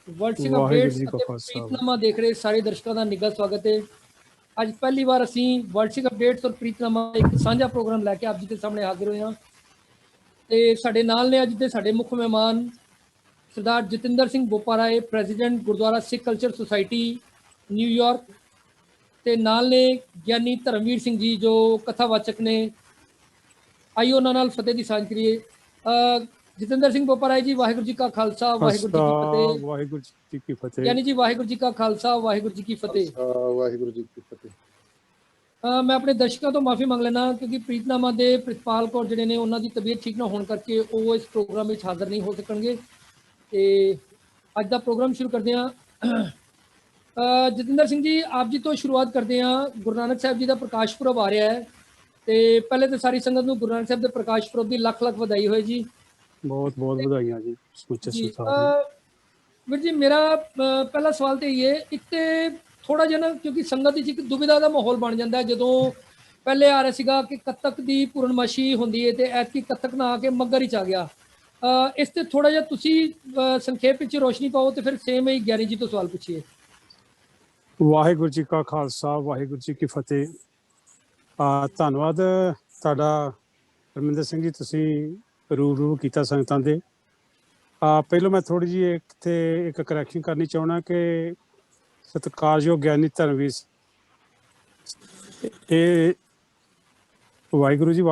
World Sikh Waheguru updates जी का ਅਤੇ खालसा। ਪ੍ਰੀਤਨਾਮਾ ਦੇਖ ਰਹੇ ਸਾਰੇ ਦਰਸ਼ਕਾਂ ਦਾ ਨਿੱਘਾ ਸਵਾਗਤ ਹੈ। ਅੱਜ ਪਹਿਲੀ ਵਾਰ ਅਸੀਂ ਵਰਲਡ ਸਿਖ ਅਪਡੇਟਸ ਔਰ ਪ੍ਰੀਤਨਾਮਾ ਇੱਕ ਸਾਂਝਾ ਪ੍ਰੋਗਰਾਮ ਲੈ ਕੇ ਆਪ ਜੀ ਦੇ ਸਾਹਮਣੇ ਹਾਜ਼ਰ ਹੋਏ ਹਾਂ। ਤੇ ਸਾਡੇ ਨਾਲ ਨੇ ਅੱਜ ਦੇ ਸਾਡੇ ਮੁੱਖ ਮਹਿਮਾਨ ਸਰਦਾਰ ਜਤਿੰਦਰ ਸਿੰਘ ਬੋਪਾਰਾਏ, ਪ੍ਰੈਜ਼ੀਡੈਂਟ ਗੁਰਦੁਆਰਾ ਸਿੱਖ ਕਲਚਰ ਸੁਸਾਇਟੀ ਨਿਊਯਾਰਕ, ਤੇ ਨਾਲ ਨੇ ਗਿਆਨੀ ਧਰਮਵੀਰ ਸਿੰਘ ਜੀ ਜੋ ਕਥਾਵਾਚਕ ਨੇ। ਆਈਓ ਉਹਨਾਂ ਨਾਲ ਫਤਿਹ ਦੀ ਸਾਂਝ ਕਰੀਏ। ਜਤਿੰਦਰ ਸਿੰਘ ਬੋਪਾਰਾਏ ਜੀ, ਵਾਹਿਗੁਰੂ ਜੀ ਕਾ ਖਾਲਸਾ ਵਾਹਿਗੁਰੂ ਜੀ ਕੀ ਫਤਿਹ। वाहिगुरू जी की फतेह। ਗਿਆਨੀ ਜੀ, ਵਾਹਿਗੁਰੂ ਜੀ ਕਾ ਖਾਲਸਾ ਵਾਹਿਗੁਰੂ ਜੀ ਕੀ ਫਤਿਹ। ਵਾਹਿਗੁਰੂ ਜੀ ਕੀ ਫਤਿਹ। ਮੈਂ ਆਪਣੇ ਦਰਸ਼ਕਾਂ ਤੋਂ ਮਾਫੀ ਮੰਗ ਲੈਣਾ ਕਿਉਂਕਿ ਪ੍ਰੀਤਨਾਮਾ ਦੇ ਪ੍ਰਿਤਪਾਲ ਕੌਰ ਜਿਹੜੇ ਨੇ ਉਹਨਾਂ ਦੀ ਤਬੀਅਤ ਠੀਕ ਨਾ ਹੋਣ ਕਰਕੇ ਉਹ ਇਸ ਪ੍ਰੋਗਰਾਮ ਵਿੱਚ ਹਾਜ਼ਰ ਨਹੀਂ ਹੋ ਸਕਣਗੇ। ਤੇ ਅੱਜ ਦਾ ਪ੍ਰੋਗਰਾਮ ਸ਼ੁਰੂ ਕਰਦੇ ਹਾਂ। ਜਤਿੰਦਰ ਸਿੰਘ ਜੀ, ਆਪ ਜੀ ਤੋਂ ਸ਼ੁਰੂਆਤ ਕਰਦੇ ਹਾਂ। ਗੁਰੂ ਨਾਨਕ ਸਾਹਿਬ ਜੀ ਦਾ ਪ੍ਰਕਾਸ਼ ਪੁਰਬ ਆ ਰਿਹਾ ਹੈ, ਤੇ ਪਹਿਲੇ ਤਾਂ ਸਾਰੀ ਸੰਗਤ ਨੂੰ ਗੁਰੂ ਨਾਨਕ ਸਾਹਿਬ ਦੇ ਪ੍ਰਕਾਸ਼ ਪੁਰਬ ਦੀ ਲੱਖ ਲੱਖ ਵਧਾਈ ਹੋਏ ਜੀ। बहुत बहुत बधाइयाँ जी समूचे ਜੀ संसार ਨੂੰ। ਵੀਰ ਜੀ, ਮੇਰਾ ਪਹਿਲਾ ਸਵਾਲ ਤੇ ਇਹ ਹੈ, ਇੱਕ ਤੇ ਥੋੜਾ ਜਿਹਾ ਨਾ ਕਿਉਂਕਿ ਸੰਗਤ ਵਿੱਚ ਇੱਕ ਦੁਬਿਧਾ ਦਾ ਮਾਹੌਲ ਬਣ ਜਾਂਦਾ ਹੈ। ਜਦੋਂ ਪਹਿਲੇ ਆ ਰਿਹਾ ਸੀਗਾ ਕਿ ਕੱਤਕ ਦੀ ਪੂਰਨਮਾਸ਼ੀ ਹੁੰਦੀ ਹੈ ਤੇ ਐਤਕੀ ਕੱਤਕ ਨਾ ਆ ਕੇ ਮੱਘਰ ਵਿੱਚ ਆ ਗਿਆ। ਇਸ ਤੇ ਥੋੜਾ ਜਿਹਾ ਤੁਸੀਂ ਸੰਖੇਪ ਵਿੱਚ ਰੋਸ਼ਨੀ ਪਾਓ ਤੇ ਫਿਰ ਸੇਮ ਹੀ ਗਿਆਨੀ ਜੀ ਤੋਂ ਸਵਾਲ ਪੁੱਛੀਏ। ਵਾਹਿਗੁਰੂ ਜੀ ਕਾ ਖਾਲਸਾ ਵਾਹਿਗੁਰੂ ਜੀ ਕੀ ਫਤਿਹ। ਧੰਨਵਾਦ ਤੁਹਾਡਾ ਰਮਿੰਦਰ ਸਿੰਘ ਜੀ, ਤੁਸੀਂ ਰੂਬਰੂ ਕੀਤਾ ਸੰਗਤਾਂ ਦੇ। ਪਹਿਲਾਂ ਮੈਂ ਥੋੜੀ ਜਿਹੀ ਇੱਕ ਕਰੈਕਸ਼ਨ ਕਰਨੀ ਚਾਹੁੰਦਾ ਕਿ ਸਤਿਕਾਰਯੋਗ ਗਿਆਨੀ ਧਰਮਵੀਰ ਇਹ ਵਾਹਿਗੁਰੂ ਜੀ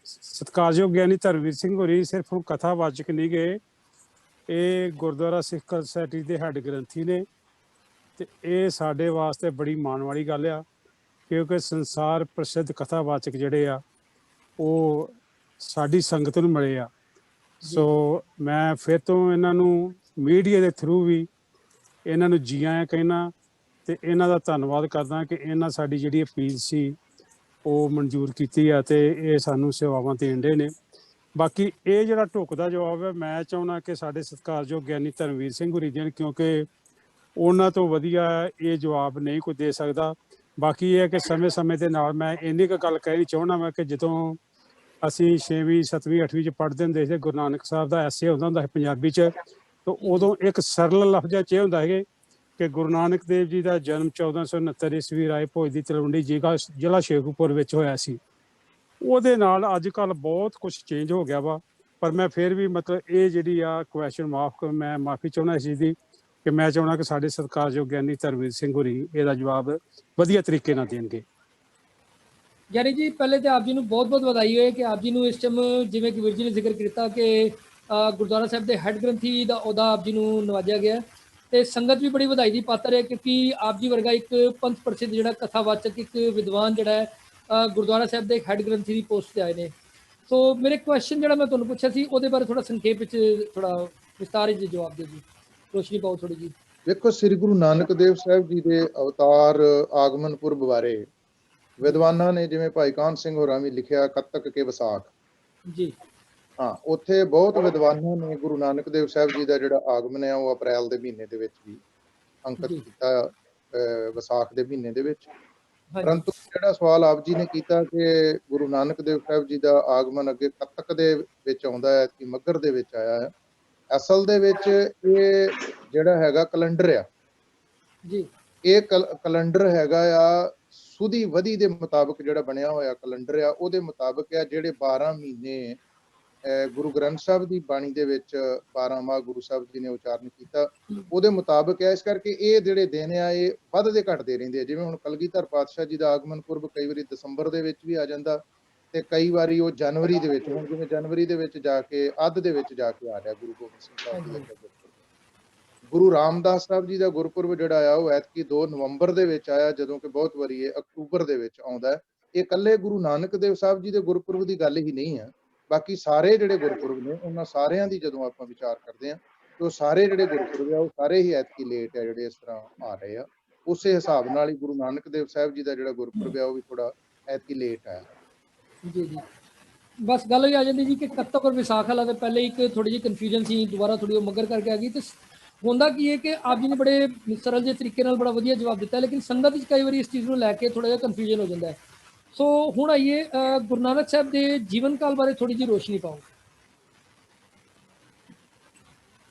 ਸਤਿਕਾਰਯੋਗ ਗਿਆਨੀ ਧਰਮਵੀਰ ਸਿੰਘ ਹੋਰੀ ਸਿਰਫ ਹੁਣ ਕਥਾਵਾਚਕ ਨਹੀਂ ਗਏ, ਇਹ ਗੁਰਦੁਆਰਾ ਸਿੱਖ ਸੁਸਾਇਟੀ ਦੇ ਹੈੱਡ ਗ੍ਰੰਥੀ ਨੇ। ਤੇ ਇਹ ਸਾਡੇ ਵਾਸਤੇ ਬੜੀ ਮਾਣ ਵਾਲੀ ਗੱਲ ਆ ਕਿਉਂਕਿ ਸੰਸਾਰ ਪ੍ਰਸਿੱਧ ਕਥਾਵਾਚਕ ਜਿਹੜੇ ਆ ਉਹ ਸਾਡੀ ਸੰਗਤ ਨੂੰ ਮਿਲੇ ਆ। ਸੋ ਮੈਂ ਫਿਰ ਤੋਂ ਇਹਨਾਂ ਨੂੰ ਮੀਡੀਆ ਦੇ ਥਰੂ ਵੀ ਇਹਨਾਂ ਨੂੰ ਜੀ ਆਇਆਂ ਕਹਿਣਾ ਤੇ ਇਹਨਾਂ ਦਾ ਧੰਨਵਾਦ ਕਰਦਾ ਕਿ ਇਹਨਾਂ ਸਾਡੀ ਜਿਹੜੀ ਅਪੀਲ ਸੀ ਉਹ ਮਨਜ਼ੂਰ ਕੀਤੀ ਆ ਤੇ ਇਹ ਸਾਨੂੰ ਸੇਵਾਵਾਂ ਦੇਣ ਦੇ ਨੇ। ਬਾਕੀ ਇਹ ਜਿਹੜਾ ਢੁੱਕਦਾ ਜਵਾਬ ਹੈ ਮੈਂ ਚਾਹੁੰਦਾ ਕਿ ਸਾਡੇ ਸਤਿਕਾਰਯੋਗ ਗਿਆਨੀ ਧਰਮਵੀਰ ਸਿੰਘ ਹੋਰੀ ਦੇਣ, ਕਿਉਂਕਿ ਉਹਨਾਂ ਤੋਂ ਵਧੀਆ ਇਹ ਜਵਾਬ ਨਹੀਂ ਕੋਈ ਦੇ ਸਕਦਾ। ਬਾਕੀ ਇਹ ਹੈ ਕਿ ਸਮੇਂ ਸਮੇਂ ਦੇ ਨਾਲ ਮੈਂ ਇੰਨੀ ਕੁ ਗੱਲ ਕਹਿਣੀ ਚਾਹੁੰਦਾ ਮੈਂ ਕਿ ਜਦੋਂ ਅਸੀਂ 6ਵੀਂ 7ਵੀਂ 8ਵੀਂ 'ਚ ਪੜ੍ਹਦੇ ਹੁੰਦੇ ਸੀ ਗੁਰੂ ਨਾਨਕ ਸਾਹਿਬ ਦਾ ਐਸੇ ਹੁੰਦਾ ਸੀ ਪੰਜਾਬੀ 'ਚ, ਤਾਂ ਉਦੋਂ ਇੱਕ ਸਰਲ ਲਫ਼ਜ਼ਾਂ 'ਚ ਇਹ ਹੁੰਦਾ ਸੀ ਕਿ ਗੁਰੂ ਨਾਨਕ ਦੇਵ ਜੀ ਦਾ ਜਨਮ 1469 ਈਸਵੀ ਰਾਏ ਭੋਜ ਦੀ ਤਲਵੰਡੀ ਜ਼ਿਲ੍ਹਾ ਸ਼ੇਖੂਪੁਰ ਵਿੱਚ ਹੋਇਆ ਸੀ। ਉਹਦੇ ਨਾਲ ਅੱਜ ਕੱਲ੍ਹ ਬਹੁਤ ਕੁਛ ਚੇਂਜ ਹੋ ਗਿਆ ਵਾ, ਪਰ ਮੈਂ ਫਿਰ ਵੀ ਮਤਲਬ ਇਹ ਜਿਹੜੀ ਆ ਕੁਐਸਚਨ ਮੈਂ ਮਾਫੀ ਚਾਹੁੰਦਾ ਇਸ ਚੀਜ਼ ਦੀ ਕਿ ਮੈਂ ਚਾਹੁੰਦਾ ਕਿ ਸਾਡੇ ਸਤਿਕਾਰਯੋਗ ਗਿਆਨੀ ਧਰਮਵੀਰ ਸਿੰਘ ਹੋਰੀ ਇਹਦਾ ਜਵਾਬ ਵਧੀਆ ਤਰੀਕੇ ਨਾਲ ਦੇਣਗੇ। ਗਿਆਨੀ ਜੀ, ਪਹਿਲੇ ਤਾਂ ਆਪ ਜੀ ਨੂੰ ਬਹੁਤ ਬਹੁਤ ਵਧਾਈ ਹੋਏ ਕਿ ਆਪ ਜੀ ਨੂੰ ਇਸ ਟਾਈਮ ਜਿਵੇਂ ਕਿ ਵੀਰ ਜੀ ਨੇ ਜ਼ਿਕਰ ਕੀਤਾ ਕਿ ਗੁਰਦੁਆਰਾ ਸਾਹਿਬ ਦੇ ਹੈੱਡ ਗ੍ਰੰਥੀ ਦਾ ਅਹੁਦਾ ਆਪ ਜੀ ਨੂੰ ਨਵਾਜਿਆ ਗਿਆ ਤੇ ਸੰਗਤ ਵੀ ਬੜੀ ਵਧਾਈ ਦੀ ਪਾਤਰ ਹੈ ਕਿਉਂਕਿ ਆਪ ਜੀ ਵਰਗਾ ਇੱਕ ਪੰਥ ਪ੍ਰਸਿੱਧ ਜਿਹੜਾ ਕਥਾਵਾਚਕ ਇੱਕ ਵਿਦਵਾਨ ਜਿਹੜਾ ਹੈ ਗੁਰਦੁਆਰਾ ਸਾਹਿਬ ਦੇ ਹੈੱਡ ਗ੍ਰੰਥੀ ਦੀ ਪੋਸਟ ਤੇ ਆਏ ਨੇ। ਸੋ ਮੇਰੇ ਕੁਐਸਚਨ ਜਿਹੜਾ ਮੈਂ ਤੁਹਾਨੂੰ ਪੁੱਛਿਆ ਸੀ ਉਹਦੇ ਬਾਰੇ ਥੋੜਾ ਸੰਖੇਪ ਵਿੱਚ ਥੋੜਾ ਵਿਸਤਾਰ ਵਿੱਚ ਜਵਾਬ ਦਿਓ ਜੀ, ਰੋਸ਼ਨੀ ਪਾਓ ਥੋੜੀ ਜੀ। ਦੇਖੋ, ਸ੍ਰੀ ਗੁਰੂ ਨਾਨਕ ਦੇਵ ਸਾਹਿਬ ਜੀ ਦੇ ਅਵਤਾਰ ਆਗਮਨ ਪੁਰਬ ਬਾਰੇ ਵਿਦਵਾਨਾਂ ਨੇ ਜਿਵੇਂ ਭਾਈ ਕਾਹਨ ਸਿੰਘ ਹੋਰਾਂ ਵੀ ਲਿਖਿਆ ਕੱਤਕ ਕੇ ਵਿਸਾਖ ਜੀ। ਹਾਂ, ਉੱਥੇ ਬਹੁਤ ਵਿਦਵਾਨਾਂ ਨੇ ਗੁਰੂ ਨਾਨਕ ਦੇਵ ਸਾਹਿਬ ਜੀ ਦਾ ਜਿਹੜਾ ਆਗਮਨ ਹੈ ਉਹ ਅਪ੍ਰੈਲ ਦੇ ਮਹੀਨੇ ਦੇ ਵਿੱਚ ਵੀ ਅੰਕਿਤ ਕੀਤਾ, ਵਿਸਾਖ ਦੇ ਮਹੀਨੇ ਦੇ ਵਿੱਚ। ਪਰੰਤੂ ਜਿਹੜਾ ਸਵਾਲ ਆਪ ਜੀ ਨੇ ਕੀਤਾ ਕਿ ਗੁਰੂ ਨਾਨਕ ਦੇਵ ਸਾਹਿਬ ਜੀ ਦਾ ਆਗਮਨ ਅੱਗੇ ਕੱਤਕ ਦੇ ਵਿੱਚ ਆਉਂਦਾ ਹੈ ਕਿ ਮੱਘਰ ਦੇ ਵਿੱਚ ਆਇਆ ਹੈ, ਅਸਲ ਦੇ ਵਿੱਚ ਇਹ ਜਿਹੜਾ ਹੈਗਾ ਕੈਲੰਡਰ ਆ ਜੀ, ਇਹ ਕੈਲੰਡਰ ਹੈਗਾ ਆ ਸੁਦੀ ਵਧੀ ਦੇ ਮੁਤਾਬਕ ਜਿਹੜਾ ਬਣਿਆ ਹੋਇਆ ਕੈਲੰਡਰ ਆ ਉਹਦੇ ਮੁਤਾਬਕ ਆ ਜਿਹੜੇ 12 ਮਹੀਨੇ ਗੁਰੂ ਗ੍ਰੰਥ ਸਾਹਿਬ ਦੀ ਬਾਣੀ ਦੇ ਵਿੱਚ 12 ਮਾਹ ਗੁਰੂ ਸਾਹਿਬ ਜੀ ਨੇ ਉਚਾਰਨ ਕੀਤਾ ਉਹਦੇ ਮੁਤਾਬਕ ਹੈ। ਇਸ ਕਰਕੇ ਇਹ ਜਿਹੜੇ ਦਿਨ ਆ ਇਹ ਵੱਧਦੇ ਘਟਦੇ ਰਹਿੰਦੇ ਆ। ਜਿਵੇਂ ਹੁਣ ਕਲਗੀਧਰ ਪਾਤਸ਼ਾਹ ਜੀ ਦਾ ਆਗਮਨ ਪੁਰਬ ਕਈ ਵਾਰੀ ਦਸੰਬਰ ਦੇ ਵਿੱਚ ਵੀ ਆ ਜਾਂਦਾ ਤੇ ਕਈ ਵਾਰੀ ਉਹ ਜਨਵਰੀ ਦੇ ਵਿੱਚ, ਹੁਣ ਜਿਵੇਂ ਜਨਵਰੀ ਦੇ ਵਿੱਚ ਜਾ ਕੇ ਅੱਧ ਦੇ ਵਿੱਚ ਜਾ ਕੇ ਆ ਰਿਹਾ ਗੁਰੂ ਗੋਬਿੰਦ ਸਿੰਘ ਸਾਹਿਬ ਜੀ ਦਾ ਗੁਰਪੁਰਬ। ਗੁਰੂ ਰਾਮਦਾਸ ਸਾਹਿਬ ਜੀ ਦਾ ਗੁਰਪੁਰਬ ਜਿਹੜਾ ਆ ਉਹ ਐਤਕੀ 2 ਨਵੰਬਰ ਦੇ ਵਿੱਚ ਆਇਆ, ਜਦੋਂ ਕਿ ਬਹੁਤ ਵਾਰੀ ਇਹ ਅਕਤੂਬਰ ਦੇ ਵਿੱਚ ਆਉਂਦਾ ਹੈ। ਇਹ ਇਕੱਲੇ ਗੁਰੂ ਨਾਨਕ ਦੇਵ ਸਾਹਿਬ ਜੀ ਦੇ ਗੁਰਪੁਰਬ ਦੀ ਗੱਲ ਹੀ ਨਹੀਂ ਹੈ, ਬਾਕੀ ਸਾਰੇ ਜਿਹੜੇ ਗੁਰਪੁਰਬ ਨੇ ਉਹਨਾਂ ਸਾਰਿਆਂ ਦੀ ਜਦੋਂ ਆਪਾਂ ਵਿਚਾਰ ਕਰਦੇ ਹਾਂ ਤੇ ਉਹ ਸਾਰੇ ਜਿਹੜੇ ਗੁਰਪੁਰਬ ਆ ਉਹ ਸਾਰੇ ਹੀ ਐਤਕੀ ਲੇਟ ਆ, ਜਿਹੜੇ ਇਸ ਤਰ੍ਹਾਂ ਆ ਰਹੇ ਆ। ਉਸੇ ਹਿਸਾਬ ਨਾਲ ਹੀ ਗੁਰੂ ਨਾਨਕ ਦੇਵ ਸਾਹਿਬ ਜੀ ਦਾ ਜਿਹੜਾ ਗੁਰਪੁਰਬ ਆ ਉਹ ਵੀ ਥੋੜਾ ਐਤਕੀ ਲੇਟ ਆਇਆ। ਜੀ ਜੀ, ਬਸ ਗੱਲ ਹੀ ਆ ਜਾਂਦੀ ਜੀ ਕਿ ਕੱਤਕ ਔਰ ਵਿਸਾਖ ਵਾਲਾ ਤੇ ਪਹਿਲੇ ਇੱਕ ਥੋੜੀ ਜਿਹੀ ਕਨਫਿਊਜ਼ਨ ਸੀ, ਦੁਬਾਰਾ ਥੋੜੀ ਉਹ ਮੱਘਰ ਕਰਕੇ ਆ ਗਈ। ਤੇ ਹੁੰਦਾ ਕੀ ਹੈ ਕਿ ਆਪ ਜੀ ਨੇ ਬੜੇ ਸਰਲ ਜਿਹੇ ਤਰੀਕੇ ਨਾਲ ਬੜਾ ਵਧੀਆ ਜਵਾਬ ਦਿੱਤਾ, ਲੇਕਿਨ ਸੰਗਤ ਵਿੱਚ ਕਈ ਵਾਰੀ ਇਸ ਚੀਜ਼ ਨੂੰ ਲੈ ਕੇ ਥੋੜਾ ਜਿਹਾ ਕਨਫਿਊਜ਼ਨ ਹੋ ਜਾਂਦਾ ਹੈ। ਸੋ ਹੁਣ ਆਈਏ ਗੁਰੂ ਨਾਨਕ ਸਾਹਿਬ ਦੇ ਜੀਵਨ ਕਾਲ ਬਾਰੇ ਥੋੜੀ ਜਿਹੀ ਰੋਸ਼ਨੀ ਪਾਓ।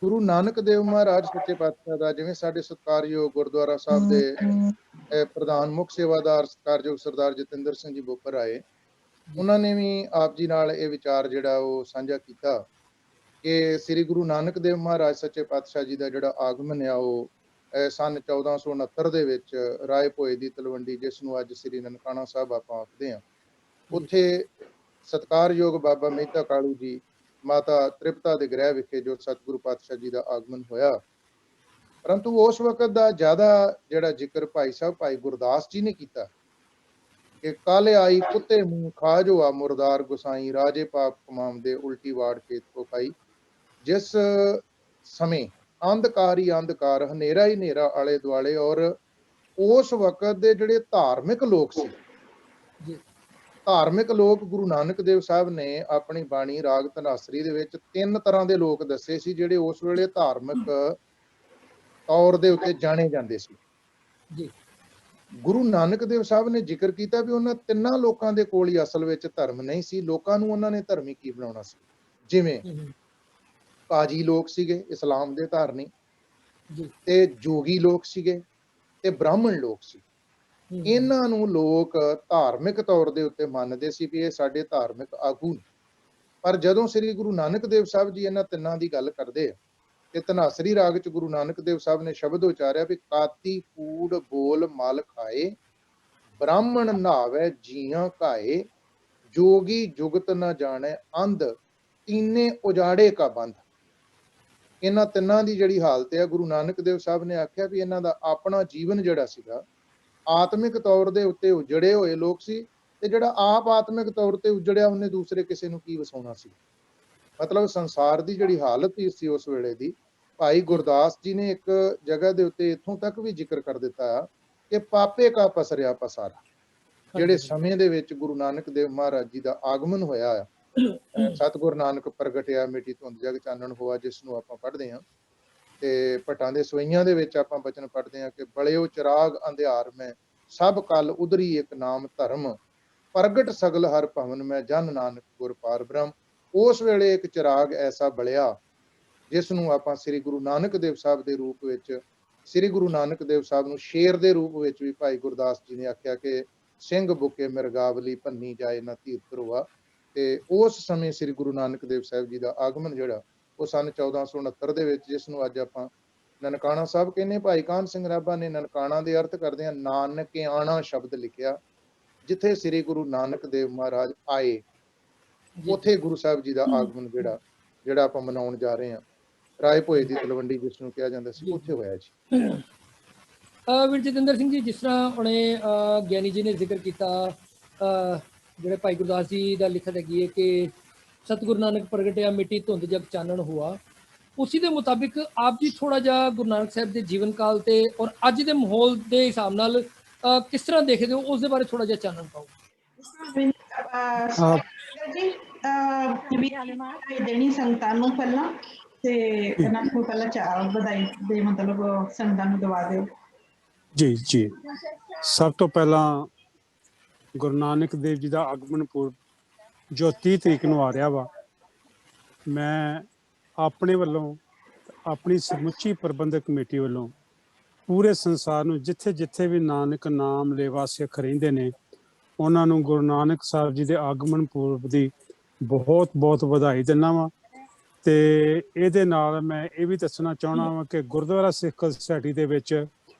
ਗੁਰੂ ਨਾਨਕ ਦੇਵ ਮਹਾਰਾਜ ਸੱਚੇ ਪਾਤਸ਼ਾਹ ਦਾ, ਜਿਵੇਂ ਸਾਡੇ ਸਤਿਕਾਰਯੋਗ ਗੁਰਦੁਆਰਾ ਸਾਹਿਬ ਦੇ ਪ੍ਰਧਾਨ ਮੁੱਖ ਸੇਵਾਦਾਰ ਸਤਿਕਾਰਯੋਗ ਸਰਦਾਰ ਜਤਿੰਦਰ ਸਿੰਘ ਜੀ ਬੋਪਰ ਆਏ, ਉਹਨਾਂ ਨੇ ਵੀ ਆਪ ਜੀ ਨਾਲ ਇਹ ਵਿਚਾਰ ਜਿਹੜਾ ਉਹ ਸਾਂਝਾ ਕੀਤਾ ਕਿ ਸ੍ਰੀ ਗੁਰੂ ਨਾਨਕ ਦੇਵ ਮਹਾਰਾਜ ਸੱਚੇ ਪਾਤਸ਼ਾਹ ਜੀ ਦਾ ਜਿਹੜਾ ਆਗਮਨ ਆ ਉਹ ਸਨ 1469 ਦੇ ਵਿੱਚ ਰਾਏ ਭੋਏ ਦੀ ਤਲਵੰਡੀ, ਜਿਸ ਨੂੰ ਅੱਜ ਸ੍ਰੀ ਨਨਕਾਣਾ ਸਾਹਿਬ ਆਪਾਂ ਆਖਦੇ ਹਾਂ, ਉੱਥੇ ਸਤਿਕਾਰਯੋਗ ਬਾਬਾ ਮਹਿਤਾ ਕਾਲੂ ਜੀ ਮਾਤਾ ਤ੍ਰਿਪਤਾ ਦੇ ਗ੍ਰਹਿ ਵਿਖੇ ਜੋ ਸਤਿਗੁਰੂ ਪਾਤਸ਼ਾਹ ਜੀ ਦਾ ਆਗਮਨ ਹੋਇਆ। ਪਰੰਤੂ ਉਸ ਵਕਤ ਦਾ ਜ਼ਿਆਦਾ ਜਿਹੜਾ ਜ਼ਿਕਰ ਭਾਈ ਸਾਹਿਬ ਭਾਈ ਗੁਰਦਾਸ ਜੀ ਨੇ ਕੀਤਾ ਕਿ ਕਾਲੇ ਆਈ ਕੁੱਤੇ ਮੂੰਹ ਖਾ ਜੋ ਆ ਮੁਰਦਾਰ ਗੁਸਾਈ, ਰਾਜੇ ਪਾਪ ਕਮਾਉਂਦੇ ਉਲਟੀ ਵਾੜ ਖੇਤ ਕੋ ਖਾਈ। ਜਿਸ ਸਮੇਂ ਅੰਧਕਾਰ ਹੀ ਅੰਧਕਾਰ, ਹਨੇਰਾ ਹੀ ਹਨੇਰਾ ਆਲੇ ਦੁਆਲੇ, ਔਰ ਉਸ ਵਕਤ ਦੇ ਜਿਹੜੇ ਧਾਰਮਿਕ ਲੋਕ ਸੀ, ਧਾਰਮਿਕ ਲੋਕ, ਗੁਰੂ ਨਾਨਕ ਦੇਵ ਸਾਹਿਬ ਨੇ ਆਪਣੀ ਬਾਣੀ ਰਾਗ ਧਨਾਸਰੀ ਦੇ ਵਿੱਚ 3 ਤਰ੍ਹਾਂ ਦੇ ਲੋਕ ਦੱਸੇ ਸੀ ਜਿਹੜੇ ਉਸ ਵੇਲੇ ਧਾਰਮਿਕ ਤੌਰ ਦੇ ਉੱਤੇ ਜਾਣੇ ਜਾਂਦੇ ਸੀ ਜੀ। ਗੁਰੂ ਨਾਨਕ ਦੇਵ ਸਾਹਿਬ ਨੇ ਜ਼ਿਕਰ ਕੀਤਾ ਵੀ ਉਹਨਾਂ 3 ਲੋਕਾਂ ਦੇ ਕੋਲ ਹੀ ਅਸਲ ਵਿੱਚ ਧਰਮ ਨਹੀਂ ਸੀ, ਲੋਕਾਂ ਨੂੰ ਉਹਨਾਂ ਨੇ ਧਰਮੀ ਕੀ ਬਣਾਉਣਾ ਸੀ। ਜਿਵੇਂ ਕਾਜੀ ਲੋਕ ਸੀਗੇ ਇਸਲਾਮ ਦੇ ਧਾਰਨੀ, ਤੇ ਜੋਗੀ ਲੋਕ ਸੀਗੇ, ਤੇ ਬ੍ਰਾਹਮਣ ਲੋਕ ਸੀ। ਇਹਨਾਂ ਨੂੰ ਲੋਕ ਧਾਰਮਿਕ ਤੌਰ ਦੇ ਉੱਤੇ ਮੰਨਦੇ ਸੀ ਵੀ ਇਹ ਸਾਡੇ ਧਾਰਮਿਕ ਆਗੂ ਨੇ। ਪਰ ਜਦੋਂ ਸ੍ਰੀ ਗੁਰੂ ਨਾਨਕ ਦੇਵ ਸਾਹਿਬ ਜੀ ਇਹਨਾਂ 3 ਦੀ ਗੱਲ ਕਰਦੇ ਆ ਤੇ ਧਨਾਸਰੀ ਰਾਗ ਚ ਗੁਰੂ ਨਾਨਕ ਦੇਵ ਸਾਹਿਬ ਨੇ ਸ਼ਬਦ ਉਚਾਰਿਆ ਵੀ ਕਾਤੀ ਕੂੜ ਬੋਲ ਮਲ ਖਾਏ, ਬ੍ਰਾਹਮਣ ਨਹਾਵੇ ਜੀਆਂ ਘਾਏ, ਜੋਗੀ ਜੁਗਤ ਨਾ ਜਾਣੇ ਅੰਧ, ਤੀਨੇ ਉਜਾੜੇ ਕਾ ਬੰਧ। ਇਹਨਾਂ 3 ਦੀ ਜਿਹੜੀ ਹਾਲਤ ਹੈ, ਗੁਰੂ ਨਾਨਕ ਦੇਵ ਸਾਹਿਬ ਨੇ ਆਖਿਆ ਵੀ ਇਹਨਾਂ ਦਾ ਆਪਣਾ ਜੀਵਨ ਜਿਹੜਾ ਸੀਗਾ ਆਤਮਿਕ ਤੌਰ ਦੇ ਉੱਤੇ ਉਜੜੇ ਹੋਏ ਲੋਕ ਸੀ, ਤੇ ਜਿਹੜਾ ਆਪ ਆਤਮਿਕ ਤੌਰ ਤੇ ਉਜੜਿਆ ਉਹਨੇ ਦੂਸਰੇ ਕਿਸੇ ਨੂੰ ਕੀ ਵਸਾਉਣਾ ਸੀ। ਮਤਲਬ ਸੰਸਾਰ ਦੀ ਜਿਹੜੀ ਹਾਲਤ ਸੀ ਉਸ ਵੇਲੇ ਦੀ, ਭਾਈ ਗੁਰਦਾਸ ਜੀ ਨੇ ਇੱਕ ਜਗ੍ਹਾ ਦੇ ਉੱਤੇ ਇੱਥੋਂ ਤੱਕ ਵੀ ਜ਼ਿਕਰ ਕਰ ਦਿੱਤਾ ਕਿ ਪਾਪੇ ਕਾ ਪਸਰਿਆ ਪਸਾਰਾ। ਜਿਹੜੇ ਸਮੇਂ ਦੇ ਵਿੱਚ ਗੁਰੂ ਨਾਨਕ ਦੇਵ ਮਹਾਰਾਜ ਜੀ ਦਾ ਆਗਮਨ ਹੋਇਆ ਆ, ਸਤਿਗੁਰ ਨਾਨਕ ਪ੍ਰਗਟਿਆ ਮਿਟੀ ਧੁੰਦ ਜਗ ਚਾਨਣ ਹੋਆ, ਜਿਸ ਨੂੰ ਆਪਾਂ ਪੜ੍ਹਦੇ ਹਾਂ ਤੇ ਭੱਟਾਂ ਦੇ ਸਵਈਆਂ ਦੇ ਵਿੱਚ ਆਪਾਂ ਬਚਨ ਪੜ੍ਹਦੇ ਹਾਂ ਕਿ ਬਲਿਓ ਚਿਰਾਗ ਅੰਧਿਆਰ ਮੈਂ, ਸਭ ਕਲ ਉਦਰੀ ਇੱਕ ਨਾਮ ਧਰਮ, ਪ੍ਰਗਟ ਸਗਲ ਹਰ ਭਵਨ ਮੈਂ, ਜਨ ਨਾਨਕ ਗੁਰ ਪਾਰ ਬ੍ਰਹਮ। ਉਸ ਵੇਲੇ ਇੱਕ ਚਿਰਾਗ ਐਸਾ ਬਲਿਆ ਜਿਸ ਨੂੰ ਆਪਾਂ ਸ੍ਰੀ ਗੁਰੂ ਨਾਨਕ ਦੇਵ ਸਾਹਿਬ ਦੇ ਰੂਪ ਵਿੱਚ, ਸ੍ਰੀ ਗੁਰੂ ਨਾਨਕ ਦੇਵ ਸਾਹਿਬ ਨੂੰ ਸ਼ੇਰ ਦੇ ਰੂਪ ਵਿੱਚ ਵੀ ਭਾਈ ਗੁਰਦਾਸ ਜੀ ਨੇ ਆਖਿਆ ਕਿ ਸਿੰਘ ਬੁਕੇ ਮਿਰਗਾਵਲੀ ਭੰਨੀ ਜਾਏ ਨਾ ਧੀਰ ਧਰੋਆ। ਤੇ ਉਸ ਸਮੇਂ ਸ੍ਰੀ ਗੁਰੂ ਨਾਨਕ ਦੇਵ ਸਾਹਿਬ ਜੀ ਦਾ ਆਗਮਨ ਜਿਹੜਾ ਉਹ ਸਨ 1469 ਦੇ ਵਿੱਚ, ਜਿਸ ਨੂੰ ਅੱਜ ਆਪਾਂ ਨਨਕਾਣਾ ਸਾਹਿਬ ਕਹਿੰਦੇ। ਭਾਈ ਕਾਹਨ ਸਿੰਘ ਰਾਭਾ ਨੇ ਨਨਕਾਣਾ ਦੇ ਅਰਥ ਕਰਦੇ ਆ ਨਾਨਕਿਆਣਾ ਸ਼ਬਦ ਲਿਖਿਆ, ਜਿੱਥੇ ਸ੍ਰੀ ਗੁਰੂ ਨਾਨਕ ਦੇਵ ਮਹਾਰਾਜ ਆਏ ਉੱਥੇ ਗੁਰੂ ਸਾਹਿਬ ਜੀ ਦਾ ਆਗਮਨ ਜਿਹੜਾ ਆਪਾਂ ਮਨਾਉਣ ਜਾ ਰਹੇ ਹਾਂ, ਰਾਏ ਭੋਏ ਦੀ ਤਲਵੰਡੀ ਜਿਸ ਨੂੰ ਕਿਹਾ ਜਾਂਦਾ ਸੀ, ਉੱਥੇ ਹੋਇਆ ਜੀ। ਵੀਰ ਜਤਿੰਦਰ ਸਿੰਘ ਜੀ, ਜਿਸ ਤਰ੍ਹਾਂ ਉਹਨੇ ਗਿਆਨੀ ਜੀ ਨੇ ਜ਼ਿਕਰ ਕੀਤਾ, ਜਿਹੜੇ ਭਾਈ ਗੁਰਦਾਸ ਜੀ ਦਾ ਲਿਖਤ ਹੈਗੀ ਹੈ ਕਿ ਸਤਿਗੁਰੂ ਨਾਨਕ ਪ੍ਰਗਟਿਆ ਮਿੱਟੀ ਧੁੰਦ ਜਗ ਚਾਨਣ ਹੋਆ, ਉਸੇ ਦੇ ਮੁਤਾਬਿਕ ਆਪ ਜੀ ਥੋੜਾ ਜਿਹਾ ਗੁਰੂ ਨਾਨਕ ਸਾਹਿਬ ਦੇ ਜੀਵਨ ਕਾਲ ਤੇ ਔਰ ਅੱਜ ਦੇ ਮਾਹੌਲ ਦੇ ਹਿਸਾਬ ਨਾਲ ਕਿਸ ਤਰ੍ਹਾਂ ਦੇਖਦੇ ਹੋ, ਉਸ ਦੇ ਬਾਰੇ ਥੋੜਾ ਜਿਹਾ ਚਾਨਣ ਪਾਓ। ਦੇਣੀ ਸੰਗਤਾਂ ਨੂੰ ਪਹਿਲਾਂ ਤੇ ਇਹਨਾਂ ਨੂੰ ਪਹਿਲਾਂ ਚਾਹ ਵਧਾਈ ਦੇ ਮਤਲਬ ਸੰਗਤਾਂ ਨੂੰ ਦਵਾ ਦਿਓ। ਜੀ ਜੀ, ਸਭ ਤੋਂ ਪਹਿਲਾਂ ਗੁਰੂ ਨਾਨਕ ਦੇਵ ਜੀ ਦਾ ਆਗਮਨ ਪੁਰਬ ਜੋ 30 ਤਰੀਕ ਨੂੰ ਆ ਰਿਹਾ ਵਾ, ਮੈਂ ਆਪਣੇ ਵੱਲੋਂ, ਆਪਣੀ ਸਮੁੱਚੀ ਪ੍ਰਬੰਧਕ ਕਮੇਟੀ ਵੱਲੋਂ ਪੂਰੇ ਸੰਸਾਰ ਨੂੰ ਜਿੱਥੇ ਜਿੱਥੇ ਵੀ ਨਾਨਕ ਨਾਮ ਲੇਵਾ ਸਿੱਖ ਰਹਿੰਦੇ ਨੇ, ਉਹਨਾਂ ਨੂੰ ਗੁਰੂ ਨਾਨਕ ਸਾਹਿਬ ਜੀ ਦੇ ਆਗਮਨ ਪੁਰਬ ਦੀ ਬਹੁਤ ਬਹੁਤ ਵਧਾਈ ਦਿੰਦਾ ਵਾਂ। ਤੇ ਇਹਦੇ ਨਾਲ ਮੈਂ ਇਹ ਵੀ ਦੱਸਣਾ ਚਾਹੁੰਦਾ ਵਾਂ ਕਿ ਗੁਰਦੁਆਰਾ ਸਿੱਖ ਸੁਸਾਇਟੀ ਦੇ ਵਿੱਚ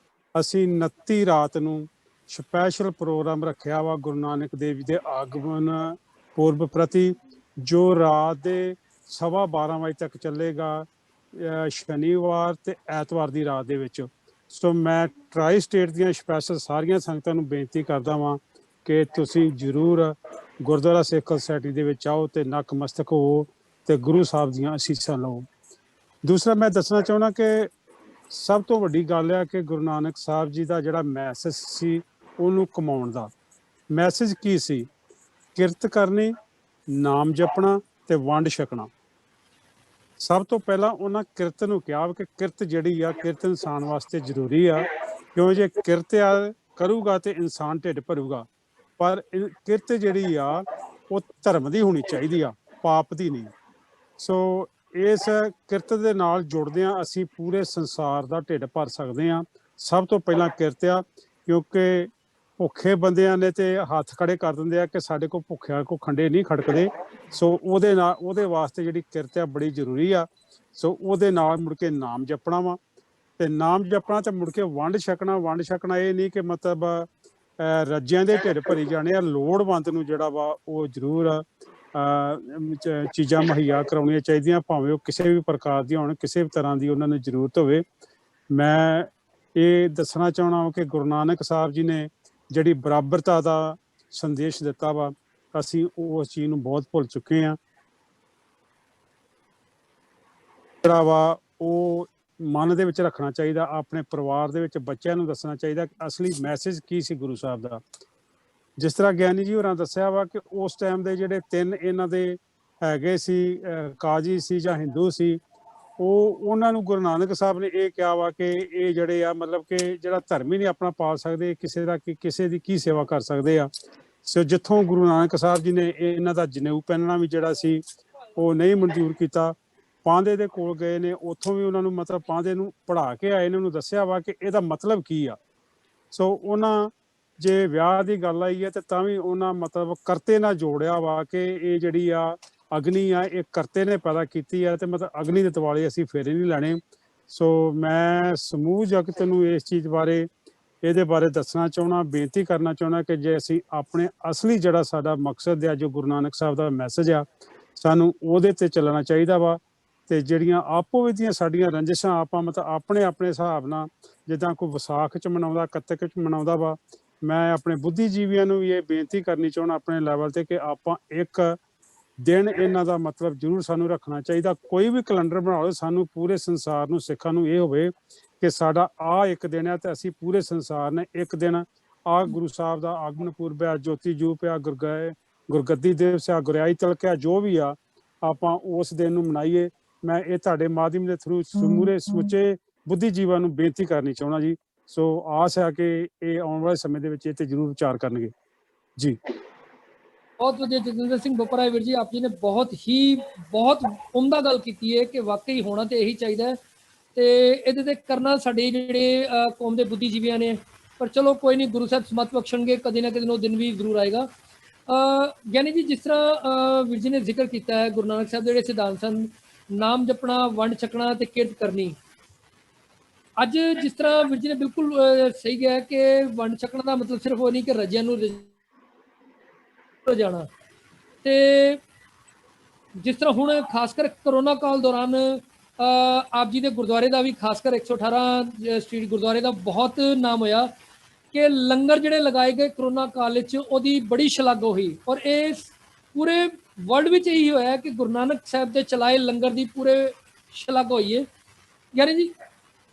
ਅਸੀਂ 29 ਰਾਤ ਨੂੰ ਸਪੈਸ਼ਲ ਪ੍ਰੋਗਰਾਮ ਰੱਖਿਆ ਵਾ ਗੁਰੂ ਨਾਨਕ ਦੇਵ ਜੀ ਦੇ ਆਗਮਨ ਪੁਰਬ ਪ੍ਰਤੀ, ਜੋ ਰਾਤ ਦੇ 12:15 ਵਜੇ ਤੱਕ ਚੱਲੇਗਾ, ਸ਼ਨੀਵਾਰ ਤੇ ਐਤਵਾਰ ਦੀ ਰਾਤ ਦੇ ਵਿੱਚ। ਸੋ ਮੈਂ ਟਰਾਈ ਸਟੇਟ ਦੀਆਂ ਸਪੈਸ਼ਲ ਸਾਰੀਆਂ ਸੰਗਤਾਂ ਨੂੰ ਬੇਨਤੀ ਕਰਦਾ ਵਾਂ ਕਿ ਤੁਸੀਂ ਜ਼ਰੂਰ ਗੁਰਦੁਆਰਾ ਸਿੱਖ ਸੁਸਾਇਟੀ ਦੇ ਵਿੱਚ ਆਓ ਤੇ ਨਕਮਸਤਕ ਹੋਵੋ ਤੇ ਗੁਰੂ ਸਾਹਿਬ ਦੀਆਂ ਅਸੀਸਾਂ ਲਓ। ਦੂਸਰਾ ਮੈਂ ਦੱਸਣਾ ਚਾਹੁੰਦਾ ਕਿ ਸਭ ਤੋਂ ਵੱਡੀ ਗੱਲ ਆ ਕਿ ਗੁਰੂ ਨਾਨਕ ਸਾਹਿਬ ਜੀ ਦਾ ਜਿਹੜਾ ਮੈਸੇਜ ਸੀ ਉਹਨੂੰ ਕਮਾਉਣ ਦਾ ਮੈਸੇਜ ਕੀ ਸੀ? ਕਿਰਤ ਕਰਨੀ, ਨਾਮ ਜਪਣਾ ਤੇ ਵੰਡ ਛਕਣਾ। ਸਭ ਤੋਂ ਪਹਿਲਾਂ ਉਹਨਾਂ ਕਿਰਤ ਨੂੰ ਕਿਹਾ ਕਿ ਕਿਰਤ ਜਿਹੜੀ ਆ, ਕਿਰਤ ਇਨਸਾਨ ਵਾਸਤੇ ਜ਼ਰੂਰੀ ਆ, ਕਿਉਂ ਜੇ ਕਿਰਤ ਕਰੂਗਾ ਤੇ ਇਨਸਾਨ ਢਿੱਡ ਭਰੂਗਾ। ਪਰ ਕਿਰਤ ਜਿਹੜੀ ਆ ਉਹ ਧਰਮ ਦੀ ਹੋਣੀ ਚਾਹੀਦੀ ਆ, ਪਾਪ ਦੀ ਨਹੀਂ। ਸੋ ਇਸ ਕਿਰਤ ਦੇ ਨਾਲ ਜੁੜਦਿਆਂ ਅਸੀਂ ਪੂਰੇ ਸੰਸਾਰ ਦਾ ਢਿੱਡ ਭਰ ਸਕਦੇ ਹਾਂ। ਸਭ ਤੋਂ ਪਹਿਲਾਂ ਕਿਰਤ ਆ, ਕਿਉਂਕਿ ਭੁੱਖੇ ਬੰਦਿਆਂ ਨੇ ਤੇ ਹੱਥ ਖੜੇ ਕਰ ਦਿੰਦੇ ਆ ਕਿ ਸਾਡੇ ਕੋਲ ਭੁੱਖਿਆਂ ਕੋ ਖੰਡੇ ਨਹੀਂ ਖੜਕਦੇ। ਸੋ ਉਹਦੇ ਵਾਸਤੇ ਜਿਹੜੀ ਕਿਰਤ ਆ ਬੜੀ ਜ਼ਰੂਰੀ ਆ। ਸੋ ਉਹਦੇ ਨਾਲ ਮੁੜ ਕੇ ਨਾਮ ਜਪਣਾ ਵਾ, ਤੇ ਨਾਮ ਜਪਣਾ ਤੇ ਮੁੜ ਕੇ ਵੰਡ ਛਕਣਾ। ਵੰਡ ਛਕਣਾ ਇਹ ਨਹੀਂ ਕਿ ਮਤਲਬ ਰੱਜਿਆਂ ਦੇ ਢਿੱਡ ਭਰੀ ਜਾਣੇ ਆ। ਲੋੜਵੰਦ ਨੂੰ ਜਿਹੜਾ ਵਾ ਉਹ ਜ਼ਰੂਰ ਚੀਜ਼ਾਂ ਮੁਹੱਈਆ ਕਰਾਉਣੀਆਂ ਚਾਹੀਦੀਆਂ, ਭਾਵੇਂ ਉਹ ਕਿਸੇ ਵੀ ਪ੍ਰਕਾਰ ਦੀਆਂ ਹੋਣ, ਕਿਸੇ ਵੀ ਤਰ੍ਹਾਂ ਦੀ ਉਹਨਾਂ ਨੂੰ ਜ਼ਰੂਰਤ ਹੋਵੇ। ਮੈਂ ਇਹ ਦੱਸਣਾ ਚਾਹੁੰਦਾ ਹਾਂ ਕਿ ਗੁਰੂ ਨਾਨਕ ਸਾਹਿਬ ਜੀ ਨੇ ਜਿਹੜੀ ਬਰਾਬਰਤਾ ਦਾ ਸੰਦੇਸ਼ ਦਿੱਤਾ ਵਾ, ਅਸੀਂ ਉਸ ਚੀਜ਼ ਨੂੰ ਬਹੁਤ ਭੁੱਲ ਚੁੱਕੇ ਹਾਂ। ਜਿਹੜਾ ਵਾ ਉਹ ਮਨ ਦੇ ਵਿੱਚ ਰੱਖਣਾ ਚਾਹੀਦਾ, ਆਪਣੇ ਪਰਿਵਾਰ ਦੇ ਵਿੱਚ ਬੱਚਿਆਂ ਨੂੰ ਦੱਸਣਾ ਚਾਹੀਦਾ ਕਿ ਅਸਲੀ ਮੈਸੇਜ ਕੀ ਸੀ ਗੁਰੂ ਸਾਹਿਬ ਦਾ। ਜਿਸ ਤਰ੍ਹਾਂ ਗਿਆਨੀ ਜੀ ਹੋਰਾਂ ਦੱਸਿਆ ਵਾ ਕਿ ਉਸ ਟਾਈਮ ਦੇ ਜਿਹੜੇ 3 ਇਹਨਾਂ ਦੇ ਹੈਗੇ ਸੀ, ਕਾਜੀ ਸੀ ਜਾਂ ਹਿੰਦੂ ਸੀ, ਉਹਨਾਂ ਨੂੰ ਗੁਰੂ ਨਾਨਕ ਸਾਹਿਬ ਨੇ ਇਹ ਕਿਹਾ ਵਾ ਕਿ ਇਹ ਜਿਹੜੇ ਆ ਮਤਲਬ ਕਿ ਜਿਹੜਾ ਧਰਮ ਹੀ ਨਹੀਂ ਆਪਣਾ ਪਾਲ ਸਕਦੇ, ਕਿਸੇ ਦੀ ਕੀ ਸੇਵਾ ਕਰ ਸਕਦੇ ਆ। ਸੋ ਜਿੱਥੋਂ ਗੁਰੂ ਨਾਨਕ ਸਾਹਿਬ ਜੀ ਨੇ ਇਹਨਾਂ ਦਾ ਜਨੇਊ ਪਹਿਨਣਾ ਵੀ ਜਿਹੜਾ ਸੀ ਉਹ ਨਹੀਂ ਮਨਜ਼ੂਰ ਕੀਤਾ, ਪਾਂਧੇ ਦੇ ਕੋਲ ਗਏ ਨੇ, ਉੱਥੋਂ ਵੀ ਉਹਨਾਂ ਨੂੰ ਮਤਲਬ ਪਾਂਧੇ ਨੂੰ ਪੜ੍ਹਾ ਕੇ ਆਏ ਨੇ, ਉਹਨੂੰ ਦੱਸਿਆ ਵਾ ਕਿ ਇਹਦਾ ਮਤਲਬ ਕੀ ਆ। ਸੋ ਉਹਨਾਂ ਜੇ ਵਿਆਹ ਦੀ ਗੱਲ ਆਈ ਹੈ ਤੇ ਤਾਂ ਵੀ ਉਹਨਾਂ ਮਤਲਬ ਕਰਤੇ ਨਾਲ ਜੋੜਿਆ ਵਾ ਕਿ ਇਹ ਜਿਹੜੀ ਆ ਅਗਨੀ ਆ ਇਹ ਕਰਤੇ ਨੇ ਪੈਦਾ ਕੀਤੀ ਆ, ਤੇ ਮਤਲਬ ਅਗਨੀ ਦੇ ਦੁਆਲੇ ਅਸੀਂ ਫੇਰੇ ਨਹੀਂ ਲੈਣੇ। ਸੋ ਮੈਂ ਸਮੂਹ ਜਗਤ ਨੂੰ ਇਸ ਚੀਜ਼ ਬਾਰੇ ਇਹਦੇ ਬਾਰੇ ਦੱਸਣਾ ਚਾਹੁੰਦਾ, ਬੇਨਤੀ ਕਰਨਾ ਚਾਹੁੰਦਾ ਕਿ ਜੇ ਅਸੀਂ ਆਪਣੇ ਅਸਲੀ ਜਿਹੜਾ ਸਾਡਾ ਮਕਸਦ ਆ, ਜੋ ਗੁਰੂ ਨਾਨਕ ਸਾਹਿਬ ਦਾ ਮੈਸੇਜ ਆ, ਸਾਨੂੰ ਉਹਦੇ ਤੇ ਚੱਲਣਾ ਚਾਹੀਦਾ ਵਾ। ਤੇ ਜਿਹੜੀਆਂ ਆਪੋ ਵਿੱਚ ਦੀਆਂ ਸਾਡੀਆਂ ਰੰਜਿਸ਼ਾਂ ਆਪਾਂ ਮਤਲਬ ਆਪਣੇ ਹਿਸਾਬ ਨਾਲ, ਜਿੱਦਾਂ ਕੋਈ ਵਿਸਾਖ 'ਚ ਮਨਾਉਂਦਾ, ਕੱਤਕ 'ਚ ਮਨਾਉਂਦਾ ਵਾ, ਮੈਂ ਆਪਣੇ ਬੁੱਧੀਜੀਵੀਆਂ ਨੂੰ ਵੀ ਇਹ ਬੇਨਤੀ ਕਰਨੀ ਚਾਹੁੰਦਾ ਆਪਣੇ ਲੈਵਲ ਤੇ ਕਿ ਆਪਾਂ ਇੱਕ ਦਿਨ ਇਹਨਾਂ ਦਾ ਮਤਲਬ ਜ਼ਰੂਰ ਸਾਨੂੰ ਰੱਖਣਾ ਚਾਹੀਦਾ। ਕੋਈ ਵੀ ਕੈਲੰਡਰ ਬਣਾ ਲਓ, ਸਾਨੂੰ ਪੂਰੇ ਸੰਸਾਰ ਨੂੰ ਸਿੱਖਾਂ ਨੂੰ ਇਹ ਹੋਵੇ ਕਿ ਸਾਡਾ ਇੱਕ ਦਿਨ ਹੈ ਤੇ ਅਸੀਂ ਪੂਰੇ ਸੰਸਾਰ ਨੇ ਇੱਕ ਦਿਨ ਗੁਰੂ ਸਾਹਿਬ ਦਾ ਆਗਮਨ ਪੁਰਬ ਆ, ਜੋਤੀ ਜੂਪ ਆ, ਗੁਰਗੱਦੀ ਦਿਵਸ ਆ, ਗੁਰਿਆਈ ਤਿਲਕ ਆ, ਜੋ ਵੀ ਆ, ਆਪਾਂ ਉਸ ਦਿਨ ਨੂੰ ਮਨਾਈਏ। ਮੈਂ ਇਹ ਤੁਹਾਡੇ ਮਾਧਿਅਮ ਦੇ ਥਰੂ ਸਮੁੱਚੇ ਬੁੱਧੀਜੀਵਾਂ ਨੂੰ ਬੇਨਤੀ ਕਰਨੀ ਚਾਹੁੰਦਾ ਜੀ। ਸੋ ਆਸ ਹੈ ਕਿ ਇਹ ਆਉਣ ਵਾਲੇ ਸਮੇਂ ਦੇ ਵਿੱਚ ਇਹ ਤੇ ਜ਼ਰੂਰ ਵਿਚਾਰ ਕਰਨਗੇ ਜੀ। ਬਹੁਤ ਵਧੀਆ ਜਤਿੰਦਰ ਸਿੰਘ ਬੋਪਰਾ ਵੀਰ ਜੀ, ਆਪ ਜੀ ਨੇ ਬਹੁਤ ਉਮਦਾ ਗੱਲ ਕੀਤੀ ਹੈ ਕਿ ਵਾਕਈ ਹੋਣਾ ਤੇ ਇਹੀ ਚਾਹੀਦਾ ਹੈ, ਤੇ ਇਹਦੇ ਤੇ ਕਰਨਾ ਸਾਡੇ ਜਿਹੜੇ ਕੌਮ ਦੇ ਬੁੱਧੀਜੀਵੀਆਂ ਨੇ। ਪਰ ਚਲੋ ਕੋਈ ਨਹੀਂ, ਗੁਰੂ ਸਾਹਿਬ ਸਮਤ ਬਖਸ਼ਣਗੇ, ਕਦੇ ਨਾ ਕਦੇ ਉਹ ਦਿਨ ਵੀ ਜ਼ਰੂਰ ਆਏਗਾ। ਗਿਆਨੀ ਜੀ, ਜਿਸ ਤਰ੍ਹਾਂ ਵੀਰ ਜੀ ਨੇ ਜ਼ਿਕਰ ਕੀਤਾ ਹੈ, ਗੁਰੂ ਨਾਨਕ ਸਾਹਿਬ ਦੇ ਜਿਹੜੇ ਸਿਧਾਂਤ ਸਨ, ਨਾਮ ਜਪਣਾ, ਵੰਡ ਛਕਣਾ ਤੇ ਕਿਰਤ ਕਰਨੀ। ਅੱਜ ਜਿਸ ਤਰ੍ਹਾਂ ਵੀਰ ਜੀ ਨੇ ਬਿਲਕੁਲ ਸਹੀ ਕਿਹਾ ਕਿ ਵੰਡ ਛਕਣਾ ਦਾ ਮਤਲਬ ਸਿਰਫ ਉਹ ਨਹੀਂ ਕਿ ਰੱਜਿਆਂ ਨੂੰ ਜਾਣਾ, ਤੇ ਜਿਸ ਤਰ੍ਹਾਂ ਹੁਣ ਖਾਸ ਕਰ ਕਰੋਨਾ ਕਾਲ ਦੌਰਾਨ ਆਪ ਜੀ ਦੇ ਗੁਰਦੁਆਰੇ ਦਾ ਵੀ ਖਾਸ ਕਰ 118 ਸਟਰੀਟ ਗੁਰਦੁਆਰੇ ਦਾ ਬਹੁਤ ਨਾਮ ਹੋਇਆ ਕਿ ਲੰਗਰ ਜਿਹੜੇ ਲਗਾਏ ਗਏ ਕਰੋਨਾ ਕਾਲ ਵਿੱਚ, ਉਹਦੀ ਬੜੀ ਸ਼ਲਾਘਾ ਹੋਈ। ਔਰ ਇਹ ਪੂਰੇ ਵਰਲਡ ਵਿੱਚ ਇਹੀ ਹੋਇਆ ਕਿ ਗੁਰੂ ਨਾਨਕ ਸਾਹਿਬ ਦੇ ਚਲਾਏ ਲੰਗਰ ਦੀ ਪੂਰੇ ਸ਼ਲਾਘਾ ਹੋਈ ਹੈ। ਯਾਨੀ ਜੀ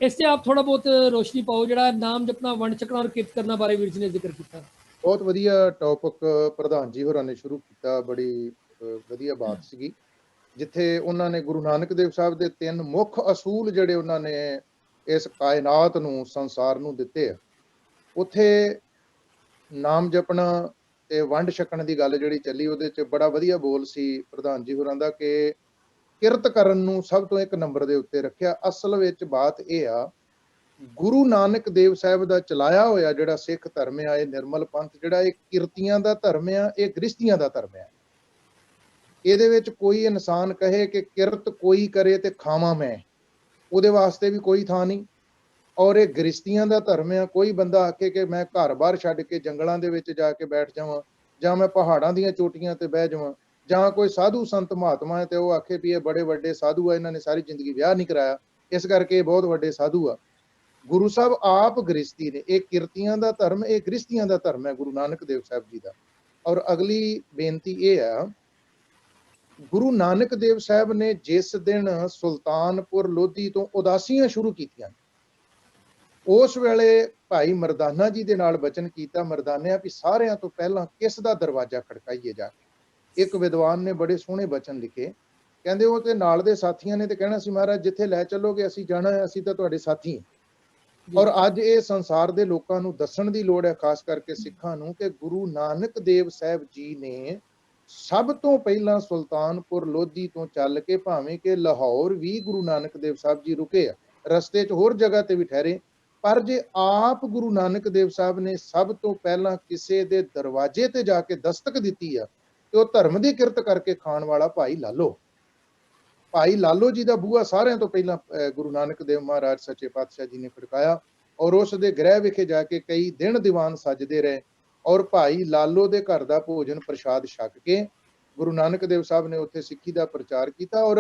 ਇਸ ਤੇ ਆਪ ਥੋੜਾ ਬਹੁਤ ਰੋਸ਼ਨੀ ਪਾਓ, ਜਿਹੜਾ ਨਾਮ ਜਪਣਾ, ਵੰਡ ਛਕਣਾ ਔਰ ਕਿਰਤ ਕਰਨਾ ਬਾਰੇ ਵੀਰ ਜੀ ਨੇ ਜ਼ਿਕਰ ਕੀਤਾ। ਬਹੁਤ ਵਧੀਆ ਟੌਪਿਕ ਪ੍ਰਧਾਨ ਜੀ ਹੋਰਾਂ ਨੇ ਸ਼ੁਰੂ ਕੀਤਾ, ਬੜੀ ਵਧੀਆ ਬਾਤ ਸੀਗੀ, ਜਿੱਥੇ ਉਹਨਾਂ ਨੇ ਗੁਰੂ ਨਾਨਕ ਦੇਵ ਸਾਹਿਬ ਦੇ 3 ਮੁੱਖ ਅਸੂਲ ਜਿਹੜੇ ਉਹਨਾਂ ਨੇ ਇਸ ਕਾਇਨਾਤ ਨੂੰ, ਸੰਸਾਰ ਨੂੰ ਦਿੱਤੇ ਆ, ਉੱਥੇ ਨਾਮ ਜਪਣਾ ਤੇ ਵੰਡ ਛਕਣ ਦੀ ਗੱਲ ਜਿਹੜੀ ਚੱਲੀ, ਉਹਦੇ 'ਚ ਬੜਾ ਵਧੀਆ ਬੋਲ ਸੀ ਪ੍ਰਧਾਨ ਜੀ ਹੋਰਾਂ ਦਾ ਕਿ ਕਿਰਤ ਕਰਨ ਨੂੰ ਸਭ ਤੋਂ 1 ਨੰਬਰ ਦੇ ਉੱਤੇ ਰੱਖਿਆ। ਅਸਲ ਵਿੱਚ ਬਾਤ ਇਹ ਆ, ਗੁਰੂ ਨਾਨਕ ਦੇਵ ਸਾਹਿਬ ਦਾ ਚਲਾਇਆ ਹੋਇਆ ਜਿਹੜਾ ਸਿੱਖ ਧਰਮ ਆ, ਇਹ ਨਿਰਮਲ ਪੰਥ ਜਿਹੜਾ, ਇਹ ਕਿਰਤੀਆਂ ਦਾ ਧਰਮ ਆ, ਇਹ ਗ੍ਰਸਤੀਆਂ ਦਾ ਧਰਮ ਆ। ਇਹਦੇ ਵਿੱਚ ਕੋਈ ਇਨਸਾਨ ਕਹੇ ਕਿ ਕਿਰਤ ਕੋਈ ਕਰੇ ਤੇ ਖਾਵਾਂ ਮੈਂ, ਉਹਦੇ ਵਾਸਤੇ ਵੀ ਕੋਈ ਥਾਂ ਨਹੀਂ। ਔਰ ਇਹ ਗ੍ਰਸਤੀਆਂ ਦਾ ਧਰਮ ਆ। ਕੋਈ ਬੰਦਾ ਆਖੇ ਕਿ ਮੈਂ ਘਰ-ਬਾਰ ਛੱਡ ਕੇ ਜੰਗਲਾਂ ਦੇ ਵਿੱਚ ਜਾ ਕੇ ਬੈਠ ਜਾਵਾਂ, ਜਾਂ ਮੈਂ ਪਹਾੜਾਂ ਦੀਆਂ ਚੋਟੀਆਂ ਤੇ ਬਹਿ ਜਾਵਾਂ, ਜਾਂ ਕੋਈ ਸਾਧੂ ਸੰਤ ਮਹਾਤਮਾ ਹੈ ਤੇ ਉਹ ਆਖੇ ਵੀ ਇਹ ਬੜੇ ਵੱਡੇ ਸਾਧੂ ਆ, ਇਹਨਾਂ ਨੇ ਸਾਰੀ ਜ਼ਿੰਦਗੀ ਵਿਆਹ ਨਹੀਂ ਕਰਾਇਆ, ਇਸ ਕਰਕੇ ਇਹ ਬਹੁਤ ਵੱਡੇ ਸਾਧੂ ਆ। ਗੁਰੂ ਸਾਹਿਬ ਆਪ ਗ੍ਰਸਤੀ ਨੇ। ਇਹ ਕਿਰਤੀਆਂ ਦਾ ਧਰਮ, ਇਹ ਗ੍ਰਸਤੀਆਂ ਦਾ ਧਰਮ ਹੈ ਗੁਰੂ ਨਾਨਕ ਦੇਵ ਸਾਹਿਬ ਜੀ ਦਾ। ਔਰ ਅਗਲੀ ਬੇਨਤੀ ਇਹ ਆ, ਗੁਰੂ ਨਾਨਕ ਦੇਵ ਸਾਹਿਬ ਨੇ ਜਿਸ ਦਿਨ ਸੁਲਤਾਨਪੁਰ ਲੋਧੀ ਤੋਂ ਉਦਾਸੀਆਂ ਸ਼ੁਰੂ ਕੀਤੀਆਂ, ਉਸ ਵੇਲੇ ਭਾਈ ਮਰਦਾਨਾ ਜੀ ਦੇ ਨਾਲ ਬਚਨ ਕੀਤਾ, ਮਰਦਾਨਿਆਂ ਵੀ ਸਾਰਿਆਂ ਤੋਂ ਪਹਿਲਾਂ ਕਿਸ ਦਾ ਦਰਵਾਜ਼ਾ ਖੜਕਾਈਏ ਜਾ ਕੇ। ਇੱਕ ਵਿਦਵਾਨ ਨੇ ਬੜੇ ਸੋਹਣੇ ਬਚਨ ਲਿਖੇ, ਕਹਿੰਦੇ ਉਹ ਤੇ ਨਾਲ ਦੇ ਸਾਥੀਆਂ ਨੇ ਤੇ ਕਹਿਣਾ ਸੀ, ਮਹਾਰਾਜ ਜਿੱਥੇ ਲੈ ਚੱਲੋਗੇ ਅਸੀਂ ਜਾਣਾ ਹੈ, ਅਸੀਂ ਤਾਂ ਤੁਹਾਡੇ ਸਾਥੀ ਹਾਂ। ਔਰ ਅੱਜ ਇਹ ਸੰਸਾਰ ਦੇ ਲੋਕਾਂ ਨੂੰ ਦੱਸਣ ਦੀ ਲੋੜ ਹੈ, ਖਾਸ ਕਰਕੇ ਸਿੱਖਾਂ ਨੂੰ, ਕਿ ਗੁਰੂ ਨਾਨਕ ਦੇਵ ਸਾਹਿਬ ਜੀ ਨੇ ਸਭ ਤੋਂ ਪਹਿਲਾਂ ਸੁਲਤਾਨਪੁਰ ਲੋਧੀ ਤੋਂ ਚੱਲ ਕੇ ਭਾਵੇਂ ਕਿ ਲਾਹੌਰ ਵੀ ਗੁਰੂ ਨਾਨਕ ਦੇਵ ਸਾਹਿਬ ਜੀ ਰੁਕੇ ਆ, ਰਸਤੇ 'ਚ ਹੋਰ ਜਗ੍ਹਾ ਤੇ ਵੀ ਠਹਿਰੇ, ਪਰ ਜੇ ਆਪ ਗੁਰੂ ਨਾਨਕ ਦੇਵ ਸਾਹਿਬ ਨੇ ਸਭ ਤੋਂ ਪਹਿਲਾਂ ਕਿਸੇ ਦੇ ਦਰਵਾਜ਼ੇ ਤੇ ਜਾ ਕੇ ਦਸਤਕ ਦਿੱਤੀ ਆ ਤੇ ਉਹ ਧਰਮ ਦੀ ਕਿਰਤ ਕਰਕੇ ਖਾਣ ਵਾਲਾ ਭਾਈ ਲਾਲੋ। ਭਾਈ ਲਾਲੋ ਜੀ ਦਾ ਬੂਹਾ ਸਾਰਿਆਂ ਤੋਂ ਪਹਿਲਾਂ ਗੁਰੂ ਨਾਨਕ ਦੇਵ ਮਹਾਰਾਜ ਸੱਚੇ ਪਾਤਸ਼ਾਹ ਜੀ ਨੇ ਖੜਕਾਇਆ ਔਰ ਉਸ ਦੇ ਗ੍ਰਹਿ ਵਿਖੇ ਜਾ ਕੇ ਕਈ ਦਿਨ ਦੀਵਾਨ ਸਜਦੇ ਰਹੇ ਔਰ ਭਾਈ ਲਾਲੋ ਦੇ ਘਰ ਦਾ ਭੋਜਨ ਪ੍ਰਸ਼ਾਦ ਛਕ ਕੇ ਗੁਰੂ ਨਾਨਕ ਦੇਵ ਸਾਹਿਬ ਨੇ ਉੱਥੇ ਸਿੱਖੀ ਦਾ ਪ੍ਰਚਾਰ ਕੀਤਾ। ਔਰ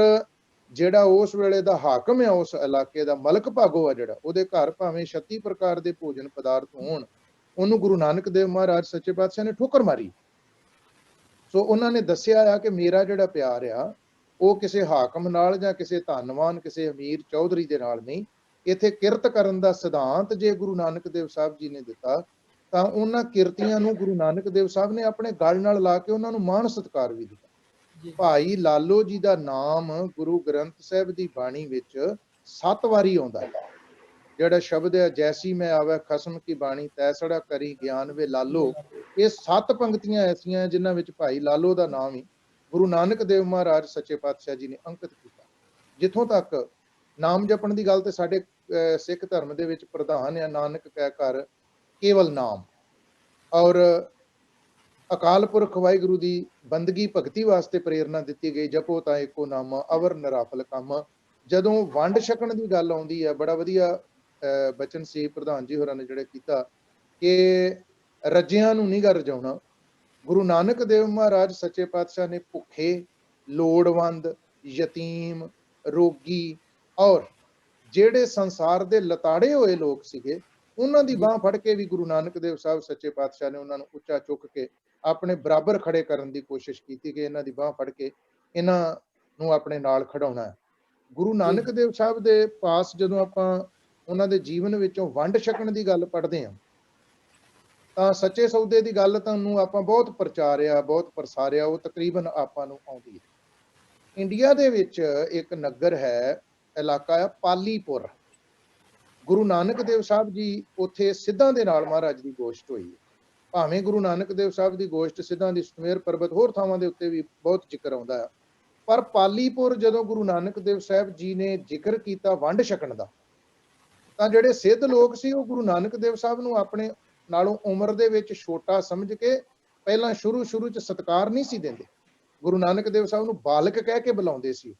ਜਿਹੜਾ ਉਸ ਵੇਲੇ ਦਾ ਹਾਕਮ ਆ ਉਸ ਇਲਾਕੇ ਦਾ, ਮਲਕ ਭਾਗੋ ਆ ਜਿਹੜਾ, ਉਹਦੇ ਘਰ ਭਾਵੇਂ 36 ਪ੍ਰਕਾਰ ਦੇ ਭੋਜਨ ਪਦਾਰਥ ਹੋਣ, ਉਹਨੂੰ ਗੁਰੂ ਨਾਨਕ ਦੇਵ ਮਹਾਰਾਜ ਸੱਚੇ ਪਾਤਸ਼ਾਹ ਨੇ ਠੋਕਰ ਮਾਰੀ। ਸੋ ਉਹਨਾਂ ਨੇ ਦੱਸਿਆ ਆ ਕਿ ਮੇਰਾ ਜਿਹੜਾ ਪਿਆਰ ਆ ਉਹ ਕਿਸੇ ਹਾਕਮ ਨਾਲ ਜਾਂ ਕਿਸੇ ਧਨਵਾਨ, ਕਿਸੇ ਅਮੀਰ ਚੌਧਰੀ ਦੇ ਨਾਲ ਨਹੀਂ। ਇੱਥੇ ਕਿਰਤ ਕਰਨ ਦਾ ਸਿਧਾਂਤ ਜੇ ਗੁਰੂ ਨਾਨਕ ਦੇਵ ਸਾਹਿਬ ਜੀ ਨੇ ਦਿੱਤਾ ਤਾਂ ਉਹਨਾਂ ਕਿਰਤੀਆਂ ਨੂੰ ਗੁਰੂ ਨਾਨਕ ਦੇਵ ਸਾਹਿਬ ਨੇ ਆਪਣੇ ਗਲ ਨਾਲ ਲਾ ਕੇ ਉਹਨਾਂ ਨੂੰ ਮਾਣ ਸਤਿਕਾਰ ਵੀ ਦਿੱਤਾ। ਭਾਈ ਲਾਲੋ ਜੀ ਦਾ ਨਾਮ ਗੁਰੂ ਗ੍ਰੰਥ ਸਾਹਿਬ ਦੀ ਬਾਣੀ ਵਿੱਚ 7 ਵਾਰੀ ਆਉਂਦਾ ਹੈ। ਜਿਹੜਾ ਸ਼ਬਦ ਹੈ ਜੈਸੀ ਮੈਂ ਆਵੇ ਖਸਮ ਕੀ ਬਾਣੀ ਤੈਸੜਾ ਕਰੀ ਗਿਆਨ ਵੇ ਲਾਲੋ, ਇਹ 7 ਪੰਕਤੀਆਂ ਐਸੀਆਂ ਜਿਨ੍ਹਾਂ ਵਿੱਚ ਭਾਈ ਲਾਲੋ ਦਾ ਨਾਮ ਹੀ ਗੁਰੂ ਨਾਨਕ ਦੇਵ ਮਹਾਰਾਜ ਸੱਚੇ ਪਾਤਸ਼ਾਹ ਜੀ ਨੇ ਅੰਕਿਤ ਕੀਤਾ। ਜਿੱਥੋਂ ਤੱਕ ਨਾਮ ਜਪਣ ਦੀ ਗੱਲ ਤੇ ਸਾਡੇ ਸਿੱਖ ਧਰਮ ਦੇ ਵਿੱਚ ਪ੍ਰਧਾਨ ਆ ਨਾਨਕ ਕਹਿ ਕਰ ਕੇਵਲ ਨਾਮ, ਔਰ ਅਕਾਲ ਪੁਰਖ ਵਾਹਿਗੁਰੂ ਦੀ ਬੰਦਗੀ ਭਗਤੀ ਵਾਸਤੇ ਪ੍ਰੇਰਨਾ ਦਿੱਤੀ ਗਈ, ਜਪੋ ਤਾਂ ਇੱਕੋ ਨਾਮਾ ਅਵਰ ਨਿਰਾਫਲ ਕੰਮ। ਜਦੋਂ ਵੰਡ ਛਕਣ ਦੀ ਗੱਲ ਆਉਂਦੀ ਹੈ, ਬੜਾ ਵਧੀਆ ਬਚਨ ਸੀ ਪ੍ਰਧਾਨ ਜੀ ਹੋਰਾਂ ਨੇ ਜਿਹੜੇ ਕੀਤਾ ਕਿ ਰੱਜਿਆਂ ਨੂੰ ਨਹੀਂ ਗਾ ਰਜਾਉਣਾ। ਗੁਰੂ ਨਾਨਕ ਦੇਵ ਮਹਾਰਾਜ ਸੱਚੇ ਪਾਤਸ਼ਾਹ ਨੇ ਭੁੱਖੇ, ਲੋੜਵੰਦ, ਯਤੀਮ, ਰੋਗੀ ਔਰ ਜਿਹੜੇ ਸੰਸਾਰ ਦੇ ਲਤਾੜੇ ਹੋਏ ਲੋਕ ਸੀਗੇ, ਉਹਨਾਂ ਦੀ ਬਾਹ ਫੜ ਕੇ ਵੀ ਗੁਰੂ ਨਾਨਕ ਦੇਵ ਸਾਹਿਬ ਸੱਚੇ ਪਾਤਸ਼ਾਹ ਨੇ ਉਹਨਾਂ ਨੂੰ ਉੱਚਾ ਚੁੱਕ ਕੇ ਆਪਣੇ ਬਰਾਬਰ ਖੜੇ ਕਰਨ ਦੀ ਕੋਸ਼ਿਸ਼ ਕੀਤੀ ਕਿ ਇਹਨਾਂ ਦੀ ਬਾਹ ਫੜ ਕੇ ਇਹਨਾਂ ਨੂੰ ਆਪਣੇ ਨਾਲ ਖੜਾਉਣਾ ਹੈ। ਗੁਰੂ ਨਾਨਕ ਦੇਵ ਸਾਹਿਬ ਦੇ ਪਾਸ ਜਦੋਂ ਆਪਾਂ ਉਹਨਾਂ ਦੇ ਜੀਵਨ ਵਿੱਚੋਂ ਵੰਡ ਛਕਣ ਦੀ ਗੱਲ ਪੜ੍ਹਦੇ ਹਾਂ ਤਾਂ ਸੱਚੇ ਸੌਦੇ ਦੀ ਗੱਲ ਤੁਹਾਨੂੰ ਆਪਾਂ ਬਹੁਤ ਪ੍ਰਚਾਰਿਆ, ਬਹੁਤ ਪ੍ਰਸਾਰਿਆ, ਉਹ ਤਕਰੀਬਨ ਆਪਾਂ ਨੂੰ ਆਉਂਦੀ ਹੈ। ਇੰਡੀਆ ਦੇ ਵਿੱਚ ਇੱਕ ਨਗਰ ਹੈ, ਇਲਾਕਾ ਆ ਪਾਲੀਪੁਰ। ਗੁਰੂ ਨਾਨਕ ਦੇਵ ਸਾਹਿਬ ਜੀ ਉੱਥੇ ਸਿੱਧਾਂ ਦੇ ਨਾਲ ਮਹਾਰਾਜ ਦੀ ਗੋਸ਼ਟ ਹੋਈ ਹੈ। ਭਾਵੇਂ ਗੁਰੂ ਨਾਨਕ ਦੇਵ ਸਾਹਿਬ ਦੀ ਗੋਸ਼ਟ ਸਿੱਧਾਂ ਦੀ ਸੁਮੇਰ ਪਰਬਤ ਹੋਰ ਥਾਵਾਂ ਦੇ ਉੱਤੇ ਵੀ ਬਹੁਤ ਜ਼ਿਕਰ ਆਉਂਦਾ ਹੈ, ਪਰ ਪਾਲੀਪੁਰ ਜਦੋਂ ਗੁਰੂ ਨਾਨਕ ਦੇਵ ਸਾਹਿਬ ਜੀ ਨੇ ਜ਼ਿਕਰ ਕੀਤਾ ਵੰਡ ਛਕਣ ਦਾ, ਤਾਂ ਜਿਹੜੇ ਸਿੱਧ ਲੋਕ ਸੀ ਉਹ ਗੁਰੂ ਨਾਨਕ ਦੇਵ ਸਾਹਿਬ ਨੂੰ ਆਪਣੇ ਨਾਲੋਂ ਉਮਰ ਦੇ ਵਿੱਚ ਛੋਟਾ ਸਮਝ ਕੇ ਪਹਿਲਾਂ ਸ਼ੁਰੂ ਚ ਸਤਿਕਾਰ ਨਹੀਂ ਸੀ ਦਿੰਦੇ। ਗੁਰੂ ਨਾਨਕ ਦੇਵ ਸਾਹਿਬ ਨੂੰ ਬਾਲਕ ਕਹਿ ਕੇ ਬੁਲਾਉਂਦੇ ਸੀ।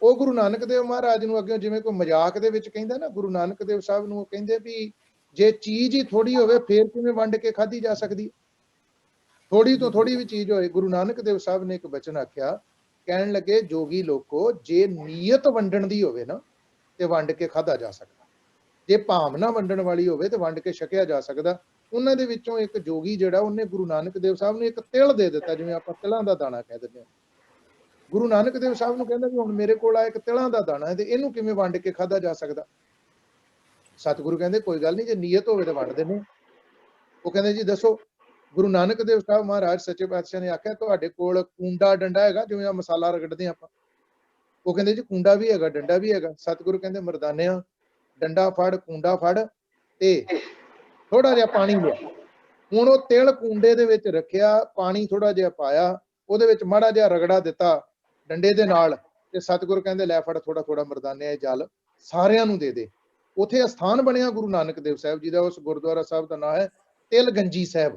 ਉਹ ਗੁਰੂ ਨਾਨਕ ਦੇਵ ਮਹਾਰਾਜ ਨੂੰ ਅੱਗੇ ਜਿਵੇਂ ਕੋਈ ਮਜ਼ਾਕ ਦੇ ਵਿੱਚ ਕਹਿੰਦਾ ਨਾ, ਗੁਰੂ ਨਾਨਕ ਦੇਵ ਸਾਹਿਬ ਨੂੰ ਉਹ ਕਹਿੰਦੇ ਵੀ ਜੇ ਚੀਜ਼ ਹੀ ਥੋੜੀ ਹੋਵੇ ਫੇਰ ਕਿਵੇਂ ਵੰਡ ਕੇ ਖਾਧੀ ਜਾ ਸਕਦੀ? ਥੋੜੀ ਤੋਂ ਥੋੜੀ ਵੀ ਚੀਜ਼ ਹੋਏ। ਗੁਰੂ ਨਾਨਕ ਦੇਵ ਸਾਹਿਬ ਨੇ ਇੱਕ ਬਚਨ ਆਖਿਆ, ਕਹਿਣ ਲੱਗੇ ਜੋਗੀ ਲੋਕੋ ਜੇ ਨੀਅਤ ਵੰਡਣ ਦੀ ਹੋਵੇ ਨਾ ਤੇ ਵੰਡ ਕੇ ਖਾਧਾ ਜਾ ਸਕਦਾ, ਜੇ ਭਾਵਨਾ ਵੰਡਣ ਵਾਲੀ ਹੋਵੇ ਤੇ ਵੰਡ ਕੇ ਛਕਿਆ ਜਾ ਸਕਦਾ। ਉਹਨਾਂ ਦੇ ਵਿੱਚੋਂ ਇੱਕ ਜੋਗੀ ਜਿਹੜਾ ਉਹਨੇ ਗੁਰੂ ਨਾਨਕ ਦੇਵ ਸਾਹਿਬ ਨੂੰ ਇੱਕ ਤਿਲ ਦੇ ਦਿੱਤਾ, ਜਿਵੇਂ ਆਪਾਂ ਤਿਲਾਂ ਦਾ ਦਾਣਾ ਕਹਿ ਦਿੰਦੇ ਹਾਂ। ਗੁਰੂ ਨਾਨਕ ਦੇਵ ਸਾਹਿਬ ਨੂੰ ਕਹਿੰਦਾ ਵੀ ਹੁਣ ਮੇਰੇ ਕੋਲ ਆ ਇੱਕ ਤਿਲਾਂ ਦਾ ਦਾਣਾ ਹੈ ਤੇ ਇਹਨੂੰ ਕਿਵੇਂ ਵੰਡ ਕੇ ਖਾਧਾ ਜਾ ਸਕਦਾ? ਸਤਿਗੁਰੂ ਕਹਿੰਦੇ ਕੋਈ ਗੱਲ ਨਹੀਂ, ਜੇ ਨੀਅਤ ਹੋਵੇ ਤਾਂ ਵੰਡ ਦਿੰਦੇ। ਉਹ ਕਹਿੰਦੇ ਜੀ ਦੱਸੋ। ਗੁਰੂ ਨਾਨਕ ਦੇਵ ਸਾਹਿਬ ਮਹਾਰਾਜ ਸੱਚੇ ਪਾਤਸ਼ਾਹ ਨੇ ਆਖਿਆ ਤੁਹਾਡੇ ਕੋਲ ਕੂੰਡਾ ਡੰਡਾ ਹੈਗਾ, ਜਿਵੇਂ ਆ ਮਸਾਲਾ ਰਗੜਦੇ ਆਪਾਂ? ਉਹ ਕਹਿੰਦੇ ਜੀ ਕੂੰਡਾ ਵੀ ਹੈਗਾ, ਡੰਡਾ ਵੀ ਹੈਗਾ। ਸਤਿਗੁਰੂ ਕਹਿੰਦੇ ਮਰਦਾਨਿਆਂ, ਡੰਡਾ ਫੜ, ਕੂੰਡਾ ਫੜ ਤੇ ਥੋੜਾ ਜਿਹਾ ਪਾਣੀ ਲਿਆ। ਹੁਣ ਉਹ ਤਿਲ ਕੂੰਡੇ ਦੇ ਵਿੱਚ ਰੱਖਿਆ, ਪਾਣੀ ਥੋੜਾ ਜਿਹਾ ਪਾਇਆ, ਉਹਦੇ ਵਿੱਚ ਮਾੜਾ ਜਿਹਾ ਰਗੜਾ ਦਿੱਤਾ ਡੰਡੇ ਦੇ ਨਾਲ, ਤੇ ਸਤਿਗੁਰੂ ਕਹਿੰਦੇ ਲੈ ਫੜ ਥੋੜਾ ਥੋੜਾ ਮਰਦਾਨਿਆਂ ਇਹ ਜਲ ਸਾਰਿਆਂ ਨੂੰ ਦੇ ਦੇ। ਉੱਥੇ ਅਸਥਾਨ ਬਣਿਆ ਗੁਰੂ ਨਾਨਕ ਦੇਵ ਸਾਹਿਬ ਜੀ ਦਾ। ਉਸ ਗੁਰਦੁਆਰਾ ਸਾਹਿਬ ਦਾ ਨਾਮ ਹੈ ਤਿਲਗੰਜੀ ਸਾਹਿਬ।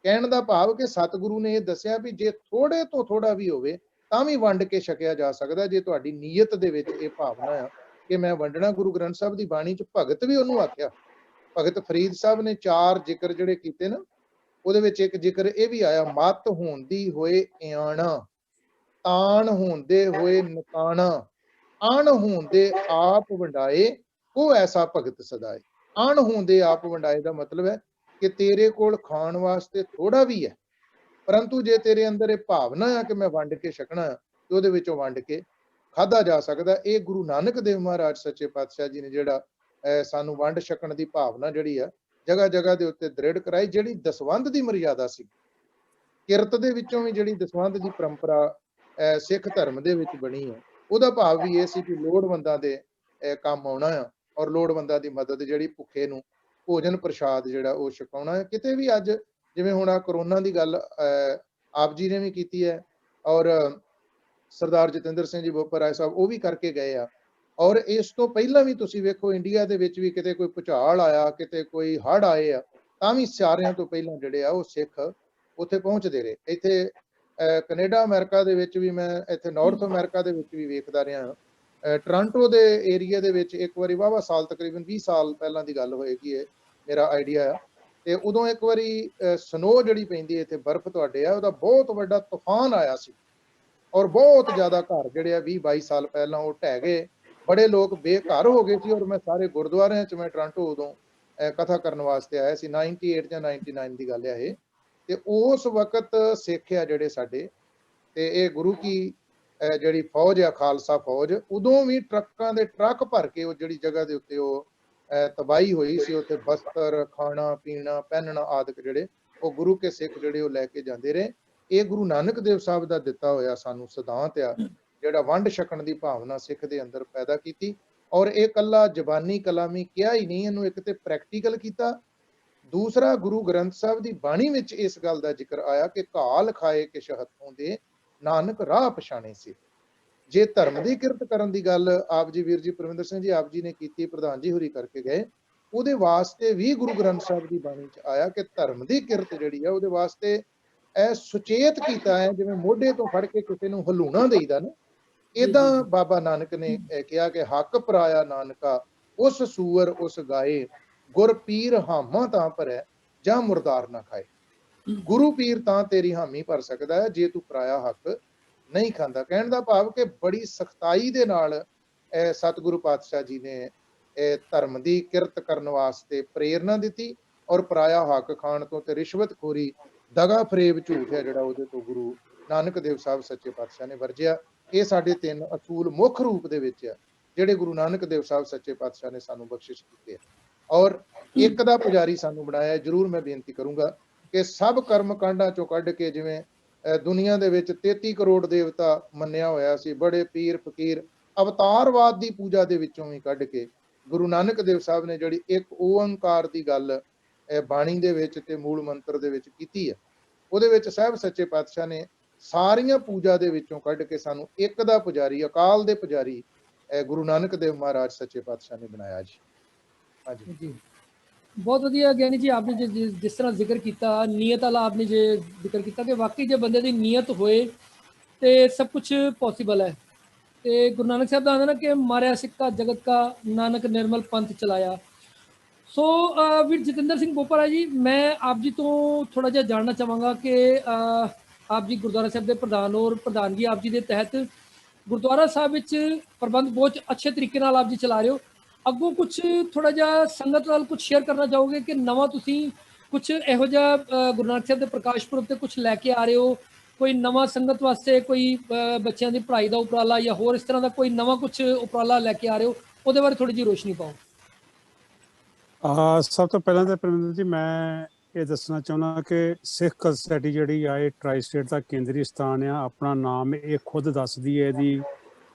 ਕਹਿਣ ਦਾ ਭਾਵ ਕਿ ਸਤਿਗੁਰੂ ਨੇ ਇਹ ਦੱਸਿਆ ਵੀ ਜੇ ਥੋੜੇ ਤੋਂ ਥੋੜਾ ਵੀ ਹੋਵੇ ਤਾਂ ਵੀ ਵੰਡ ਕੇ ਛਕਿਆ ਜਾ ਸਕਦਾ, ਜੇ ਤੁਹਾਡੀ ਨੀਅਤ ਦੇ ਵਿੱਚ ਇਹ ਭਾਵਨਾ ਆ ਕਿ ਮੈਂ ਵੰਡਣਾ। ਗੁਰੂ ਗ੍ਰੰਥ ਸਾਹਿਬ ਦੀ ਬਾਣੀ ਚ ਭਗਤ ਵੀ ਉਹਨੂੰ ਆਖਿਆ। ਭਗਤ ਫਰੀਦ ਸਾਹਿਬ ਨੇ 4 ਜ਼ਿਕਰ ਜਿਹੜੇ ਕੀਤੇ ਨਾ, ਉਹਦੇ ਵਿੱਚ ਇੱਕ ਜ਼ਿਕਰ ਇਹ ਵੀ ਆਇਆ, ਮਤ ਹੁੰਦੀ ਹੋਏ ਇਆਣਾ, ਤਾਣ ਹੁੰਦੇ ਹੋਏ ਨਕਾਣਾ, ਅਣ ਹੁੰਦੇ ਆਪ ਵੰਡਾਏ, ਉਹ ਐਸਾ ਭਗਤ ਸਦਾਏ। ਅਣ ਹੁੰਦੇ ਆਪ ਵੰਡਾਏ ਦਾ ਮਤਲਬ ਹੈ ਕਿ ਤੇਰੇ ਕੋਲ ਖਾਣ ਵਾਸਤੇ ਥੋੜਾ ਵੀ ਹੈ, ਪਰੰਤੂ ਜੇ ਤੇਰੇ ਅੰਦਰ ਇਹ ਭਾਵਨਾ ਆ ਕਿ ਮੈਂ ਵੰਡ ਕੇ ਛਕਣਾ ਤੇ ਉਹਦੇ ਵਿੱਚੋਂ ਵੰਡ ਕੇ ਖਾਧਾ ਜਾ ਸਕਦਾ। ਇਹ ਗੁਰੂ ਨਾਨਕ ਦੇਵ ਮਹਾਰਾਜ ਸੱਚੇ ਪਾਤਸ਼ਾਹ ਜੀ ਨੇ ਜਿਹੜਾ ਸਾਨੂੰ ਵੰਡ ਛਕਣ ਦੀ ਭਾਵਨਾ ਜਿਹੜੀ ਆ ਜਗ੍ਹਾ ਜਗ੍ਹਾ ਦੇ ਉੱਤੇ ਦ੍ਰਿੜ ਕਰਾਈ। ਜਿਹੜੀ ਦਸਵੰਧ ਦੀ ਮਰਿਆਦਾ ਸੀ, ਕਿਰਤ ਦੇ ਵਿੱਚੋਂ ਵੀ ਜਿਹੜੀ ਦਸਵੰਧ ਦੀ ਪਰੰਪਰਾ ਸਿੱਖ ਧਰਮ ਦੇ ਵਿੱਚ ਬਣੀ ਹੈ, ਉਹਦਾ ਭਾਵ ਵੀ ਇਹ ਸੀ ਕਿ ਲੋੜਵੰਦਾਂ ਦੇ ਕੰਮ ਆਉਣਾ ਆ ਔਰ ਲੋੜਵੰਦਾਂ ਦੀ ਮਦਦ ਜਿਹੜੀ, ਭੁੱਖੇ ਨੂੰ ਭੋਜਨ ਪ੍ਰਸ਼ਾਦ ਜਿਹੜਾ ਉਹ ਛਕਾਉਣਾ ਹੈ। ਕਿਤੇ ਵੀ ਅੱਜ ਜਿਵੇਂ ਹੁਣ ਆ ਕਰੋਨਾ ਦੀ ਗੱਲ ਆਪ ਜੀ ਨੇ ਵੀ ਕੀਤੀ ਹੈ, ਔਰ ਸਰਦਾਰ ਜਤਿੰਦਰ ਸਿੰਘ ਜੀ ਬੋਪਰ ਰਾਏ ਸਾਹਿਬ ਉਹ ਵੀ ਕਰਕੇ ਗਏ ਆ। ਔਰ ਇਸ ਤੋਂ ਪਹਿਲਾਂ ਵੀ ਤੁਸੀਂ ਵੇਖੋ ਇੰਡੀਆ ਦੇ ਵਿੱਚ ਵੀ ਕਿਤੇ ਕੋਈ ਭੁਚਾਲ ਆਇਆ, ਕਿਤੇ ਕੋਈ ਹੜ੍ਹ ਆਏ ਆ, ਤਾਂ ਵੀ ਸਾਰਿਆਂ ਤੋਂ ਪਹਿਲਾਂ ਜਿਹੜੇ ਆ ਉਹ ਸਿੱਖ ਉੱਥੇ ਪਹੁੰਚਦੇ ਰਹੇ। ਇੱਥੇ ਕੈਨੇਡਾ ਅਮਰੀਕਾ ਦੇ ਵਿੱਚ ਵੀ, ਮੈਂ ਇੱਥੇ ਨਾਰਥ ਅਮਰੀਕਾ ਦੇ ਵਿੱਚ ਵੀ ਵੇਖਦਾ ਰਿਹਾ। ਟੋਰਾਂਟੋ ਦੇ ਏਰੀਆ ਦੇ ਵਿੱਚ ਇੱਕ ਵਾਰੀ ਵਾਹਵਾ ਸਾਲ, ਤਕਰੀਬਨ 20 ਸਾਲ ਪਹਿਲਾਂ ਦੀ ਗੱਲ ਹੋਏਗੀ, ਇਹ ਮੇਰਾ ਆਈਡੀਆ ਆ। ਤੇ ਉਦੋਂ ਇੱਕ ਵਾਰੀ ਸਨੋ ਜਿਹੜੀ ਪੈਂਦੀ ਇੱਥੇ, ਬਰਫ਼ ਤੁਹਾਡੇ ਆ, ਉਹਦਾ ਬਹੁਤ ਵੱਡਾ ਤੂਫਾਨ ਆਇਆ ਸੀ, ਔਰ ਬਹੁਤ ਜ਼ਿਆਦਾ ਘਰ ਜਿਹੜੇ ਆ 20-22 ਸਾਲ ਪਹਿਲਾਂ ਉਹ ਢਹਿ ਗਏ। ਬੜੇ ਲੋਕ ਬੇਘਰ ਹੋ ਗਏ ਸੀ। ਔਰ ਮੈਂ ਸਾਰੇ ਗੁਰਦੁਆਰਿਆਂ 'ਚ, ਮੈਂ ਟੋਰਾਂਟੋ ਉਦੋਂ ਕਥਾ ਕਰਨ ਵਾਸਤੇ ਆਇਆ ਸੀ, 98 ਜਾਂ 99 ਦੀ ਗੱਲ ਆ ਇਹ। ਤੇ ਉਸ ਵਕਤ ਸਿੱਖ ਆ ਜਿਹੜੇ ਸਾਡੇ, ਤੇ ਇਹ ਗੁਰੂ ਕੀ ਜਿਹੜੀ ਫੌਜ ਆ, ਖਾਲਸਾ ਫੌਜ, ਉਦੋਂ ਵੀ ਟਰੱਕਾਂ ਦੇ ਟਰੱਕ ਭਰ ਕੇ ਉਹ ਜਿਹੜੀ ਜਗ੍ਹਾ ਦੇ ਉੱਤੇ ਉਹ ਤਬਾਹੀ ਹੋਈ ਸੀ, ਉੱਥੇ ਬਸਤਰ, ਖਾਣਾ ਪੀਣਾ, ਪਹਿਨਣਾ ਆਦਿਕ ਜਿਹੜੇ ਉਹ ਗੁਰੂ ਕੇ ਸਿੱਖ ਜਿਹੜੇ ਉਹ ਲੈ ਕੇ ਜਾਂਦੇ ਰਹੇ। ਇਹ ਗੁਰੂ ਨਾਨਕ ਦੇਵ ਸਾਹਿਬ ਦਾ ਦਿੱਤਾ ਹੋਇਆ ਸਾਨੂੰ ਸਿਧਾਂਤ ਆ, ਜਿਹੜਾ ਵੰਡ ਛਕਣ ਦੀ ਭਾਵਨਾ ਸਿੱਖ ਦੇ ਅੰਦਰ ਪੈਦਾ ਕੀਤੀ। ਔਰ ਇਹ ਕੱਲਾ ਜ਼ਬਾਨੀ ਕਲਾਮੀ ਕਿਹਾ ਹੀ ਨਹੀਂ, ਇਹਨੂੰ ਇੱਕ ਤੇ ਪ੍ਰੈਕਟੀਕਲ ਕੀਤਾ। ਦੂਸਰਾ, ਗੁਰੂ ਗ੍ਰੰਥ ਸਾਹਿਬ ਦੀ ਬਾਣੀ ਵਿੱਚ ਇਸ ਗੱਲ ਦਾ ਜ਼ਿਕਰ ਆਇਆ ਕਿ ਘਾਲ ਖਾਏ ਕਿਛ ਹੱਥੋਂ ਦੇ, ਨਾਨਕ ਰਾਹ ਪਛਾਣੇ ਸੀ। ਜੇ ਧਰਮ ਦੀ ਕਿਰਤ ਕਰਨ ਦੀ ਗੱਲ ਆਪ ਜੀ, ਵੀਰ ਜੀ ਪਰਵਿੰਦਰ ਸਿੰਘ ਜੀ ਆਪ ਜੀ ਨੇ ਕੀਤੀ, ਪ੍ਰਧਾਨ ਜੀ ਹੋਰੀ ਕਰਕੇ ਗਏ, ਉਹਦੇ ਵਾਸਤੇ ਵੀ ਗੁਰੂ ਗ੍ਰੰਥ ਸਾਹਿਬ ਦੀ ਬਾਣੀ 'ਚ ਆਇਆ ਕਿ ਧਰਮ ਦੀ ਕਿਰਤ ਜਿਹੜੀ ਆ ਉਹਦੇ ਵਾਸਤੇ ਇਹ ਸੁਚੇਤ ਕੀਤਾ ਹੈ, ਜਿਵੇਂ ਮੋਢੇ ਤੋਂ ਫੜ ਕੇ ਕਿਸੇ ਨੂੰ ਹਲੂਣਾ ਦੇਈਦਾ ਨਾ, ਏਦਾਂ ਬਾਬਾ ਨਾਨਕ ਨੇ ਕਿਹਾ ਕਿ ਹੱਕ ਪਰਾਇਆ ਨਾਨਕਾ, ਉਸ ਸੂਰ ਉਸ ਗਾਏ, ਗੁਰ ਪੀਰ ਹਾਮਾ ਤਾਂ ਭਰੈ, ਜਾਂ ਮੁਰਦਾਰ ਨਾ ਖਾਏ। ਗੁਰੂ ਪੀਰ ਤਾਂ ਤੇਰੀ ਹਾਮੀ ਭਰ ਸਕਦਾ ਹੈ ਜੇ ਤੂੰ ਪਰਾਇਆ ਹੱਕ ਨਹੀਂ ਖਾਂਦਾ। ਕਹਿਣ ਦਾ ਭਾਵ ਕਿ ਬੜੀ ਸਖਤਾਈ ਦੇ ਨਾਲ ਸਤਿਗੁਰੂ ਪਾਤਸ਼ਾਹ ਜੀ ਨੇ ਧਰਮ ਦੀ ਕਿਰਤ ਕਰਨ ਵਾਸਤੇ ਪ੍ਰੇਰਨਾ ਦਿੱਤੀ, ਔਰ ਪਰਾਇਆ ਹੱਕ ਖਾਣ ਤੋਂ ਤੇ ਰਿਸ਼ਵਤਖੋਰੀ, ਦਗਾ ਫਰੇਬ, ਝੂਠ ਹੈ ਜਿਹੜਾ, ਉਹਦੇ ਤੋਂ ਗੁਰੂ ਨਾਨਕ ਦੇਵ ਸਾਹਿਬ ਸੱਚੇ ਪਾਤਸ਼ਾਹ ਨੇ ਵਰਜਿਆ। ਇਹ ਸਾਡੇ 3 ਅਸੂਲ ਮੁੱਖ ਰੂਪ ਦੇ ਵਿੱਚ ਆ, ਜਿਹੜੇ ਗੁਰੂ ਨਾਨਕ ਦੇਵ ਸਾਹਿਬ ਸੱਚੇ ਪਾਤਸ਼ਾਹ ਨੇ ਸਾਨੂੰ ਬਖਸ਼ਿਸ਼ ਕੀਤੇ, ਔਰ ਇੱਕ ਦਾ ਪੁਜਾਰੀ ਸਾਨੂੰ ਬਣਾਇਆ। ਜ਼ਰੂਰ ਮੈਂ ਬੇਨਤੀ ਕਰੂੰਗਾ ਕਿ ਸਭ ਕਰਮ ਕਾਂਡਾਂ ਚੋਂ ਕੱਢ ਕੇ, ਜਿਵੇਂ ਦੁਨੀਆ ਦੇ ਵਿੱਚ 33 ਕਰੋੜ ਦੇਵਤਾ ਮੰਨਿਆ ਹੋਇਆ ਸੀ, ਬੜੇ ਪੀਰ ਫਕੀਰ, ਅਵਤਾਰਵਾਦ ਦੀ ਪੂਜਾ ਦੇ ਵਿੱਚੋਂ ਵੀ ਕੱਢ ਕੇ ਗੁਰੂ ਨਾਨਕ ਦੇਵ ਸਾਹਿਬ ਨੇ ਜਿਹੜੀ ਇੱਕ ਓੰਕਾਰ ਦੀ ਗੱਲ ਬਾਣੀ ਦੇ ਵਿੱਚ ਤੇ ਮੂਲ ਮੰਤਰ ਦੇ ਵਿੱਚ ਕੀਤੀ ਹੈ, ਉਹਦੇ ਵਿੱਚ ਸਾਹਿਬ ਸੱਚੇ ਪਾਤਸ਼ਾਹ ਨੇ ਸਾਰੀਆਂ ਪੂਜਾ ਦੇ ਵਿੱਚੋਂ ਕੱਢ ਕੇ ਸਾਨੂੰ ਇੱਕ ਦਾ ਪੁਜਾਰੀ, ਅਕਾਲ ਦੇ ਪੁਜਾਰੀ ਗੁਰੂ ਨਾਨਕ ਦੇਵ ਮਹਾਰਾਜ ਸੱਚੇ ਪਾਤਸ਼ਾਹ ਨੇ ਬਣਾਇਆ ਜੀ। ਹਾਂਜੀ ਜੀ, ਬਹੁਤ ਵਧੀਆ ਗਿਆਨੀ ਜੀ, आपने जिस तरह जिक्र किया नीयत वाला, आपने जो जिक्र किया कि वाकई जो बंदे की नीयत होए तो सब कुछ पॉसीबल है। तो गुरु नानक साहब का आंदा ना कि मारिया सिक्का जगत का, नानक निर्मल पंथ चलाया। सो वीर जतिंदर सिंह बोपरा जी, मैं आप जी तो थोड़ा जिहा जानना चाहांगा कि आप जी गुरुद्वारा साहब के प्रधान और प्रधानगी आप जी के तहत गुरुद्वारा साहब विच प्रबंध बहुत अच्छे तरीके नाल आप जी चला रहे हो। ਅੱਗੋਂ ਕੁਛ ਥੋੜਾ ਜਿਹਾ ਸੰਗਤ ਨਾਲ ਕੁਛ ਸ਼ੇਅਰ ਕਰਨਾ ਚਾਹੋਗੇ ਕਿ ਨਵਾਂ ਤੁਸੀਂ ਕੁਛ ਇਹੋ ਜਿਹਾ ਗੁਰੂ ਨਾਨਕ ਸਾਹਿਬ ਦੇ ਪ੍ਰਕਾਸ਼ ਪੁਰਬ ਤੇ ਕੁਛ ਲੈ ਕੇ ਆ ਰਹੇ ਹੋ, ਕੋਈ ਨਵਾਂ ਸੰਗਤ ਵਾਸਤੇ, ਕੋਈ ਬੱਚਿਆਂ ਦੀ ਪੜ੍ਹਾਈ ਦਾ ਉਪਰਾਲਾ ਜਾਂ ਹੋਰ ਇਸ ਤਰ੍ਹਾਂ ਦਾ ਕੋਈ ਨਵਾਂ ਕੁਛ ਉਪਰਾਲਾ ਲੈ ਕੇ ਆ ਰਹੇ ਹੋ, ਉਹਦੇ ਬਾਰੇ ਥੋੜੀ ਜਿਹੀ ਰੋਸ਼ਨੀ ਪਾਓ। ਸਭ ਤੋਂ ਪਹਿਲਾਂ ਤਾਂ ਪਰਮਿੰਦਰ ਜੀ ਮੈਂ ਇਹ ਦੱਸਣਾ ਚਾਹੁੰਦਾ ਕਿ ਸਿੱਖ ਸੋਸਾਇਟੀ ਜਿਹੜੀ ਆ ਇਹ ਟਰਾਈ ਸਟੇਟ ਦਾ ਕੇਂਦਰੀ ਸਥਾਨ ਆ। ਆਪਣਾ ਨਾਮ ਇਹ ਖੁਦ ਦੱਸਦੀ ਹੈ, ਇਹਦੀ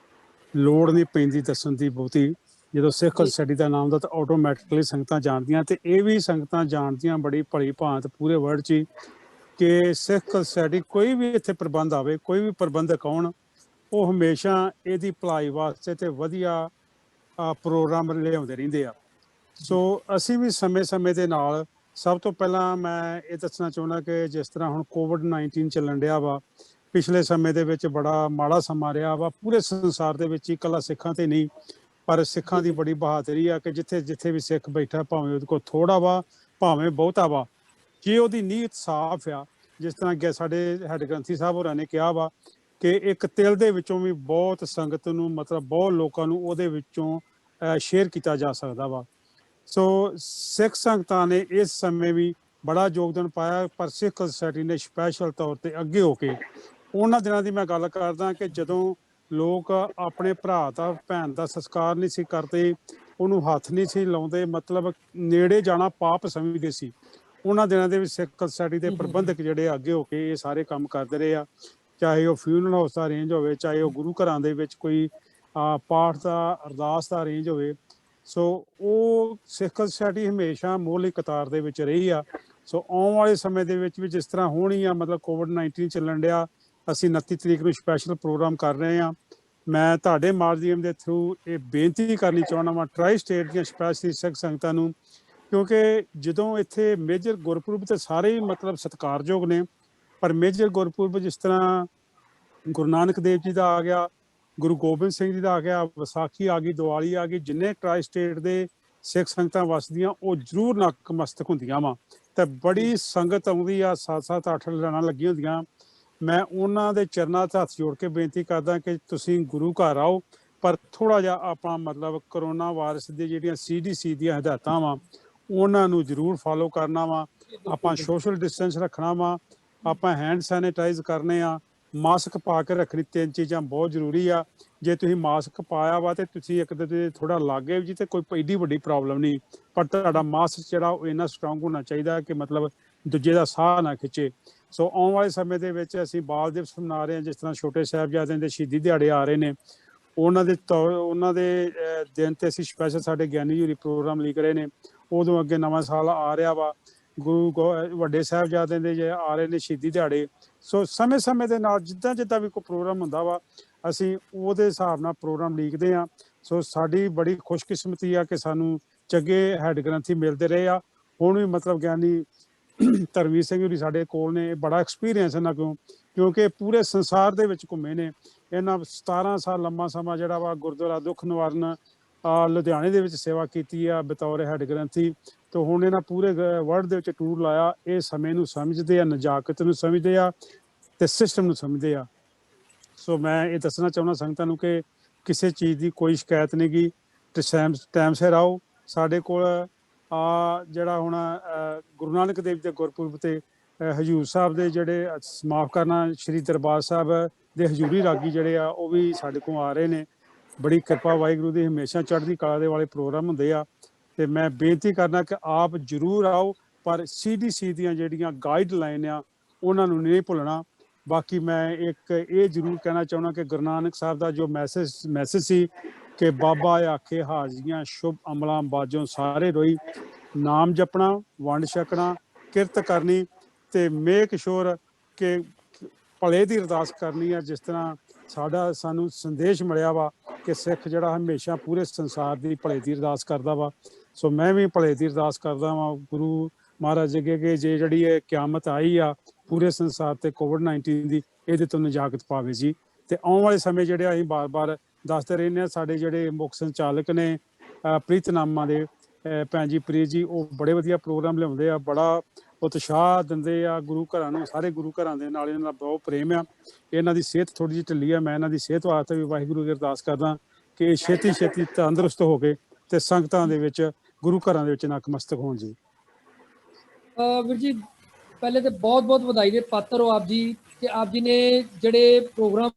ਲੋੜ ਨਹੀਂ ਪੈਂਦੀ ਦੱਸਣ ਦੀ ਬਹੁਤੀ। ਜਦੋਂ ਸਿੱਖ ਸੋਸਾਇਟੀ ਦਾ ਨਾਮ ਦਾ ਤਾਂ ਆਟੋਮੈਟਿਕਲੀ ਸੰਗਤਾਂ ਜਾਣਦੀਆਂ, ਤੇ ਇਹ ਵੀ ਸੰਗਤਾਂ ਜਾਣਦੀਆਂ ਬੜੀ ਭਲੀ ਭਾਂਤ ਪੂਰੇ ਵਰਲਡ 'ਚ ਕਿ ਸਿੱਖ ਸੋਸਾਇਟੀ ਕੋਈ ਵੀ ਇੱਥੇ ਪ੍ਰਬੰਧ ਆਵੇ, ਕੋਈ ਵੀ ਪ੍ਰਬੰਧਕ ਆਉਣ, ਉਹ ਹਮੇਸ਼ਾ ਇਹਦੀ ਭਲਾਈ ਵਾਸਤੇ ਤੇ ਵਧੀਆ ਪ੍ਰੋਗਰਾਮ ਲਿਆਉਂਦੇ ਰਹਿੰਦੇ ਆ। ਸੋ ਅਸੀਂ ਵੀ ਸਮੇਂ-ਸਮੇਂ ਦੇ ਨਾਲ, ਸਭ ਤੋਂ ਪਹਿਲਾਂ ਮੈਂ ਇਹ ਦੱਸਣਾ ਚਾਹੁੰਦਾ ਕਿ ਜਿਸ ਤਰ੍ਹਾਂ ਹੁਣ COVID-19 ਚੱਲਣ ਡਿਆ ਵਾ, ਪਿਛਲੇ ਸਮੇਂ ਦੇ ਵਿੱਚ ਬੜਾ ਮਾੜਾ ਸਮਾਂ ਰਿਹਾ ਵਾ ਪੂਰੇ ਸੰਸਾਰ ਦੇ ਵਿੱਚ ਹੀ, ਇਕੱਲਾ ਸਿੱਖਾਂ ਤੇ ਨਹੀਂ, ਪਰ ਸਿੱਖਾਂ ਦੀ ਬੜੀ ਬਹਾਦਰੀ ਆ ਕਿ ਜਿੱਥੇ ਵੀ ਸਿੱਖ ਬੈਠਾ, ਭਾਵੇਂ ਉਹਦੇ ਕੋਲ ਥੋੜਾ ਵਾ ਭਾਵੇਂ ਬਹੁਤਾ ਵਾ, ਜੇ ਉਹਦੀ ਨੀਅਤ ਸਾਫ਼ ਆ, ਜਿਸ ਤਰ੍ਹਾਂ ਕਿ ਸਾਡੇ ਹੈਡ ਗ੍ਰੰਥੀ ਸਾਹਿਬ ਹੋਰਾਂ ਨੇ ਕਿਹਾ ਵਾ ਕਿ ਇੱਕ ਤਿਲ ਦੇ ਵਿੱਚੋਂ ਵੀ ਬਹੁਤ ਸੰਗਤ ਨੂੰ, ਮਤਲਬ ਬਹੁਤ ਲੋਕਾਂ ਨੂੰ ਉਹਦੇ ਵਿੱਚੋਂ ਸ਼ੇਅਰ ਕੀਤਾ ਜਾ ਸਕਦਾ ਵਾ। ਸੋ ਸਿੱਖ ਸੰਗਤਾਂ ਨੇ ਇਸ ਸਮੇਂ ਵੀ ਬੜਾ ਯੋਗਦਾਨ ਪਾਇਆ, ਪਰ ਸਿੱਖ ਸੋਸਾਇਟੀ ਨੇ ਸਪੈਸ਼ਲ ਤੌਰ ਤੇ ਅੱਗੇ ਹੋ ਕੇ, ਉਹਨਾਂ ਦਿਨਾਂ ਦੀ ਮੈਂ ਗੱਲ ਕਰਦਾ ਕਿ ਜਦੋਂ ਲੋਕ ਆਪਣੇ ਭਰਾ ਦਾ, ਭੈਣ ਦਾ ਸੰਸਕਾਰ ਨਹੀਂ ਸੀ ਕਰਦੇ, ਉਹਨੂੰ ਹੱਥ ਨਹੀਂ ਸੀ ਲਾਉਂਦੇ, ਮਤਲਬ ਨੇੜੇ ਜਾਣਾ ਪਾਪ ਸਮਝਦੇ ਸੀ। ਉਹਨਾਂ ਦਿਨਾਂ ਦੇ ਵਿੱਚ ਸਿੱਖ ਸੋਸਾਇਟੀ ਦੇ ਪ੍ਰਬੰਧਕ ਜਿਹੜੇ ਅੱਗੇ ਹੋ ਕੇ ਇਹ ਸਾਰੇ ਕੰਮ ਕਰਦੇ ਰਹੇ ਆ, ਚਾਹੇ ਉਹ ਫਿਊਨਰਲ ਹਾਊਸ ਦਾ ਅਰੇਂਜ ਹੋਵੇ, ਚਾਹੇ ਉਹ ਗੁਰੂ ਘਰਾਂ ਦੇ ਵਿੱਚ ਕੋਈ ਪਾਠ ਦਾ, ਅਰਦਾਸ ਦਾ ਅਰੇਂਜ ਹੋਵੇ। ਸੋ ਉਹ ਸਿੱਖ ਸੁਸਾਇਟੀ ਹਮੇਸ਼ਾ ਮੋਹਲੀ ਕਤਾਰ ਦੇ ਵਿੱਚ ਰਹੀ ਆ। ਸੋ ਆਉਣ ਵਾਲੇ ਸਮੇਂ ਦੇ ਵਿੱਚ ਵੀ ਜਿਸ ਤਰ੍ਹਾਂ ਹੋਣੀ ਆ, ਮਤਲਬ ਕੋਵਿਡ-19 ਚੱਲਣ ਡਿਆ, ਅਸੀਂ 29 ਤਰੀਕ ਨੂੰ ਸਪੈਸ਼ਲ ਪ੍ਰੋਗਰਾਮ ਕਰ ਰਹੇ ਹਾਂ। ਮੈਂ ਤੁਹਾਡੇ ਮਾਧਿਅਮ ਦੇ ਥਰੂ ਇਹ ਬੇਨਤੀ ਕਰਨੀ ਚਾਹੁੰਦਾ ਵਾਂ ਟਰਾਈ ਸਟੇਟ ਦੀਆਂ ਸਪੈਸ਼ਲੀ ਸਿੱਖ ਸੰਗਤਾਂ ਨੂੰ, ਕਿਉਂਕਿ ਜਦੋਂ ਇੱਥੇ ਮੇਜਰ ਗੁਰਪੁਰਬ ਤੇ ਸਾਰੇ ਹੀ ਮਤਲਬ ਸਤਿਕਾਰਯੋਗ ਨੇ, ਪਰ ਮੇਜਰ ਗੁਰਪੁਰਬ ਜਿਸ ਤਰ੍ਹਾਂ ਗੁਰੂ ਨਾਨਕ ਦੇਵ ਜੀ ਦਾ ਆ ਗਿਆ, ਗੁਰੂ ਗੋਬਿੰਦ ਸਿੰਘ ਜੀ ਦਾ ਆ ਗਿਆ, ਵਿਸਾਖੀ ਆ ਗਈ, ਦੀਵਾਲੀ ਆ ਗਈ, ਜਿੰਨੇ ਟਰਾਈ ਸਟੇਟ ਦੇ ਸਿੱਖ ਸੰਗਤਾਂ ਵਸਦੀਆਂ ਉਹ ਜ਼ਰੂਰ ਨਤਮਸਤਕ ਹੁੰਦੀਆਂ ਵਾ ਤੇ ਬੜੀ ਸੰਗਤ ਆਉਂਦੀ ਆ, 7-7 8 ਲਾਈਨਾਂ ਲੱਗੀਆਂ ਹੁੰਦੀਆਂ। ਮੈਂ ਉਹਨਾਂ ਦੇ ਚਰਨਾਂ 'ਚ ਹੱਥ ਜੋੜ ਕੇ ਬੇਨਤੀ ਕਰਦਾ ਕਿ ਤੁਸੀਂ ਗੁਰੂ ਘਰ ਆਓ, ਪਰ ਥੋੜ੍ਹਾ ਜਿਹਾ ਆਪਾਂ ਮਤਲਬ ਕਰੋਨਾ ਵਾਇਰਸ ਦੀ ਜਿਹੜੀਆਂ CDC ਦੀਆਂ ਹਦਾਇਤਾਂ ਵਾ ਉਹਨਾਂ ਨੂੰ ਜ਼ਰੂਰ ਫਾਲੋ ਕਰਨਾ ਵਾ। ਆਪਾਂ ਸੋਸ਼ਲ ਡਿਸਟੈਂਸ ਰੱਖਣਾ ਵਾ, ਆਪਾਂ ਹੈਂਡ ਸੈਨੀਟਾਈਜ਼ ਕਰਨੇ ਆ, ਮਾਸਕ ਪਾ ਕੇ ਰੱਖਣੀ। 3 ਚੀਜ਼ਾਂ ਬਹੁਤ ਜ਼ਰੂਰੀ ਆ। ਜੇ ਤੁਸੀਂ ਮਾਸਕ ਪਾਇਆ ਵਾ ਤੇ ਤੁਸੀਂ ਇੱਕ ਦੂਜੇ ਥੋੜਾ ਲਾਗੇ ਜੀ ਤੇ ਕੋਈ ਏਡੀ ਵੱਡੀ ਪ੍ਰੋਬਲਮ ਨਹੀਂ, ਪਰ ਤੁਹਾਡਾ ਮਾਸਕ ਜਿਹੜਾ ਉਹ ਇੰਨਾ ਸਟਰੋਂਗ ਹੋਣਾ ਚਾਹੀਦਾ ਕਿ ਮਤਲਬ ਦੂਜੇ ਦਾ ਸਾਹ ਨਾ ਖਿੱਚੇ। ਸੋ ਆਉਣ ਵਾਲੇ ਸਮੇਂ ਦੇ ਵਿੱਚ ਅਸੀਂ ਬਾਲ ਦਿਵਸ ਮਨਾ ਰਹੇ ਹਾਂ, ਜਿਸ ਤਰ੍ਹਾਂ ਛੋਟੇ ਸਾਹਿਬਜ਼ਾਦਿਆਂ ਦੇ ਸ਼ਹੀਦੀ ਦਿਹਾੜੇ ਆ ਰਹੇ ਨੇ, ਉਹਨਾਂ ਦੇ ਦਿਨ ਤੇ ਅਸੀਂ ਸਪੈਸ਼ਲ ਸਾਡੇ ਗਿਆਨੀ ਜੀ ਪ੍ਰੋਗਰਾਮ ਲਿਖ ਰਹੇ ਨੇ। ਉਦੋਂ ਅੱਗੇ ਨਵਾਂ ਸਾਲ ਆ ਰਿਹਾ ਵਾ, ਵੱਡੇ ਸਾਹਿਬਜ਼ਾਦਿਆਂ ਦੇ ਜੇ ਆ ਰਹੇ ਨੇ ਸ਼ਹੀਦੀ ਦਿਹਾੜੇ। ਸੋ ਸਮੇਂ ਦੇ ਨਾਲ ਜਿੱਦਾਂ ਵੀ ਕੋਈ ਪ੍ਰੋਗਰਾਮ ਹੁੰਦਾ ਵਾ ਅਸੀਂ ਉਹਦੇ ਹਿਸਾਬ ਨਾਲ ਪ੍ਰੋਗਰਾਮ ਲਿਖਦੇ ਹਾਂ। ਸੋ ਸਾਡੀ ਬੜੀ ਖੁਸ਼ਕਿਸਮਤੀ ਆ ਕਿ ਸਾਨੂੰ ਚੰਗੇ ਹੈਡ ਗ੍ਰੰਥੀ ਮਿਲਦੇ ਰਹੇ ਆ। ਹੁਣ ਵੀ ਮਤਲਬ ਗਿਆਨੀ ਧਰਮਵੀਰ ਸਿੰਘ ਹੋਰੀ ਸਾਡੇ ਕੋਲ ਨੇ, ਬੜਾ ਐਕਸਪੀਰੀਅੰਸ ਇਹਨਾਂ ਕੋਲ, ਕਿਉਂਕਿ ਪੂਰੇ ਸੰਸਾਰ ਦੇ ਵਿੱਚ ਘੁੰਮੇ ਨੇ। ਇਹਨਾਂ 17 ਸਾਲ ਲੰਮਾ ਸਮਾਂ ਜਿਹੜਾ ਵਾ ਗੁਰਦੁਆਰਾ ਦੁੱਖ ਨਿਵਾਰਨ ਲੁਧਿਆਣੇ ਦੇ ਵਿੱਚ ਸੇਵਾ ਕੀਤੀ ਆ ਬਤੌਰ ਹੈਡ ਗ੍ਰੰਥੀ। ਤੇ ਹੁਣ ਇਹਨਾਂ ਪੂਰੇ ਵਰਲਡ ਦੇ ਵਿੱਚ ਟੂਰ ਲਾਇਆ। ਇਹ ਸਮੇਂ ਨੂੰ ਸਮਝਦੇ ਆ, ਨਜ਼ਾਕਤ ਨੂੰ ਸਮਝਦੇ ਆ ਤੇ ਸਿਸਟਮ ਨੂੰ ਸਮਝਦੇ ਆ। ਸੋ ਮੈਂ ਇਹ ਦੱਸਣਾ ਚਾਹੁੰਦਾ ਸੰਗਤਾਂ ਨੂੰ ਕਿ ਕਿਸੇ ਚੀਜ਼ ਦੀ ਕੋਈ ਸ਼ਿਕਾਇਤ ਨਹੀਂ ਗੀ, ਤੇ ਟਾਈਮ ਸਿਰ ਆਓ। ਸਾਡੇ ਕੋਲ ਜਿਹੜਾ ਹੁਣ ਗੁਰੂ ਨਾਨਕ ਦੇਵ ਦੇ ਗੁਰਪੁਰਬ ਤੇ ਹਜ਼ੂਰ ਸਾਹਿਬ ਦੇ ਜਿਹੜੇ ਸਮਾਪਤ ਕਰਨਾ, ਸ਼੍ਰੀ ਦਰਬਾਰ ਸਾਹਿਬ ਦੇ ਹਜ਼ੂਰੀ ਰਾਗੀ ਜਿਹੜੇ ਆ ਉਹ ਵੀ ਸਾਡੇ ਕੋਲ ਆ ਰਹੇ ਨੇ। ਬੜੀ ਕਿਰਪਾ ਵਾਹਿਗੁਰੂ ਦੀ, ਹਮੇਸ਼ਾ ਚੜ੍ਹਦੀ ਕਲਾ ਦੇ ਵਾਲੇ ਪ੍ਰੋਗਰਾਮ ਹੁੰਦੇ ਆ। ਤੇ ਮੈਂ ਬੇਨਤੀ ਕਰਨਾ ਕਿ ਆਪ ਜ਼ਰੂਰ ਆਓ, ਪਰ CDC ਦੀਆਂ ਜਿਹੜੀਆਂ ਗਾਈਡਲਾਈਨ ਆ ਉਹਨਾਂ ਨੂੰ ਨਹੀਂ ਭੁੱਲਣਾ। ਬਾਕੀ ਮੈਂ ਇੱਕ ਇਹ ਜ਼ਰੂਰ ਕਹਿਣਾ ਚਾਹੁੰਦਾ ਕਿ ਗੁਰੂ ਨਾਨਕ ਸਾਹਿਬ ਦਾ ਜੋ ਮੈਸੇਜ ਸੀ ਕਿ ਬਾਬਾ ਆਖੇ ਹਾਜ਼ੀਆਂ ਸ਼ੁਭ ਅਮਲਾਂ ਬਾਝੋਂ ਸਾਰੇ ਰੋਈ, ਨਾਮ ਜਪਣਾ, ਵੰਡ ਛਕਣਾ, ਕਿਰਤ ਕਰਨੀ ਤੇ ਮੇਕ ਸ਼ੋਰ ਕਿ ਭਲੇ ਦੀ ਅਰਦਾਸ ਕਰਨੀ ਆ। ਜਿਸ ਤਰ੍ਹਾਂ ਸਾਨੂੰ ਸੰਦੇਸ਼ ਮਿਲਿਆ ਵਾ ਕਿ ਸਿੱਖ ਜਿਹੜਾ ਹਮੇਸ਼ਾ ਪੂਰੇ ਸੰਸਾਰ ਦੀ ਭਲੇ ਦੀ ਅਰਦਾਸ ਕਰਦਾ ਵਾ। ਸੋ ਮੈਂ ਵੀ ਭਲੇ ਦੀ ਅਰਦਾਸ ਕਰਦਾ ਵਾਂ ਗੁਰੂ ਮਹਾਰਾਜ ਅੱਗੇ ਕਿ ਜੇ ਜਿਹੜੀ ਇਹ ਕਿਆਮਤ ਆਈ ਆ ਪੂਰੇ ਸੰਸਾਰ ਤੇ ਕੋਵਿਡ-19 ਦੀ, ਇਹਦੇ ਤੋਂ ਨਜਾਕਤ ਪਾਵੇ ਜੀ। ਤੇ ਆਉਣ ਵਾਲੇ ਸਮੇਂ ਜਿਹੜੇ ਅਸੀਂ ਬਾਰ-ਬਾਰ ਦੱਸਦੇ ਰਹਿੰਦੇ ਹਾਂ, ਸਾਡੇ ਜਿਹੜੇ ਮੁੱਖ ਸੰਚਾਲਕ ਨੇ ਪ੍ਰੀਤਨਾਮਾ ਦੇ ਭੈਣ ਜੀ ਪ੍ਰੀਤ ਜੀ, ਉਹ ਬੜੇ ਵਧੀਆ ਪ੍ਰੋਗਰਾਮ ਲਿਆਉਂਦੇ ਆ, ਬੜਾ ਉਤਸ਼ਾਹ ਦਿੰਦੇ ਆ ਗੁਰੂ ਘਰਾਂ ਨੂੰ। ਸਾਰੇ ਗੁਰੂ ਘਰਾਂ ਦੇ ਨਾਲ ਇਹਨਾਂ ਦਾ ਬਹੁਤ ਪ੍ਰੇਮ ਆ। ਇਹਨਾਂ ਦੀ ਸਿਹਤ ਥੋੜ੍ਹੀ ਜਿਹੀ ਢਿੱਲੀ ਆ, ਮੈਂ ਇਹਨਾਂ ਦੀ ਸਿਹਤ ਵਾਸਤੇ ਵੀ ਵਾਹਿਗੁਰੂ ਦੀ ਅਰਦਾਸ ਕਰਦਾ ਕਿ ਛੇਤੀ ਤੰਦਰੁਸਤ ਹੋ ਕੇ ਤੇ ਸੰਗਤਾਂ ਦੇ ਵਿੱਚ ਗੁਰੂ ਘਰਾਂ ਦੇ ਵਿੱਚ ਨਤਮਸਤਕ ਹੋਣ ਜੀ। ਵੀਰ ਜੀ ਪਹਿਲੇ ਤੇ ਬਹੁਤ ਵਧਾਈ ਦੇ ਪਾਤਰ ਹੋ ਆਪ ਜੀ ਕਿ ਆਪ ਜੀ ਨੇ ਜਿਹੜੇ ਪ੍ਰੋਗਰਾਮ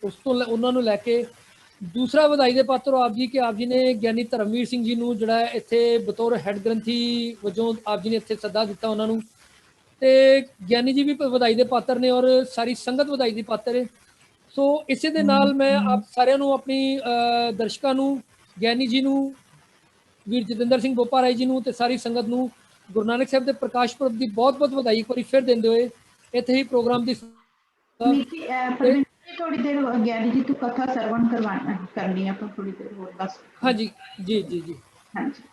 ਉਸ ਤੋਂ ਉਹਨਾਂ ਨੂੰ ਲੈ ਕੇ। ਦੂਸਰਾ ਵਧਾਈ ਦੇ ਪਾਤਰ ਹੋ ਆਪ ਜੀ ਕਿ ਆਪ ਜੀ ਨੇ ਗਿਆਨੀ ਧਰਮਵੀਰ ਸਿੰਘ ਜੀ ਨੂੰ ਜਿਹੜਾ ਇੱਥੇ ਬਤੌਰ ਹੈਡ ਗ੍ਰੰਥੀ ਵਜੋਂ ਆਪ ਜੀ ਨੇ ਇੱਥੇ ਸੱਦਾ ਦਿੱਤਾ ਉਹਨਾਂ ਨੂੰ, ਤੇ ਗਿਆਨੀ ਜੀ ਵੀ ਵਧਾਈ ਦੇ ਪਾਤਰ ਨੇ ਔਰ ਸਾਰੀ ਸੰਗਤ ਵਧਾਈ ਦੀ ਪਾਤਰ ਹੈ। ਸੋ ਇਸੇ ਦੇ ਨਾਲ ਮੈਂ ਆਪ ਸਾਰਿਆਂ ਨੂੰ, ਆਪਣੀ ਦਰਸ਼ਕਾਂ ਨੂੰ, ਗਿਆਨੀ ਜੀ ਨੂੰ, ਵੀਰ ਜਤਿੰਦਰ ਸਿੰਘ ਬੋਪਾ ਰਾਏ ਜੀ ਨੂੰ ਤੇ ਸਾਰੀ ਸੰਗਤ ਨੂੰ ਗੁਰੂ ਨਾਨਕ ਸਾਹਿਬ ਦੇ ਪ੍ਰਕਾਸ਼ ਪੁਰਬ ਦੀ ਬਹੁਤ ਵਧਾਈ ਇੱਕ ਵਾਰੀ ਫਿਰ ਦਿੰਦੇ ਹੋਏ ਇੱਥੇ ਹੀ ਪ੍ਰੋਗਰਾਮ ਦੀ ਥੋੜੀ ਦੇਰ ਗਿਆਨੀ ਜੀ ਤੋਂ ਕਥਾ ਸਰਵਣ ਕਰਨੀ ਆਪਾਂ ਥੋੜੀ ਦੇਰ ਹੋਰ ਬਸ। ਹਾਂਜੀ ਜੀ ਹਾਂਜੀ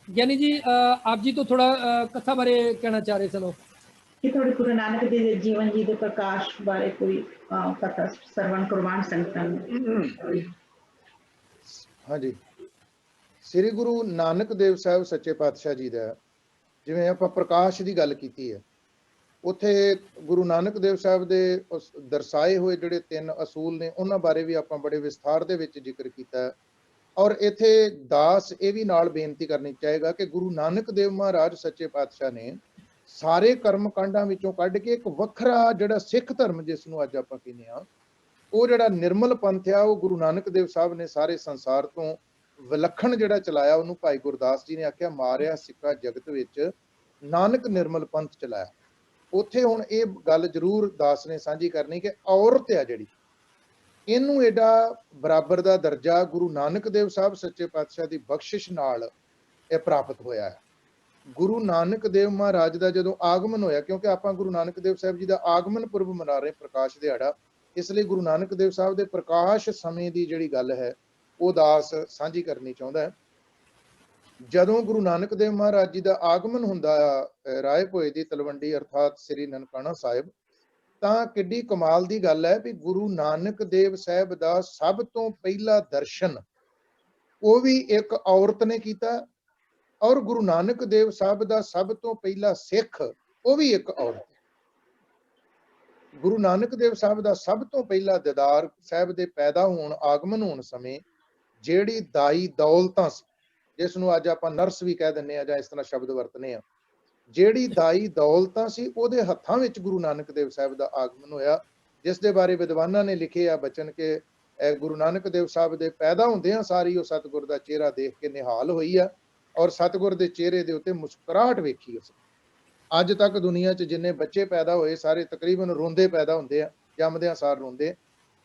ਗਿਆਨੀ ਜੀ ਆਪ ਜੀ ਤੋਂ ਥੋੜਾ ਕਥਾ ਬਾਰੇ ਕਹਿਣਾ ਚਾਹ ਰਹੇ ਸਨ। ਕਿ ਥੋੜੇ ਗੁਰੂ ਨਾਨਕ ਦੇ ਜੀਵਨ ਜੀ ਦੇ ਪ੍ਰਕਾਸ਼ ਬਾਰੇ ਕੋਈ ਕਥਾ ਸਰਵਣ ਕਰਵਾਉਣ ਸੰਗਤਾਂ ਨੂੰ। ਹਾਂਜੀ, ਸ੍ਰੀ ਗੁਰੂ ਨਾਨਕ ਦੇਵ ਸਾਹਿਬ ਸੱਚੇ ਪਾਤਸ਼ਾਹ ਜੀ ਦਾ ਜਿਵੇਂ ਆਪਾਂ ਪ੍ਰਕਾਸ਼ ਦੀ ਗੱਲ ਕੀਤੀ ਹੈ, ਉੱਥੇ ਗੁਰੂ ਨਾਨਕ ਦੇਵ ਸਾਹਿਬ ਦੇ ਦਰਸਾਏ ਹੋਏ ਜਿਹੜੇ 3 ਅਸੂਲ ਨੇ ਉਹਨਾਂ ਬਾਰੇ ਵੀ ਆਪਾਂ ਬੜੇ ਵਿਸਥਾਰ ਦੇ ਵਿੱਚ ਜ਼ਿਕਰ ਕੀਤਾ। ਔਰ ਇੱਥੇ ਦਾਸ ਇਹ ਵੀ ਨਾਲ ਬੇਨਤੀ ਕਰਨੀ ਚਾਹੇਗਾ ਕਿ ਗੁਰੂ ਨਾਨਕ ਦੇਵ ਮਹਾਰਾਜ ਸੱਚੇ ਪਾਤਸ਼ਾਹ ਨੇ ਸਾਰੇ ਕਰਮ ਕਾਂਡਾਂ ਵਿੱਚੋਂ ਕੱਢ ਕੇ ਇੱਕ ਵੱਖਰਾ ਜਿਹੜਾ ਸਿੱਖ ਧਰਮ ਜਿਸ ਨੂੰ ਅੱਜ ਆਪਾਂ ਕਹਿੰਦੇ ਆ, ਉਹ ਜਿਹੜਾ ਨਿਰਮਲ ਪੰਥ ਆ, ਉਹ ਗੁਰੂ ਨਾਨਕ ਦੇਵ ਸਾਹਿਬ ਨੇ ਸਾਰੇ ਸੰਸਾਰ ਤੋਂ ਵਿਲੱਖਣ ਜਿਹੜਾ ਚਲਾਇਆ। ਉਹਨੂੰ ਭਾਈ ਗੁਰਦਾਸ ਜੀ ਨੇ ਆਖਿਆ, ਮਾਰਿਆ ਸਿੱਕਾ ਜਗਤ ਵਿੱਚ ਨਾਨਕ ਨਿਰਮਲ ਪੰਥ ਚਲਾਇਆ। ਉੱਥੇ ਹੁਣ ਇਹ ਗੱਲ ਜ਼ਰੂਰ ਦਾਸ ਨੇ ਸਾਂਝੀ ਕਰਨੀ ਕਿ ਔਰਤ ਆ ਜਿਹੜੀ, ਇਹਨੂੰ ਐਡਾ ਬਰਾਬਰ ਦਾ ਦਰਜਾ ਗੁਰੂ ਨਾਨਕ ਦੇਵ ਸਾਹਿਬ ਸੱਚੇ ਪਾਤਸ਼ਾਹ ਦੀ ਬਖਸ਼ਿਸ਼ ਨਾਲ ਇਹ ਪ੍ਰਾਪਤ ਹੋਇਆ ਹੈ। ਗੁਰੂ ਨਾਨਕ ਦੇਵ ਮਹਾਰਾਜ ਦਾ ਜਦੋਂ ਆਗਮਨ ਹੋਇਆ, ਕਿਉਂਕਿ ਆਪਾਂ ਗੁਰੂ ਨਾਨਕ ਦੇਵ ਸਾਹਿਬ ਜੀ ਦਾ ਆਗਮਨ ਪੁਰਬ ਮਨਾ ਰਹੇ, ਪ੍ਰਕਾਸ਼ ਦਿਹਾੜਾ, ਇਸ ਲਈ ਗੁਰੂ ਨਾਨਕ ਦੇਵ ਸਾਹਿਬ ਦੇ ਪ੍ਰਕਾਸ਼ ਸਮੇਂ ਦੀ ਜਿਹੜੀ ਗੱਲ ਹੈ ਉਹ ਦਾਸ ਸਾਂਝੀ ਕਰਨੀ ਚਾਹੁੰਦਾ ਹੈ। ਜਦੋਂ ਗੁਰੂ ਨਾਨਕ ਦੇਵ ਮਹਾਰਾਜ ਜੀ ਦਾ ਆਗਮਨ ਹੁੰਦਾ ਆ ਰਾਏ ਭੋਏ ਦੀ ਤਲਵੰਡੀ ਅਰਥਾਤ ਸ੍ਰੀ ਨਨਕਾਣਾ ਸਾਹਿਬ, ਤਾਂ ਕਿੱਡੀ ਕਮਾਲ ਦੀ ਗੱਲ ਹੈ ਵੀ ਗੁਰੂ ਨਾਨਕ ਦੇਵ ਸਾਹਿਬ ਦਾ ਸਭ ਤੋਂ ਪਹਿਲਾ ਦਰਸ਼ਨ ਉਹ ਵੀ ਇੱਕ ਔਰਤ ਨੇ ਕੀਤਾ, ਔਰ ਗੁਰੂ ਨਾਨਕ ਦੇਵ ਸਾਹਿਬ ਦਾ ਸਭ ਤੋਂ ਪਹਿਲਾ ਸਿੱਖ ਉਹ ਵੀ ਇੱਕ ਔਰਤ। ਗੁਰੂ ਨਾਨਕ ਦੇਵ ਸਾਹਿਬ ਦਾ ਸਭ ਤੋਂ ਪਹਿਲਾ ਦੀਦਾਰ ਸਾਹਿਬ ਦੇ ਪੈਦਾ ਹੋਣ, ਆਗਮਨ ਹੋਣ ਸਮੇਂ ਜਿਹੜੀ ਦਾਈ ਦੌਲਤਾਂ ਸੀ, ਜਿਸ ਨੂੰ ਅੱਜ ਆਪਾਂ ਨਰਸ ਵੀ ਕਹਿ ਦਿੰਦੇ ਆ ਜਾਂ ਇਸ ਤਰ੍ਹਾਂ ਸ਼ਬਦ ਵਰਤਨੇ ਆ, ਜਿਹੜੀ ਦਾਈ ਦੌਲਤਾਂ ਸੀ ਉਹਦੇ ਹੱਥਾਂ ਵਿੱਚ ਗੁਰੂ ਨਾਨਕ ਦੇਵ ਸਾਹਿਬ ਦਾ ਆਗਮਨ ਹੋਇਆ, ਜਿਸ ਦੇ ਬਾਰੇ ਵਿਦਵਾਨਾਂ ਨੇ ਲਿਖੇ ਆ ਬਚਨ ਕਿ ਗੁਰੂ ਨਾਨਕ ਦੇਵ ਸਾਹਿਬ ਦੇ ਪੈਦਾ ਹੁੰਦਿਆਂ ਸਾਰੀ ਉਹ ਸਤਿਗੁਰ ਦਾ ਚਿਹਰਾ ਦੇਖ ਕੇ ਨਿਹਾਲ ਹੋਈ ਆ, ਔਰ ਸਤਿਗੁਰ ਦੇ ਚਿਹਰੇ ਦੇ ਉੱਤੇ ਮੁਸਕਰਾਹਟ ਵੇਖੀ ਉਸ। ਅੱਜ ਤੱਕ ਦੁਨੀਆ 'ਚ ਜਿੰਨੇ ਬੱਚੇ ਪੈਦਾ ਹੋਏ ਸਾਰੇ ਤਕਰੀਬਨ ਰੋਂਦੇ ਪੈਦਾ ਹੁੰਦੇ ਆ, ਜੰਮਦਿਆਂ ਸਾਰ ਰੋਂਦੇ।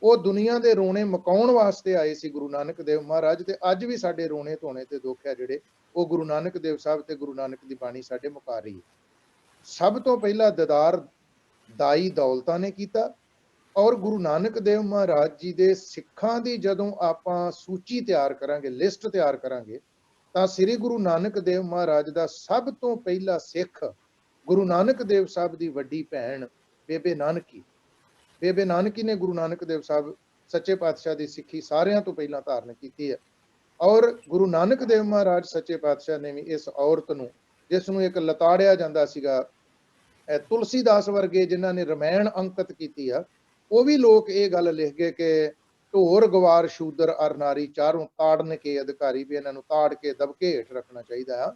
ਉਹ ਦੁਨੀਆ ਦੇ ਰੋਣੇ ਮਕਾਉਣ ਵਾਸਤੇ ਆਏ ਸੀ ਗੁਰੂ ਨਾਨਕ ਦੇਵ ਮਹਾਰਾਜ, ਤੇ ਅੱਜ ਵੀ ਸਾਡੇ ਰੋਣੇ ਧੋਣੇ ਤੇ ਦੁੱਖ ਹੈ ਜਿਹੜੇ ਉਹ ਗੁਰੂ ਨਾਨਕ ਦੇਵ ਸਾਹਿਬ ਤੇ ਗੁਰੂ ਨਾਨਕ ਦੀ ਬਾਣੀ ਸਾਡੇ ਮੁਕਾ ਰਹੀ ਹੈ। ਸਭ ਤੋਂ ਪਹਿਲਾ ਦੀਦਾਰ ਦਾਈ ਦੌਲਤਾਂ ਨੇ ਕੀਤਾ, ਔਰ ਗੁਰੂ ਨਾਨਕ ਦੇਵ ਮਹਾਰਾਜ ਜੀ ਦੇ ਸਿੱਖਾਂ ਦੀ ਜਦੋਂ ਆਪਾਂ ਸੂਚੀ ਤਿਆਰ ਕਰਾਂਗੇ, ਲਿਸਟ ਤਿਆਰ ਕਰਾਂਗੇ, ਤਾਂ ਸ੍ਰੀ ਗੁਰੂ ਨਾਨਕ ਦੇਵ ਮਹਾਰਾਜ ਦਾ ਸਭ ਤੋਂ ਪਹਿਲਾ ਸਿੱਖ ਗੁਰੂ ਨਾਨਕ ਦੇਵ ਸਾਹਿਬ ਦੀ ਵੱਡੀ ਭੈਣ ਬੇਬੇ ਨਾਨਕੀ। ਬੇਬੇ ਨਾਨਕੀ ਨੇ ਗੁਰੂ ਨਾਨਕ ਦੇਵ ਸਾਹਿਬ ਸੱਚੇ ਪਾਤਸ਼ਾਹ ਦੀ ਸਿੱਖੀ ਸਾਰਿਆਂ ਤੋਂ ਪਹਿਲਾਂ ਧਾਰਨ ਕੀਤੀ ਹੈ, ਔਰ ਗੁਰੂ ਨਾਨਕ ਦੇਵ ਮਹਾਰਾਜ ਸੱਚੇ ਪਾਤਸ਼ਾਹ ਨੇ ਵੀ ਇਸ ਔਰਤ ਨੂੰ, ਜਿਸ ਨੂੰ ਇੱਕ ਲਤਾੜਿਆ ਜਾਂਦਾ ਸੀਗਾ, ਤੁਲਸੀਦਾਸ ਵਰਗੇ ਜਿਨ੍ਹਾਂ ਨੇ ਰਮਾਇਣ ਅੰਕਿਤ ਕੀਤੀ ਆ, ਉਹ ਵੀ ਲੋਕ ਇਹ ਗੱਲ ਲਿਖ ਗਏ ਕਿ ਢੋਰ ਗਵਾਰ ਸ਼ੂਦਰ ਅਰ ਨਾਰੀ ਚਾਰੋਂ ਤਾੜਨ ਕੇ ਅਧਿਕਾਰੀ, ਵੀ ਇਹਨਾਂ ਨੂੰ ਤਾੜ ਕੇ ਦਬਕੇ ਹੇਠ ਰੱਖਣਾ ਚਾਹੀਦਾ ਆ।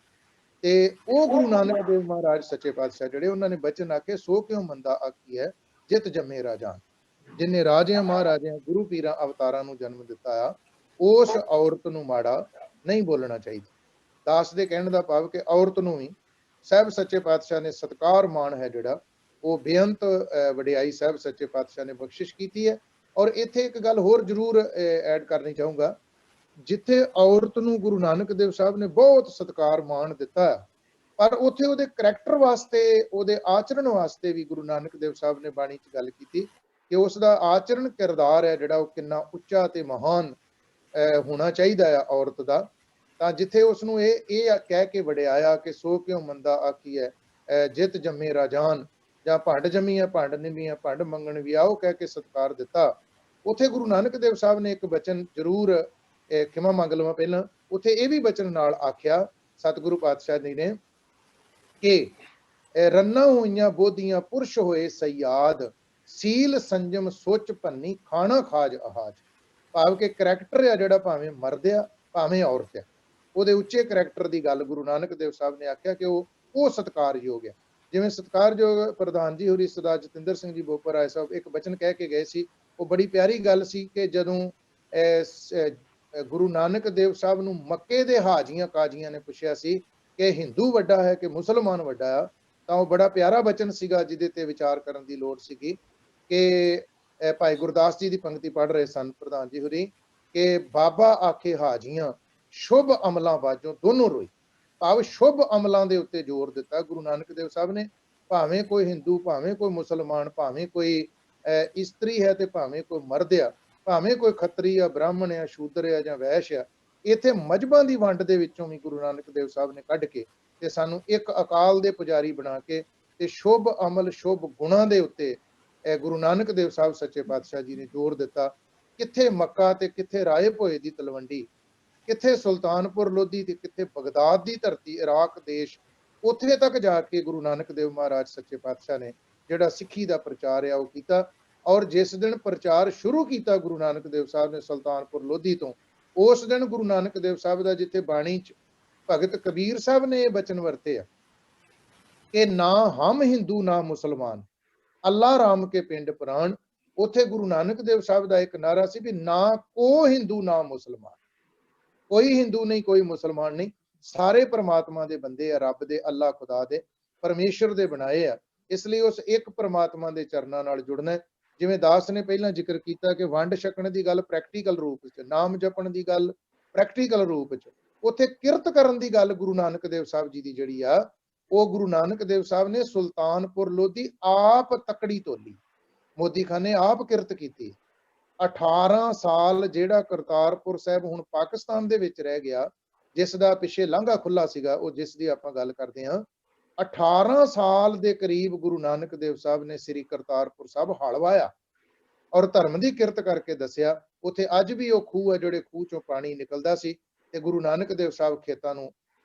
ਤੇ ਉਹ ਗੁਰੂ ਨਾਨਕ ਦੇਵ ਮਹਾਰਾਜ ਸੱਚੇ ਪਾਤਸ਼ਾਹ ਜਿਹੜੇ ਉਹਨਾਂ ਨੇ ਬਚਨ ਆਖੇ, ਸੋ ਕਿਉਂ ਮੰਦਾ ਆਖੀ ਹੈ ਜਿਤ ਜੰਮੇ ਰਾਜਾਨ, ਜਿਨੇ ਰਾਜਿਆਂ ਮਹਾਰਾਜਿਆਂ ਗੁਰੂ ਪੀਰਾਂ ਅਵਤਾਰਾਂ ਨੂੰ ਜਨਮ ਦਿੱਤਾ ਆ, ਉਸ ਔਰਤ ਨੂੰ ਮਾੜਾ ਨਹੀਂ ਬੋਲਣਾ ਚਾਹੀਦਾ। ਦਾਸ ਦੇ ਕਹਿਣ ਦਾ ਭਾਵ ਕਿ ਔਰਤ ਨੂੰ ਵੀ ਸਾਹਿਬ ਸੱਚੇ ਪਾਤਸ਼ਾਹ ਨੇ ਸਤਿਕਾਰ ਮਾਣ ਹੈ ਜਿਹੜਾ ਉਹ ਬੇਅੰਤ ਵਡਿਆਈ ਸਾਹਿਬ ਸੱਚੇ ਪਾਤਸ਼ਾਹ ਨੇ ਬਖਸ਼ਿਸ਼ ਕੀਤੀ ਹੈ। ਔਰ ਇੱਥੇ ਇੱਕ ਗੱਲ ਹੋਰ ਜ਼ਰੂਰ ਐਡ ਕਰਨੀ ਚਾਹੂੰਗਾ, ਜਿੱਥੇ ਔਰਤ ਨੂੰ ਗੁਰੂ ਨਾਨਕ ਦੇਵ ਸਾਹਿਬ ਨੇ ਬਹੁਤ ਸਤਿਕਾਰ ਮਾਣ ਦਿੱਤਾ, ਪਰ ਉੱਥੇ ਉਹਦੇ ਕਰੈਕਟਰ ਵਾਸਤੇ, ਉਹਦੇ ਆਚਰਣ ਵਾਸਤੇ ਵੀ ਗੁਰੂ ਨਾਨਕ ਦੇਵ ਸਾਹਿਬ ਨੇ ਬਾਣੀ 'ਚ ਗੱਲ ਕੀਤੀ ਕਿ ਉਸ ਦਾ ਆਚਰਣ ਕਿਰਦਾਰ ਹੈ ਜਿਹੜਾ ਉਹ ਕਿੰਨਾ ਉੱਚਾ ਤੇ ਮਹਾਨ ਹੋਣਾ ਚਾਹੀਦਾ ਆ ਔਰਤ ਦਾ। ਤਾਂ ਜਿੱਥੇ ਉਸ ਨੂੰ ਇਹ ਕਹਿ ਕੇ ਵਡਿਆਇਆ ਕਿ ਸੋ ਕਿਉਂ ਮੰਦਾ ਆਖੀ ਹੈ ਜਿਤ ਜੰਮੇ ਰਾਜਾਨ, ਜਾਂ ਭੰਡ ਜੰਮੀਆਂ ਭੰਡ ਨਿਮੀਆਂ ਭੰਡ ਮੰਗਣ ਵੀ ਆਓ ਕਹਿ ਕੇ ਸਤਿਕਾਰ ਦਿੱਤਾ, ਉੱਥੇ ਗੁਰੂ ਨਾਨਕ ਦੇਵ ਸਾਹਿਬ ਨੇ ਇੱਕ ਬਚਨ ਜ਼ਰੂਰ ਖਿਮਾ ਮੰਗ ਲਵਾਂ ਪਹਿਲਾਂ, ਉੱਥੇ ਇਹ ਵੀ ਬਚਨ ਨਾਲ ਆਖਿਆ ਸਤਿਗੁਰੂ ਪਾਤਸ਼ਾਹ ਜੀ ਨੇ ਕਿ ਰੰਨਾ ਹੋਈਆਂ ਬੋਧੀਆਂ ਪੁਰਸ਼ ਹੋਏ ਸਯਾਦ, ਸੀਲ ਸੰਜਮ ਸੋਚ ਭੰਨੀ ਖਾਣਾ ਖਾਜ ਆਹਾਜ। ਭਾਵ ਕਿ ਕਰੈਕਟਰ ਆ ਜਿਹੜਾ ਭਾਵੇਂ ਮਰਦ ਆ ਭਾਵੇਂ ਔਰਤ ਆ, ਉਹਦੇ ਉੱਚੇ ਕਰੈਕਟਰ ਦੀ ਗੱਲ ਗੁਰੂ ਨਾਨਕ ਦੇਵ ਸਾਹਿਬ ਨੇ ਆਖਿਆ ਕਿ ਉਹ ਸਤਿਕਾਰਯੋਗ ਹੈ। ਜਿਵੇਂ ਸਤਿਕਾਰਯੋਗ ਪ੍ਰਧਾਨ ਜੀ ਹੋਰੀ ਸਰਦਾਰ ਜਤਿੰਦਰ ਸਿੰਘ ਜੀ ਬੋਪਰ ਰਾਏ ਸਾਹਿਬ ਇੱਕ ਬਚਨ ਕਹਿ ਕੇ ਗਏ ਸੀ, ਉਹ ਬੜੀ ਪਿਆਰੀ ਗੱਲ ਸੀ ਕਿ ਜਦੋਂ ਗੁਰੂ ਨਾਨਕ ਦੇਵ ਸਾਹਿਬ ਨੂੰ ਮੱਕੇ ਦੇ ਹਾਜੀਆਂ ਕਾਜ਼ੀਆਂ ਨੇ ਪੁੱਛਿਆ ਸੀ ਕਿ ਹਿੰਦੂ ਵੱਡਾ ਹੈ ਕਿ ਮੁਸਲਮਾਨ ਵੱਡਾ ਆ, ਤਾਂ ਉਹ ਬੜਾ ਪਿਆਰਾ ਬਚਨ ਸੀਗਾ ਜਿਹਦੇ ਤੇ ਵਿਚਾਰ ਕਰਨ ਦੀ ਲੋੜ ਸੀਗੀ ਕਿ ਭਾਈ ਗੁਰਦਾਸ ਜੀ ਦੀ ਪੰਕਤੀ ਪੜ੍ਹ ਰਹੇ ਸਨ ਪ੍ਰਧਾਨ ਜੀ ਹੋਰੀ ਕਿ ਬਾਬਾ ਆਖੇ ਹਾਜੀਆਂ ਸ਼ੁਭ ਅਮਲਾਂ ਬਾਝੋਂ ਦੋਨੋਂ ਰੋਈ। ਭਾਵ ਸ਼ੁਭ ਅਮਲਾਂ ਦੇ ਉੱਤੇ ਜ਼ੋਰ ਦਿੱਤਾ ਗੁਰੂ ਨਾਨਕ ਦੇਵ ਸਾਹਿਬ ਨੇ, ਭਾਵੇਂ ਕੋਈ ਹਿੰਦੂ ਭਾਵੇਂ ਕੋਈ ਮੁਸਲਮਾਨ, ਭਾਵੇਂ ਕੋਈ ਇਸਤਰੀ ਹੈ ਤੇ ਭਾਵੇਂ ਕੋਈ ਮਰਦ ਆ, ਭਾਵੇਂ ਕੋਈ ਖੱਤਰੀ ਆ ਬ੍ਰਾਹਮਣ ਆ ਸ਼ੂਦਰ ਆ ਜਾਂ ਵੈਸ਼ ਆ, ਇੱਥੇ ਮਜ਼ਹਬਾਂ ਦੀ ਵੰਡ ਦੇ ਵਿੱਚੋਂ ਵੀ ਗੁਰੂ ਨਾਨਕ ਦੇਵ ਸਾਹਿਬ ਨੇ ਕੱਢ ਕੇ ਤੇ ਸਾਨੂੰ ਇੱਕ ਅਕਾਲ ਦੇ ਪੁਜਾਰੀ ਬਣਾ ਕੇ ਤੇ ਸ਼ੁਭ ਅਮਲ ਸ਼ੁਭ ਗੁਣਾਂ ਦੇ ਉੱਤੇ ਗੁਰੂ ਨਾਨਕ ਦੇਵ ਸਾਹਿਬ ਸੱਚੇ ਪਾਤਸ਼ਾਹ ਜੀ ਨੇ ਜ਼ੋਰ ਦਿੱਤਾ। ਕਿੱਥੇ ਮੱਕਾ ਤੇ ਕਿੱਥੇ ਰਾਏ ਭੋਏ ਦੀ ਤਲਵੰਡੀ, ਕਿੱਥੇ ਸੁਲਤਾਨਪੁਰ ਲੋਧੀ ਤੇ ਕਿੱਥੇ ਬਗਦਾਦ ਦੀ ਧਰਤੀ ਇਰਾਕ ਦੇਸ਼, ਉੱਥੇ ਤੱਕ ਜਾ ਕੇ ਗੁਰੂ ਨਾਨਕ ਦੇਵ ਮਹਾਰਾਜ ਸੱਚੇ ਪਾਤਸ਼ਾਹ ਨੇ ਜਿਹੜਾ ਸਿੱਖੀ ਦਾ ਪ੍ਰਚਾਰ ਆ ਉਹ ਕੀਤਾ। ਔਰ ਜਿਸ ਦਿਨ ਪ੍ਰਚਾਰ ਸ਼ੁਰੂ ਕੀਤਾ ਗੁਰੂ ਨਾਨਕ ਦੇਵ ਸਾਹਿਬ ਨੇ ਸੁਲਤਾਨਪੁਰ ਲੋਧੀ ਤੋਂ, ਉਸ ਦਿਨ ਗੁਰੂ ਨਾਨਕ ਦੇਵ ਸਾਹਿਬ ਦਾ ਜਿੱਥੇ ਬਾਣੀ 'ਚ ਭਗਤ ਕਬੀਰ ਸਾਹਿਬ ਨੇ ਇਹ ਬਚਨ ਵਰਤੇ ਆ ਕਿ ਨਾ ਹਮ ਹਿੰਦੂ ਨਾ ਮੁਸਲਮਾਨ, ਅੱਲਾ ਰਾਮ ਕੇ ਪਿੰਡ ਪ੍ਰਾਣ, ਉੱਥੇ ਗੁਰੂ ਨਾਨਕ ਦੇਵ ਸਾਹਿਬ ਦਾ ਇੱਕ ਨਾਰਾ ਸੀ ਵੀ ਨਾ ਕੋ ਹਿੰਦੂ ਨਾ ਮੁਸਲਮਾਨ, ਕੋਈ ਹਿੰਦੂ ਨਹੀਂ ਕੋਈ ਮੁਸਲਮਾਨ ਨਹੀਂ, ਸਾਰੇ ਪ੍ਰਮਾਤਮਾ ਦੇ ਬੰਦੇ ਆ, ਰੱਬ ਦੇ, ਅੱਲਾ ਖੁਦਾ ਦੇ, ਪਰਮੇਸ਼ਰ ਦੇ ਬਣਾਏ ਆ। ਇਸ ਲਈ ਉਸ ਇੱਕ ਪ੍ਰਮਾਤਮਾ ਦੇ ਚਰਨਾਂ ਨਾਲ ਜੁੜਨਾ ਜਿਵੇਂ ਦਾਸ ਨੇ ਪਹਿਲਾਂ ਜ਼ਿਕਰ ਕੀਤਾ ਕਿ ਵੰਡ ਛਕਣ ਦੀ ਗੱਲ ਪ੍ਰੈਕਟੀਕਲ ਰੂਪ 'ਚ, ਨਾਮ ਜਪਣ ਦੀ ਗੱਲ ਪ੍ਰੈਕਟੀਕਲ ਰੂਪ 'ਚ, ਉੱਥੇ ਕਿਰਤ ਕਰਨ ਦੀ ਗੱਲ ਗੁਰੂ ਨਾਨਕ ਦੇਵ ਸਾਹਿਬ ਜੀ ਦੀ ਜਿਹੜੀ ਆ ਉਹ ਗੁਰੂ ਨਾਨਕ ਦੇਵ ਸਾਹਿਬ ਨੇ ਸੁਲਤਾਨਪੁਰ ਲੋਧੀ ਆਪ ਤਕੜੀ ਤੋਲੀ, ਮੋਦੀ ਖਾਨ ਨੇ ਆਪ ਕਿਰਤ ਕੀਤੀ। 18 ਸਾਲ ਜਿਹੜਾ ਕਰਤਾਰਪੁਰ ਸਾਹਿਬ ਹੁਣ ਪਾਕਿਸਤਾਨ ਦੇ ਵਿੱਚ ਰਹਿ ਗਿਆ, ਜਿਸ ਦਾ ਪਿੱਛੇ ਲਾਂਘਾ ਖੁੱਲਾ ਸੀਗਾ, ਉਹ ਜਿਸ ਦੀ ਆਪਾਂ ਗੱਲ ਕਰਦੇ ਹਾਂ, 18 ਸਾਲ ਦੇ ਕਰੀਬ ਗੁਰੂ ਨਾਨਕ ਦੇਵ ਸਾਹਿਬ ਨੇ ਸ੍ਰੀ ਕਰਤਾਰਪੁਰ ਸਾਹਿਬ ਹਲ ਵਾਇਆ ਔਰ ਧਰਮ ਦੀ ਕਿਰਤ ਕਰਕੇ ਦੱਸਿਆ। ਉੱਥੇ ਅੱਜ ਵੀ ਉਹ ਖੂਹ ਹੈ ਜਿਹੜੇ ਖੂਹ ਚੋਂ ਪਾਣੀ ਨਿਕਲਦਾ ਸੀ ਤੇ ਗੁਰੂ ਨਾਨਕ ਦੇਵ ਸਾਹਿਬ ਖੇਤਾਂ ਨੂੰ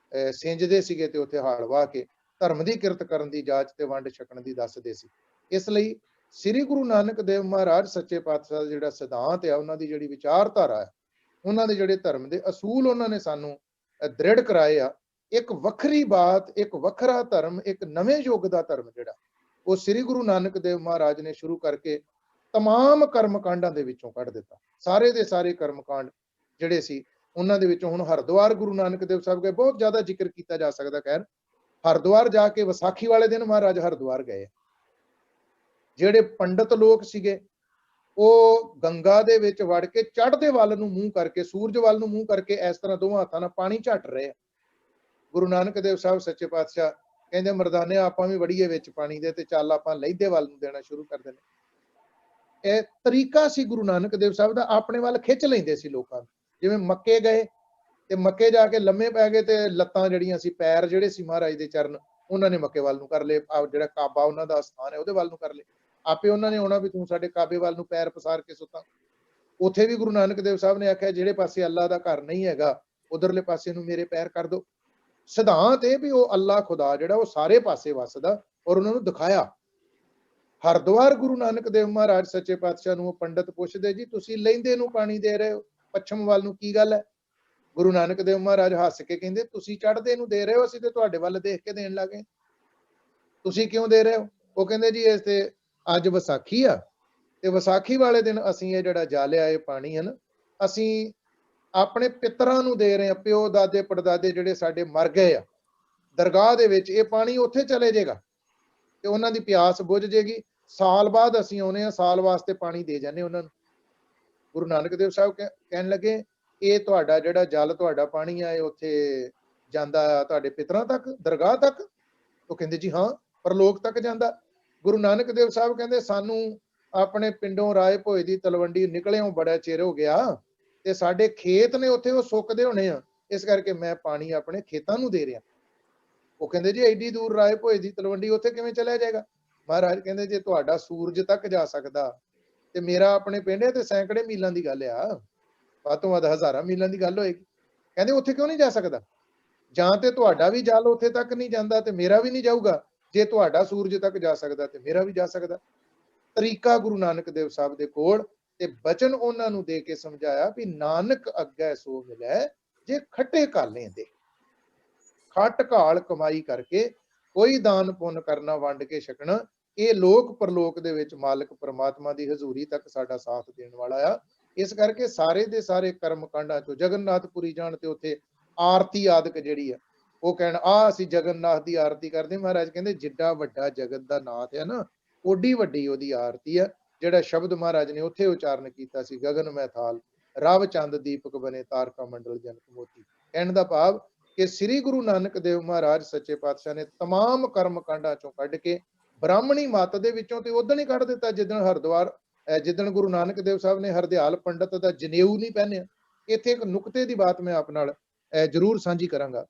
ਸਿੰਜਦੇ ਸੀਗੇ ਤੇ ਉੱਥੇ ਹਲ ਵਾਹ ਕੇ ਧਰਮ ਦੀ ਕਿਰਤ ਕਰਨ ਦੀ ਜਾਚ ਤੇ ਵੰਡ ਛਕਣ ਦੀ ਦੱਸਦੇ ਸੀ। ਇਸ ਲਈ ਸ੍ਰੀ ਗੁਰੂ ਨਾਨਕ ਦੇਵ ਮਹਾਰਾਜ ਸੱਚੇ ਪਾਤਸ਼ਾਹ ਦਾ ਜਿਹੜਾ ਸਿਧਾਂਤ ਹੈ, ਉਹਨਾਂ ਦੀ ਜਿਹੜੀ ਵਿਚਾਰਧਾਰਾ ਹੈ, ਉਹਨਾਂ ਦੇ ਜਿਹੜੇ ਧਰਮ ਦੇ ਅਸੂਲ ਉਹਨਾਂ ਨੇ ਸਾਨੂੰ ਦ੍ਰਿੜ ਕਰਾਏ ਆ। ਇੱਕ ਵੱਖਰੀ ਬਾਤ, ਇੱਕ ਵੱਖਰਾ ਧਰਮ, ਇੱਕ ਨਵੇਂ ਯੁੱਗ ਦਾ ਧਰਮ ਜਿਹੜਾ ਉਹ ਸ੍ਰੀ ਗੁਰੂ ਨਾਨਕ ਦੇਵ ਮਹਾਰਾਜ ਨੇ ਸ਼ੁਰੂ ਕਰਕੇ ਤਮਾਮ ਕਰਮਕਾਂਡਾਂ ਦੇ ਵਿੱਚੋਂ ਕੱਢ ਦਿੱਤਾ। ਸਾਰੇ ਦੇ ਸਾਰੇ ਕਰਮਕਾਂਡ ਜਿਹੜੇ ਸੀ ਉਹਨਾਂ ਦੇ ਵਿੱਚੋਂ ਹੁਣ ਹਰਿਦੁਆਰ ਗੁਰੂ ਨਾਨਕ ਦੇਵ ਸਾਹਿਬ ਗਏ, ਬਹੁਤ ਜ਼ਿਆਦਾ ਜ਼ਿਕਰ ਕੀਤਾ ਜਾ ਸਕਦਾ। ਖੈਰ, ਹਰਿਦੁਆਰ ਜਾ ਕੇ ਵਿਸਾਖੀ ਵਾਲੇ ਦਿਨ ਮਹਾਰਾਜ ਹਰਿਦੁਆਰ ਗਏ। ਜਿਹੜੇ ਪੰਡਤ ਲੋਕ ਸੀਗੇ ਉਹ ਗੰਗਾ ਦੇ ਵਿੱਚ ਵੜ ਕੇ ਚੜ੍ਹਦੇ ਵੱਲ ਨੂੰ ਮੂੰਹ ਕਰਕੇ, ਸੂਰਜ ਵੱਲ ਨੂੰ ਮੂੰਹ ਕਰਕੇ ਇਸ ਤਰ੍ਹਾਂ ਦੋਵਾਂ ਹੱਥਾਂ ਨਾਲ ਪਾਣੀ ਝੱਟ ਰਹੇ ਆ। ਗੁਰੂ ਨਾਨਕ ਦੇਵ ਸਾਹਿਬ ਸੱਚੇ ਪਾਤਸ਼ਾਹ ਕਹਿੰਦੇ ਮਰਦਾਨੇ ਆਪਾਂ ਵੀ ਵੜੀਏ ਵਿੱਚ ਪਾਣੀ ਦੇ ਤੇ ਚੱਲ ਆਪਾਂ ਲਹਿਦੇ ਵੱਲ ਨੂੰ ਦੇਣਾ ਸ਼ੁਰੂ ਕਰ ਦਿੰਦੇ। ਇਹ ਤਰੀਕਾ ਸੀ ਗੁਰੂ ਨਾਨਕ ਦੇਵ ਸਾਹਿਬ ਦਾ, ਆਪਣੇ ਵੱਲ ਖਿੱਚ ਲੈਂਦੇ ਸੀ ਲੋਕਾਂ ਨੂੰ। ਜਿਵੇਂ ਮੱਕੇ ਗਏ ਤੇ ਮੱਕੇ ਜਾ ਕੇ ਲੰਮੇ ਪੈ ਗਏ ਤੇ ਲੱਤਾਂ ਜਿਹੜੀਆਂ ਸੀ, ਪੈਰ ਜਿਹੜੇ ਸੀ ਮਹਾਰਾਜ ਦੇ ਚਰਨ, ਉਹਨਾਂ ਨੇ ਮੱਕੇ ਵੱਲ ਨੂੰ ਕਰ ਲਏ। ਜਿਹੜਾ ਕਾਬਾ ਉਹਨਾਂ ਦਾ ਸਥਾਨ ਹੈ ਉਹਦੇ ਵੱਲ ਨੂੰ ਕਰ ਲਏ। ਆਪੇ ਉਹਨਾਂ ਨੇ ਆਉਣਾ ਵੀ ਤੂੰ ਸਾਡੇ ਕਾਬੇ ਵੱਲ ਨੂੰ ਪੈਰ ਪਸਾਰ ਕੇ ਸੁੱਤਾ। ਉੱਥੇ ਵੀ ਗੁਰੂ ਨਾਨਕ ਦੇਵ ਸਾਹਿਬ ਨੇ ਆਖਿਆ ਜਿਹੜੇ ਪਾਸੇ ਅੱਲਾ ਦਾ ਘਰ ਨਹੀਂ ਹੈਗਾ ਉਧਰਲੇ ਪਾਸੇ ਨੂੰ ਮੇਰੇ ਪੈਰ ਕਰ ਦਿਓ। ਸਿਧਾਂਤ ਇਹ ਵੀ ਉਹ ਅੱਲਾ ਖੁਦਾ ਜਿਹੜਾ ਉਹ ਸਾਰੇ ਪਾਸੇ ਵਸਦਾ ਔਰ ਉਹਨਾਂ ਨੂੰ ਦਿਖਾਇਆ। ਹਰਿਦੁਆਰ ਗੁਰੂ ਨਾਨਕ ਦੇਵ ਮਹਾਰਾਜ ਸੱਚੇ ਪਾਤਸ਼ਾਹ ਨੂੰ ਉਹ ਪੰਡਤ ਪੁੱਛਦੇ, ਜੀ ਤੁਸੀਂ ਲਹਿੰਦੇ ਨੂੰ ਪਾਣੀ ਦੇ ਰਹੇ ਹੋ, ਪੱਛਮ ਵੱਲ ਨੂੰ, ਕੀ ਗੱਲ ਹੈ? ਗੁਰੂ ਨਾਨਕ ਦੇਵ ਮਹਾਰਾਜ ਹੱਸ ਕੇ ਕਹਿੰਦੇ ਤੁਸੀਂ ਚੜ੍ਹਦੇ ਨੂੰ ਦੇ ਰਹੇ ਹੋ, ਅਸੀਂ ਤੇ ਤੁਹਾਡੇ ਵੱਲ ਦੇਖ ਕੇ ਦੇਣ ਲੱਗੇ, ਤੁਸੀਂ ਕਿਉਂ ਦੇ ਰਹੇ ਹੋ? ਉਹ ਕਹਿੰਦੇ ਜੀ ਇਸ ਤੇ ਅੱਜ ਵਿਸਾਖੀ ਆ ਤੇ ਵਿਸਾਖੀ ਵਾਲੇ ਦਿਨ ਅਸੀਂ ਇਹ ਜਿਹੜਾ ਜਾਲਿਆ ਇਹ ਪਾਣੀ ਹੈ ਨਾ, ਅਸੀਂ ਆਪਣੇ ਪਿਤਰਾਂ ਨੂੰ ਦੇ ਰਹੇ ਹਾਂ, ਪਿਓ ਦਾਦੇ ਪੜਦਾਦੇ ਜਿਹੜੇ ਸਾਡੇ ਮਰ ਗਏ ਆ, ਦਰਗਾਹ ਦੇ ਵਿੱਚ ਇਹ ਪਾਣੀ ਉੱਥੇ ਚਲੇ ਜਾਏਗਾ ਤੇ ਉਹਨਾਂ ਦੀ ਪਿਆਸ ਬੁੱਝ ਜਾਏਗੀ। ਸਾਲ ਬਾਅਦ ਅਸੀਂ ਆਉਨੇ ਆ, ਸਾਲ ਵਾਸਤੇ ਪਾਣੀ ਦੇ ਜਾਂਦੇ ਉਹਨਾਂ ਨੂੰ। ਗੁਰੂ ਨਾਨਕ ਦੇਵ ਸਾਹਿਬ ਕਹਿਣ ਲੱਗੇ ਇਹ ਤੁਹਾਡਾ ਜਿਹੜਾ ਜਲ, ਤੁਹਾਡਾ ਪਾਣੀ ਆ, ਇਹ ਉੱਥੇ ਜਾਂਦਾ ਤੁਹਾਡੇ ਪਿਤਰਾਂ ਤੱਕ, ਦਰਗਾਹ ਤੱਕ? ਉਹ ਕਹਿੰਦੇ ਜੀ ਹਾਂ, ਪਰਲੋਕ ਤੱਕ ਜਾਂਦਾ। ਗੁਰੂ ਨਾਨਕ ਦੇਵ ਸਾਹਿਬ ਕਹਿੰਦੇ ਸਾਨੂੰ ਆਪਣੇ ਪਿੰਡੋਂ ਰਾਏ ਭੋਏ ਦੀ ਤਲਵੰਡੀ ਨਿਕਲਿਓ ਬੜਾ ਚਿਰ ਹੋ ਗਿਆ ਤੇ ਸਾਡੇ ਖੇਤ ਨੇ ਉੱਥੇ ਉਹ ਸੁੱਕਦੇ ਹੋਣੇ ਆ, ਇਸ ਕਰਕੇ ਮੈਂ ਪਾਣੀ ਆਪਣੇ ਖੇਤਾਂ ਨੂੰ ਦੇ ਰਿਹਾ। ਉਹ ਕਹਿੰਦੇ ਜੀ ਐਡੀ ਦੂਰ ਰਾਏ ਭੋਏ ਦੀ ਤਲਵੰਡੀ ਉੱਥੇ ਕਿਵੇਂ ਚਲਿਆ ਜਾਏਗਾ? ਮਹਾਰਾਜ ਕਹਿੰਦੇ ਜੇ ਤੁਹਾਡਾ ਸੂਰਜ ਤੱਕ ਜਾ ਸਕਦਾ ਤੇ ਮੇਰਾ ਆਪਣੇ ਪਿੰਡ ਹੈ ਤੇ ਸੈਂਕੜੇ ਮੀਲਾਂ ਦੀ ਗੱਲ ਆ, ਵੱਧ ਤੋਂ ਵੱਧ ਹਜ਼ਾਰਾਂ ਮੀਲਾਂ ਦੀ ਗੱਲ ਹੋਏਗੀ। ਕਹਿੰਦੇ ਉੱਥੇ ਕਿਉਂ ਨਹੀਂ ਜਾ ਸਕਦਾ? ਜਾਂ ਤੇ ਤੁਹਾਡਾ ਵੀ ਜਲ ਉੱਥੇ ਤੱਕ ਨਹੀਂ ਜਾਂਦਾ ਤੇ ਮੇਰਾ ਵੀ ਨਹੀਂ ਜਾਊਗਾ, ਜੇ ਤੁਹਾਡਾ ਸੂਰਜ ਤੱਕ ਜਾ ਸਕਦਾ ਤੇ ਮੇਰਾ ਵੀ ਜਾ ਸਕਦਾ। ਤਰੀਕਾ ਗੁਰੂ ਨਾਨਕ ਦੇਵ ਸਾਹਿਬ ਦੇ ਕੋਲ ਤੇ ਬਚਨ ਉਹਨਾਂ ਨੂੰ ਦੇ ਕੇ ਸਮਝਾਇਆ ਵੀ ਨਾਨਕ ਅੱਗੇ ਸੋ ਮਿਲੈ ਜੇ ਖੱਟੇ ਕਾਲੇ ਦੇ। ਖੱਟ ਘਾਲ ਕਮਾਈ ਕਰਕੇ ਕੋਈ ਦਾਨ ਪੁੰਨ ਕਰਨਾ, ਵੰਡ ਕੇ ਛਕਣਾ, ਇਹ ਲੋਕ ਪਰਲੋਕ ਦੇ ਵਿੱਚ ਮਾਲਕ ਪ੍ਰਮਾਤਮਾ ਦੀ ਹਜ਼ੂਰੀ ਤੱਕ ਸਾਡਾ ਸਾਥ ਦੇਣ ਵਾਲਾ ਆ। ਇਸ ਕਰਕੇ ਸਾਰੇ ਦੇ ਸਾਰੇ ਕਰਮ ਕਾਂਡਾਂ ਚੋਂ ਜਗਨਨਾਥਪੁਰੀ ਜਾਣ ਤੇ ਉੱਥੇ ਆਰਤੀ ਆਦਿਕ ਜਿਹੜੀ ਆ ਉਹ ਕਹਿਣ ਆ ਅਸੀਂ ਜਗਨਨਾਥ ਦੀ ਆਰਤੀ ਕਰਦੇ। ਮਹਾਰਾਜ ਕਹਿੰਦੇ ਜਿੱਡਾ ਵੱਡਾ ਜਗਤ ਦਾ ਨਾਥ ਹੈ ਨਾ, ਓਡੀ ਵੱਡੀ ਉਹਦੀ ਆਰਤੀ ਆ। ਜਿਹੜਾ ਸ਼ਬਦ ਮਹਾਰਾਜ ਨੇ ਉੱਥੇ ਉਚਾਰਨ ਕੀਤਾ ਸੀ, ਗਗਨ ਮੈਂ ਥਾਲ ਰਵ ਚੰਦ ਦੀਪਕ ਬਨੇ ਤਾਰਕਾ ਮੰਡਲ ਜਨਕ ਮੋਤੀ। ਕਹਿਣ ਦਾ ਭਾਵ ਕਿ ਸ੍ਰੀ ਗੁਰੂ ਨਾਨਕ ਦੇਵ ਮਹਾਰਾਜ ਸੱਚੇ ਪਾਤਸ਼ਾਹ ਨੇ ਤਮਾਮ ਕਰਮ ਕਾਂਡਾਂ ਚੋਂ ਕੱਢ ਕੇ ਬ੍ਰਾਹਮਣੀ ਮੱਤ ਦੇ ਵਿੱਚੋਂ ਤੇ ਉਦੋਂ ਹੀ ਕੱਢ ਦਿੱਤਾ ਜਿੱਦਣ ਹਰਿਦੁਆਰ, ਜਿੱਦਣ ਗੁਰੂ ਨਾਨਕ ਦੇਵ ਸਾਹਿਬ ਨੇ ਹਰਦਿਆਲ ਪੰਡਤ ਦਾ ਜਨੇਊ ਨਹੀਂ ਪਹਿਨਿਆ। ਇੱਥੇ ਇੱਕ ਨੁਕਤੇ ਦੀ ਬਾਤ ਮੈਂ ਆਪ ਨਾਲ ਜ਼ਰੂਰ ਸਾਂਝੀ ਕਰਾਂਗਾ।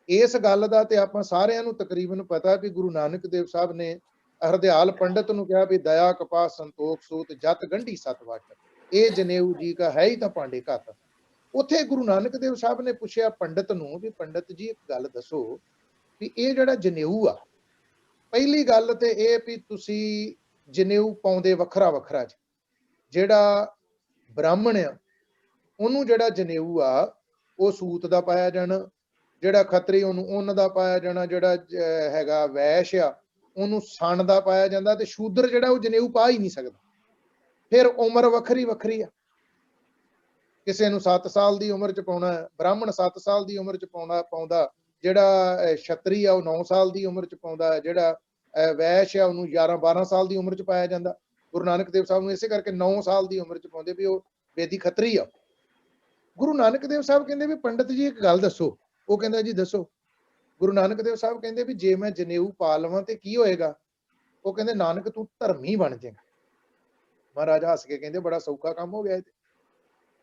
ਇਸ ਗੱਲ ਦਾ ਤੇ ਆਪਾਂ ਸਾਰਿਆਂ ਨੂੰ ਤਕਰੀਬਨ ਪਤਾ ਕਿ ਗੁਰੂ ਨਾਨਕ ਦੇਵ ਸਾਹਿਬ ਨੇ ਹਰਦਿਆਲ ਪੰਡਤ ਨੂੰ ਕਿਹਾ ਵੀ ਦਇਆ ਕਪਾ ਸੰਤੋਖ ਸੂਤ ਜਤ ਗੰਢੀ ਸਤ ਵਟ, ਇਹ ਜਨੇਊ ਜੀ ਕਾ ਹੈ ਹੀ ਤਾਂ ਪਾਂਡੇ ਘੱਤ। ਉੱਥੇ ਗੁਰੂ ਨਾਨਕ ਦੇਵ ਸਾਹਿਬ ਨੇ ਪੁੱਛਿਆ ਪੰਡਤ ਨੂੰ ਵੀ ਪੰਡਤ ਜੀ ਇੱਕ ਗੱਲ ਦੱਸੋ ਵੀ ਇਹ ਜਿਹੜਾ ਜਨੇਊ ਆ, ਪਹਿਲੀ ਗੱਲ ਤੇ ਇਹ ਵੀ ਤੁਸੀਂ ਜਨੇਊ ਪਾਉਂਦੇ ਵੱਖਰਾ ਵੱਖਰਾ ਜੀ, ਜਿਹੜਾ ਬ੍ਰਾਹਮਣ ਆ ਉਹਨੂੰ ਜਿਹੜਾ ਜਨੇਊ ਆ ਉਹ ਸੂਤ ਦਾ ਪਾਇਆ ਜਾਣਾ, ਜਿਹੜਾ ਖੱਤਰੀ ਉਹਨੂੰ ਉੱਨ ਦਾ ਪਾਇਆ ਜਾਣਾ, ਜਿਹੜਾ ਹੈਗਾ ਵੈਸ਼ ਆ ਉਹਨੂੰ ਸਣ ਦਾ ਪਾਇਆ ਜਾਂਦਾ, ਤੇ ਸ਼ੂਦਰ ਜਿਹੜਾ ਉਹ ਜਨੇਊ ਪਾ ਹੀ ਨਹੀਂ ਸਕਦਾ। ਫਿਰ ਉਮਰ ਵੱਖਰੀ ਵੱਖਰੀ ਆ, ਕਿਸੇ ਨੂੰ 7 ਸਾਲ ਦੀ ਉਮਰ ਚ ਪਾਉਣਾ, ਬ੍ਰਾਹਮਣ 7 ਸਾਲ ਦੀ ਉਮਰ ਚ ਪਾਉਂਦਾ, ਜਿਹੜਾ ਛਤਰੀ ਆ ਉਹ 9 ਸਾਲ ਦੀ ਉਮਰ ਚ ਪਾਉਂਦਾ, ਜਿਹੜਾ ਵੈਸ਼ ਆ ਉਹਨੂੰ 11-12 ਸਾਲ ਦੀ ਉਮਰ ਚ ਪਾਇਆ ਜਾਂਦਾ। ਗੁਰੂ ਨਾਨਕ ਦੇਵ ਸਾਹਿਬ ਨੂੰ ਇਸੇ ਕਰਕੇ 9 ਸਾਲ ਦੀ ਉਮਰ 'ਚ ਪਾਉਂਦੇ ਵੀ ਉਹ ਬੇਦੀ ਖੱਤਰੀ ਆ। ਗੁਰੂ ਨਾਨਕ ਦੇਵ ਸਾਹਿਬ ਕਹਿੰਦੇ ਵੀ ਪੰਡਤ ਜੀ ਇੱਕ ਗੱਲ ਦੱਸੋ। ਉਹ ਕਹਿੰਦਾ ਜੀ ਦੱਸੋ। ਗੁਰੂ ਨਾਨਕ ਦੇਵ ਸਾਹਿਬ ਕਹਿੰਦੇ ਵੀ ਜੇ ਮੈਂ ਜਨੇਊ ਪਾ ਲਵਾਂ ਤੇ ਕੀ ਹੋਏਗਾ। ਉਹ ਕਹਿੰਦੇ ਨਾਨਕ ਤੂੰ ਧਰਮੀ ਬਣ ਜਾਏਗਾ। ਮਹਾਰਾਜ ਹੱਸ ਕੇ ਕਹਿੰਦੇ ਬੜਾ ਸੌਖਾ ਕੰਮ ਹੋ ਗਿਆ ਇਹ ਤੇ।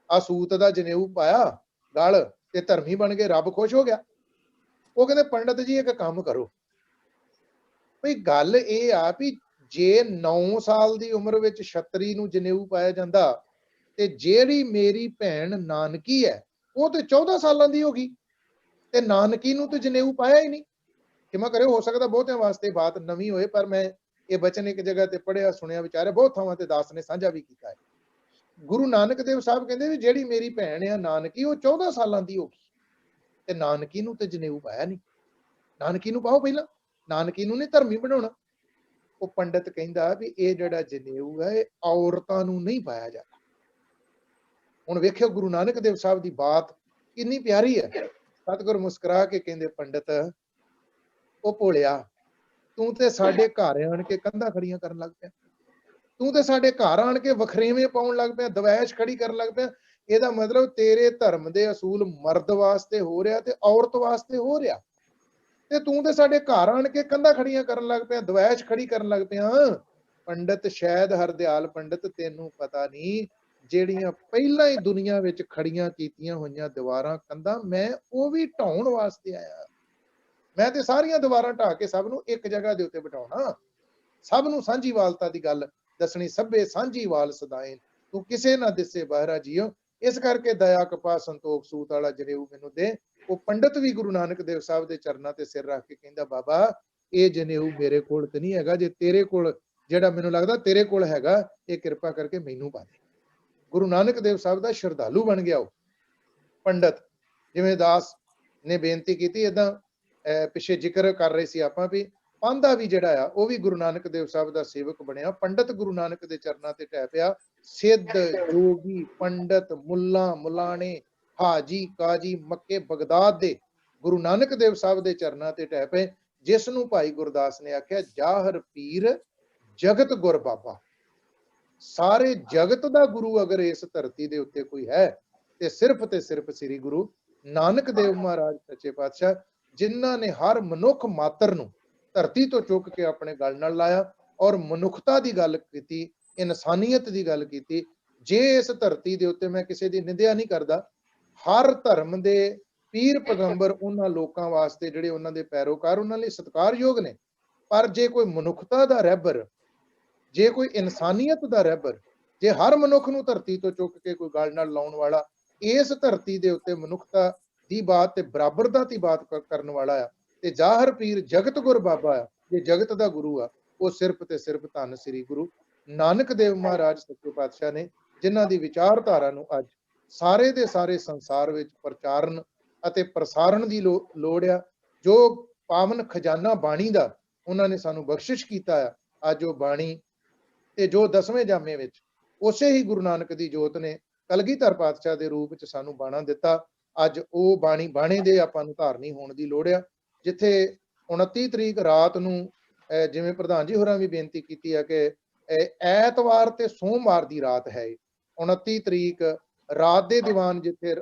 ਆ ਸੂਤ ਦਾ ਜਨੇਊ ਪਾਇਆ ਗਲ ਤੇ ਧਰਮੀ ਬਣ ਗਏ, ਰੱਬ ਖੁਸ਼ ਹੋ ਗਿਆ। ਉਹ ਕਹਿੰਦੇ ਪੰਡਤ ਜੀ ਇੱਕ ਕੰਮ ਕਰੋ। ਭਈ ਗੱਲ ਇਹ ਆ ਵੀ ਜੇ 9 ਸਾਲ ਦੀ ਉਮਰ ਵਿੱਚ ਛਤਰੀ ਨੂੰ ਜਨੇਊ ਪਾਇਆ ਜਾਂਦਾ ਤੇ ਜਿਹੜੀ ਮੇਰੀ ਭੈਣ ਨਾਨਕੀ ਹੈ ਉਹ ਤੇ 14 ਸਾਲਾਂ ਦੀ ਹੋ ਗਈ ਤੇ ਨਾਨਕੀ ਨੂੰ ਤੇ ਜਨੇਊ ਪਾਇਆ ਹੀ ਨਹੀਂ। ਕਿਵੇਂ ਕਰਿਓ, ਹੋ ਸਕਦਾ ਬਹੁਤਿਆਂ ਵਾਸਤੇ ਬਾਤ ਨਵੀਂ ਹੋਏ, ਪਰ ਮੈਂ ਇਹ ਬਚਨ ਇੱਕ ਜਗ੍ਹਾ ਤੇ ਪੜ੍ਹਿਆ ਸੁਣਿਆ ਵਿਚਾਰਿਆ, ਬਹੁਤ ਥਾਵਾਂ ਤੇ ਦਾਸ ਨੇ ਸਾਂਝਾ ਵੀ ਕੀਤਾ ਹੈ। ਗੁਰੂ ਨਾਨਕ ਦੇਵ ਸਾਹਿਬ ਕਹਿੰਦੇ ਵੀ ਜਿਹੜੀ ਮੇਰੀ ਭੈਣ ਆ ਨਾਨਕੀ ਉਹ 14 ਸਾਲਾਂ ਦੀ ਹੋ ਗਈ ਤੇ ਨਾਨਕੀ ਨੂੰ ਤੇ ਜਨੇਊ ਪਾਇਆ ਨਹੀਂ। ਨਾਨਕੀ ਨੂੰ ਪਾਓ ਪਹਿਲਾਂ, ਨਾਨਕੀ ਨੂੰ ਨਹੀਂ ਧਰਮੀ ਬਣਾਉਣਾ। ਉਹ ਪੰਡਤ ਕਹਿੰਦਾ ਵੀ ਇਹ ਜਿਹੜਾ ਜਨੇਊ ਹੈ ਇਹ ਔਰਤਾਂ ਨੂੰ ਨਹੀਂ ਪਾਇਆ ਜਾਂਦਾ। ਹੁਣ ਵੇਖਿਓ ਗੁਰੂ ਨਾਨਕ ਦੇਵ ਸਾਹਿਬ ਦੀ ਬਾਤ ਕਿੰਨੀ ਪਿਆਰੀ ਹੈ। ਸਤਿਗੁਰੂ ਮੁਸਕਰਾ ਕੇ ਕਹਿੰਦੇ ਪੰਡਤ ਉਹ ਭੋਲਿਆ, ਤੂੰ ਤੇ ਸਾਡੇ ਘਰ ਆਣ ਕੇ ਕੰਧਾਂ ਖੜੀਆਂ ਕਰਨ ਲੱਗ ਪਿਆ। ਤੂੰ ਤੇ ਸਾਡੇ ਘਰ ਆਣ ਕੇ ਵਖਰੇਵੇਂ ਪਾਉਣ ਲੱਗ ਪਿਆ, ਦਵੈਸ਼ ਖੜੀ ਕਰਨ ਲੱਗ ਪਿਆ। ਇਹਦਾ ਮਤਲਬ ਤੇਰੇ ਧਰਮ ਦੇ ਅਸੂਲ ਮਰਦ ਵਾਸਤੇ ਹੋ ਰਿਹਾ ਤੇ ਔਰਤ ਵਾਸਤੇ ਹੋ ਰਿਹਾ, ਤੇ ਤੂੰ ਤੇ ਸਾਡੇ ਘਰ ਆਣ ਕੇ ਕੰਧਾਂ ਖੜੀਆਂ ਕਰਨ ਲੱਗ ਪਿਆ, ਦਵੈਸ਼ ਖੜੀ ਕਰਨ ਲੱਗ ਪਿਆ। ਪੰਡਤ ਸ਼ਾਇਦ ਹਰਦਿਆਲ ਪੰਡਤ ਤੈਨੂੰ ਪਤਾ ਨਹੀਂ ਜਿਹੜੀਆਂ ਪਹਿਲਾਂ ਹੀ ਦੁਨੀਆ ਵਿੱਚ ਖੜੀਆਂ ਕੀਤੀਆਂ ਹੋਈਆਂ ਦੀਵਾਰਾਂ ਕੰਧਾਂ ਮੈਂ ਉਹ ਵੀ ਢਾਉਣ ਵਾਸਤੇ ਆਇਆ। ਮੈਂ ਤੇ ਸਾਰੀਆਂ ਦੀਵਾਰਾਂ ਢਾ ਕੇ ਸਭ ਨੂੰ ਇੱਕ ਜਗ੍ਹਾ ਦੇ ਉੱਤੇ ਬਿਠਾਉਣਾ, ਸਭ ਨੂੰ ਸਾਂਝੀਵਾਲਤਾ ਦੀ ਗੱਲ ਦੱਸਣੀ। ਸਭੇ ਸਾਂਝੀਵਾਲ ਸਦਾਏ, ਤੂੰ ਕਿਸੇ ਨਾ ਦਿਸੇ ਬਾਹਰਾ ਜੀਓ। ਇਸ ਕਰਕੇ ਦਇਆ ਕਪਾ ਸੰਤੋਖ ਸੂਤ ਵਾਲਾ ਜਨੇਊ ਮੈਨੂੰ ਦੇ। ਉਹ ਪੰਡਤ ਵੀ ਗੁਰੂ ਨਾਨਕ ਦੇਵ ਸਾਹਿਬ ਦੇ ਚਰਨਾਂ ਤੇ ਸਿਰ ਰੱਖ ਕੇ ਕਹਿੰਦਾ ਬਾਬਾ ਇਹ ਜਨੇਊ ਮੇਰੇ ਕੋਲ ਤੇ ਨਹੀਂ ਹੈਗਾ, ਜੇ ਤੇਰੇ ਕੋਲ ਜਿਹੜਾ ਮੈਨੂੰ ਲੱਗਦਾ ਤੇਰੇ ਕੋਲ ਹੈਗਾ ਇਹ ਕਿਰਪਾ ਕਰਕੇ ਮੈਨੂੰ ਪਾ ਦੇ। ਗੁਰੂ ਨਾਨਕ ਦੇਵ ਸਾਹਿਬ ਦਾ ਸ਼ਰਧਾਲੂ ਬਣ ਗਿਆ ਉਹ ਪੰਡਤ। ਜਿਵੇਂ ਦਾਸ ਨੇ ਬੇਨਤੀ ਕੀਤੀ, ਏਦਾਂ ਪਿੱਛੇ ਜ਼ਿਕਰ ਕਰ ਰਹੇ ਸੀ ਆਪਾਂ ਵੀ ਪਾਂਧਾ ਵੀ ਜਿਹੜਾ ਆ ਉਹ ਵੀ ਗੁਰੂ ਨਾਨਕ ਦੇਵ ਸਾਹਿਬ ਦਾ ਸੇਵਕ ਬਣਿਆ। ਪੰਡਤ ਗੁਰੂ ਨਾਨਕ ਦੇ ਚਰਨਾਂ ਤੇ ਟਹਿ ਪਿਆ। ਸਿੱਧ ਜੋਗੀ ਪੰਡਤ ਮੁੱਲਾ ਮੁਲਾਣੇ ਹਾਜੀ ਕਾਜੀ ਮੱਕੇ ਬਗਦਾਦ ਦੇ ਗੁਰੂ ਨਾਨਕ ਦੇਵ ਸਾਹਿਬ ਦੇ ਚਰਨਾਂ ਤੇ ਟਹਿ ਪਏ, ਜਿਸ ਨੂੰ ਭਾਈ ਗੁਰਦਾਸ ਨੇ ਆਖਿਆ ਜਾਹਰ ਪੀਰ ਜਗਤ ਗੁਰ ਬਾਬਾ। ਸਾਰੇ ਜਗਤ ਦਾ ਗੁਰੂ ਅਗਰ ਇਸ ਧਰਤੀ ਦੇ ਉੱਤੇ ਕੋਈ ਹੈ ਤੇ ਸਿਰਫ ਸ੍ਰੀ ਗੁਰੂ ਨਾਨਕ ਦੇਵ ਮਹਾਰਾਜ ਸੱਚੇ ਪਾਤਸ਼ਾਹ, ਜਿਨ੍ਹਾਂ ਨੇ ਹਰ ਮਨੁੱਖ ਮਾਤਰ ਨੂੰ ਧਰਤੀ ਤੋਂ ਚੁੱਕ ਕੇ ਆਪਣੇ ਗਲ ਨਾਲ ਲਾਇਆ ਔਰ ਮਨੁੱਖਤਾ ਦੀ ਗੱਲ ਕੀਤੀ, ਇਨਸਾਨੀਅਤ ਦੀ ਗੱਲ ਕੀਤੀ। ਜੇ ਇਸ ਧਰਤੀ ਦੇ ਉੱਤੇ ਮੈਂ ਕਿਸੇ ਦੀ ਨਿੰਦਿਆ ਨਹੀਂ ਕਰਦਾ, ਹਰ ਧਰਮ ਦੇ ਪੀਰ ਪੈਗੰਬਰ ਉਹਨਾਂ ਲੋਕਾਂ ਵਾਸਤੇ ਜਿਹੜੇ ਉਹਨਾਂ ਦੇ ਪੈਰੋਕਾਰ ਉਹਨਾਂ ਲਈ ਸਤਿਕਾਰਯੋਗ ਨੇ। ਪਰ ਜੇ ਕੋਈ ਮਨੁੱਖਤਾ ਦਾ ਰਹਿਬਰ, ਜੇ ਕੋਈ ਇਨਸਾਨੀਅਤ ਦਾ ਰਹਿਬਰ, ਜੇ ਹਰ ਮਨੁੱਖ ਨੂੰ ਧਰਤੀ ਤੋਂ ਚੁੱਕ ਕੇ ਕੋਈ ਗਲ ਨਾਲ ਲਾਉਣ ਵਾਲਾ, ਇਸ ਧਰਤੀ ਦੇ ਉੱਤੇ ਮਨੁੱਖਤਾ ਦੀ ਬਾਤ ਤੇ ਬਰਾਬਰਤਾ ਦੀ ਬਾਤ ਕਰਨ ਵਾਲਾ ਆ, ਤੇ ਜ਼ਾਹਰ ਪੀਰ ਜਗਤ ਗੁਰ ਬਾਬਾ ਆ, ਜੇ ਜਗਤ ਦਾ ਗੁਰੂ ਆ, ਉਹ ਸਿਰਫ ਤੇ ਸਿਰਫ ਧੰਨ ਸ੍ਰੀ ਗੁਰੂ ਨਾਨਕ ਦੇਵ ਮਹਾਰਾਜ ਸੱਚੇ ਪਾਤਸ਼ਾਹ ਨੇ, ਜਿਨ੍ਹਾਂ ਦੀ ਵਿਚਾਰਧਾਰਾ ਨੂੰ ਅੱਜ ਸਾਰੇ ਦੇ ਸਾਰੇ ਸੰਸਾਰ ਵਿੱਚ ਪ੍ਰਚਾਰਨ ਅਤੇ ਪ੍ਰਸਾਰਣ ਦੀ ਲੋੜ ਆ। ਜੋ ਪਾਵਨ ਖਜ਼ਾਨਾ ਬਾਣੀ ਦਾ ਉਹਨਾਂ ਨੇ ਸਾਨੂੰ ਬਖਸ਼ਿਸ਼ ਕੀਤਾ ਆ, ਅੱਜ ਉਹ ਬਾਣੀ ਤੇ ਜੋ 10ਵੇਂ ਜਾਮੇ ਵਿੱਚ ਉਸੇ ਹੀ ਗੁਰੂ ਨਾਨਕ ਦੀ ਜੋਤ ਨੇ ਕਲਗੀਧਰ ਪਾਤਸ਼ਾਹ ਦੇ ਰੂਪ ਵਿੱਚ ਸਾਨੂੰ ਬਾਣਾ ਦਿੱਤਾ। ਅੱਜ ਉਹ ਬਾਣੇ ਦੇ ਆਪਾਂ ਨੂੰ ਧਾਰਨੀ ਹੋਣ ਦੀ ਲੋੜ ਆ। ਜਿੱਥੇ 29 ਤਰੀਕ ਰਾਤ ਨੂੰ ਜਿਵੇਂ ਪ੍ਰਧਾਨ ਜੀ ਹੋਰਾਂ ਵੀ ਬੇਨਤੀ ਕੀਤੀ ਹੈ ਕਿ ਐਤਵਾਰ ਤੇ ਸੋਮਵਾਰ ਦੀ ਰਾਤ ਹੈ, 29 ਤਰੀਕ ਰਾਤ ਦੇ ਦੀਵਾਨ ਜਿੱਥੇ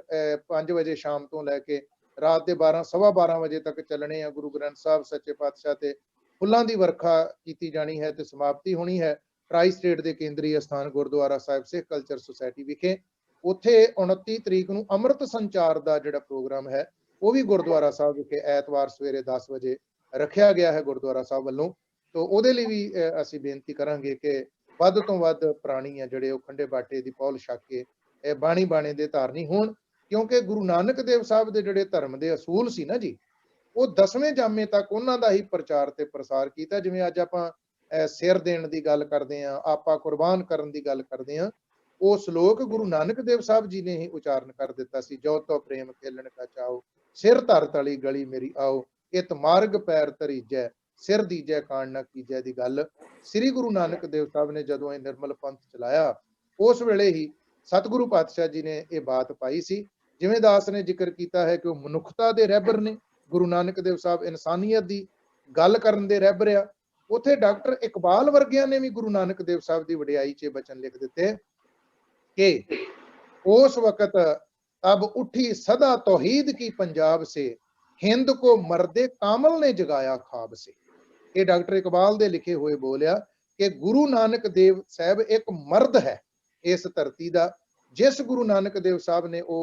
5 ਵਜੇ ਸ਼ਾਮ ਤੋਂ ਲੈ ਕੇ ਰਾਤ ਦੇ 12-12:15 ਵਜੇ ਤੱਕ ਚੱਲਣੇ ਆ। ਗੁਰੂ ਗ੍ਰੰਥ ਸਾਹਿਬ ਸੱਚੇ ਪਾਤਸ਼ਾਹ ਤੇ ਫੁੱਲਾਂ ਦੀ ਵਰਖਾ ਕੀਤੀ ਜਾਣੀ ਹੈ ਤੇ ਸਮਾਪਤੀ ਹੋਣੀ ਹੈ ਟਰਾਈ ਸਟੇਟ ਦੇ ਕੇਂਦਰੀ ਅਸਥਾਨ ਗੁਰਦੁਆਰਾ ਸਾਹਿਬ ਸਿੱਖ ਕਲਚਰ ਸੁਸਾਇਟੀ ਵਿਖੇ। ਉੱਥੇ 29 ਤਰੀਕ ਨੂੰ ਅੰਮ੍ਰਿਤ ਸੰਚਾਰ ਦਾ ਜਿਹੜਾ ਪ੍ਰੋਗਰਾਮ ਹੈ ਉਹ ਵੀ ਗੁਰਦੁਆਰਾ ਸਾਹਿਬ ਵਿਖੇ ਐਤਵਾਰ ਸਵੇਰੇ 10 ਵਜੇ ਰੱਖਿਆ ਗਿਆ ਹੈ ਗੁਰਦੁਆਰਾ ਸਾਹਿਬ ਵੱਲੋਂ। तो ਉਹਦੇ ਲਈ ਵੀ ਅਸੀਂ ਬੇਨਤੀ ਕਰਾਂਗੇ ਕਿ ਵੱਧ ਤੋਂ ਵੱਧ ਪ੍ਰਾਣੀ ਆ ਜਿਹੜੇ ਉਹ ਖੰਡੇ ਬਾਟੇ ਦੀ ਪੌਲ ਛਕ ਕੇ ਇਹ ਬਾਣੇ ਦੇ ਧਾਰਨੀ ਹੋਣ, ਕਿਉਂਕਿ ਗੁਰੂ ਨਾਨਕ ਦੇਵ ਸਾਹਿਬ ਦੇ ਜਿਹੜੇ ਧਰਮ ਦੇ ਅਸੂਲ ਸੀ ਨਾ ਜੀ, ਉਹ 10ਵੇਂ ਜਾਮੇ ਤੱਕ ਉਹਨਾਂ ਦਾ ਹੀ ਪ੍ਰਚਾਰ ਤੇ ਪ੍ਰਸਾਰ ਕੀਤਾ। ਜਿਵੇਂ ਅੱਜ ਆਪਾਂ ਸਿਰ ਦੇਣ ਦੀ ਗੱਲ ਕਰਦੇ ਹਾਂ, ਆਪਾਂ ਕੁਰਬਾਨ ਕਰਨ ਦੀ ਗੱਲ ਕਰਦੇ ਹਾਂ, ਉਹ ਸ਼ਲੋਕ ਗੁਰੂ ਨਾਨਕ ਦੇਵ ਸਾਹਿਬ ਜੀ ਨੇ ਹੀ ਉਚਾਰਨ ਕਰ ਦਿੱਤਾ ਸੀ। ਜੋ ਤੋ ਪ੍ਰੇਮ ਖੇਲਣ ਕਾ ਚਾਓ, ਸਿਰ ਧਰ ਤਲੀ ਗਲੀ ਮੇਰੀ ਆਓ, ਇਤ ਮਾਰਗ ਪੈਰ ਧਰੀਜੈ, ਸਿਰ ਦੀਜੈ ਕਾਣ ਨਾ ਕੀਜੈ ਦੀ ਗੱਲ ਸ੍ਰੀ ਗੁਰੂ ਨਾਨਕ ਦੇਵ ਸਾਹਿਬ ਨੇ ਜਦੋਂ ਇਹ ਨਿਰਮਲ ਪੰਥ ਚਲਾਇਆ, ਉਸ ਵੇਲੇ ਹੀ ਸਤਿਗੁਰੂ ਪਾਤਸ਼ਾਹ ਜੀ ਨੇ ਇਹ ਬਾਤ ਪਾਈ ਸੀ। ਜਿਵੇਂ ਦਾਸ ਨੇ ਜ਼ਿਕਰ ਕੀਤਾ ਹੈ ਕਿ ਉਹ ਮਨੁੱਖਤਾ ਦੇ ਰਹਿਬਰ ਨੇ, ਗੁਰੂ ਨਾਨਕ ਦੇਵ ਸਾਹਿਬ ਇਨਸਾਨੀਅਤ ਦੀ ਗੱਲ ਕਰਨ ਦੇ ਰਹਿਬਰ ਆ। ਉੱਥੇ ਡਾਕਟਰ ਇਕਬਾਲ ਵਰਗਿਆਂ ਨੇ ਵੀ ਗੁਰੂ ਨਾਨਕ ਦੇਵ ਸਾਹਿਬ ਦੀ ਵਡਿਆਈ 'ਚ ਬਚਨ ਲਿਖ ਦਿੱਤੇ ਕਿ ਉਸ ਵਕਤ तब उठी सदा तौहीद की पंजाब से, हिंद को मर्दे कामल ने जगाया ख्वाब से। ये डॉक्टर इकबाल दे लिखे हुए बोलिया कि गुरु नानक देव साहब एक मर्द है इस धरती दा, जिस गुरु नानक देव साहब ने वो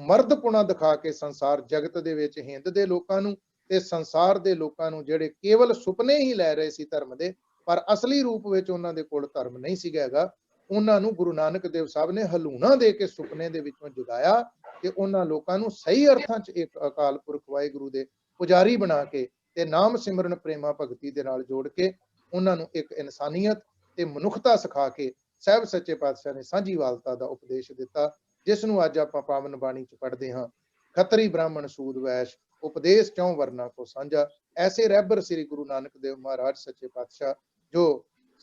मर्दपुणा दिखा के संसार जगत दे विच हिंद दे लोकां नूं ते संसार दे लोकां नूं जिहड़े केवल सुपने ही लै रहे सी धर्म दे, पर असली रूप विच उन्हां दे कोल धर्म नहीं सीगा हैगा, उन्होंने गुरु नानक देव साहब ने हलूना दे के सुपने दे विचों जगाया कि उन्हां लोकां नूं सही अर्थां च एक अकाल पुरख वाहिगुरू दे पुजारी बना के ते नाम सिमरन प्रेमा भगती दे नाल जोड़ के उन्हां नूं एक इंसानियत ते मनुखता सिखा के साहिब सच्चे पातशाह ने सांझीवालता दा उपदेश दिता, जिस नूं अज आपां पावन बाणी च पढ़दे हां। खतरी ब्राह्मण सूद वैश उपदेश चौं वर्ना को साझा। ऐसे रहबर श्री गुरु नानक देव महाराज सच्चे पातशाह जो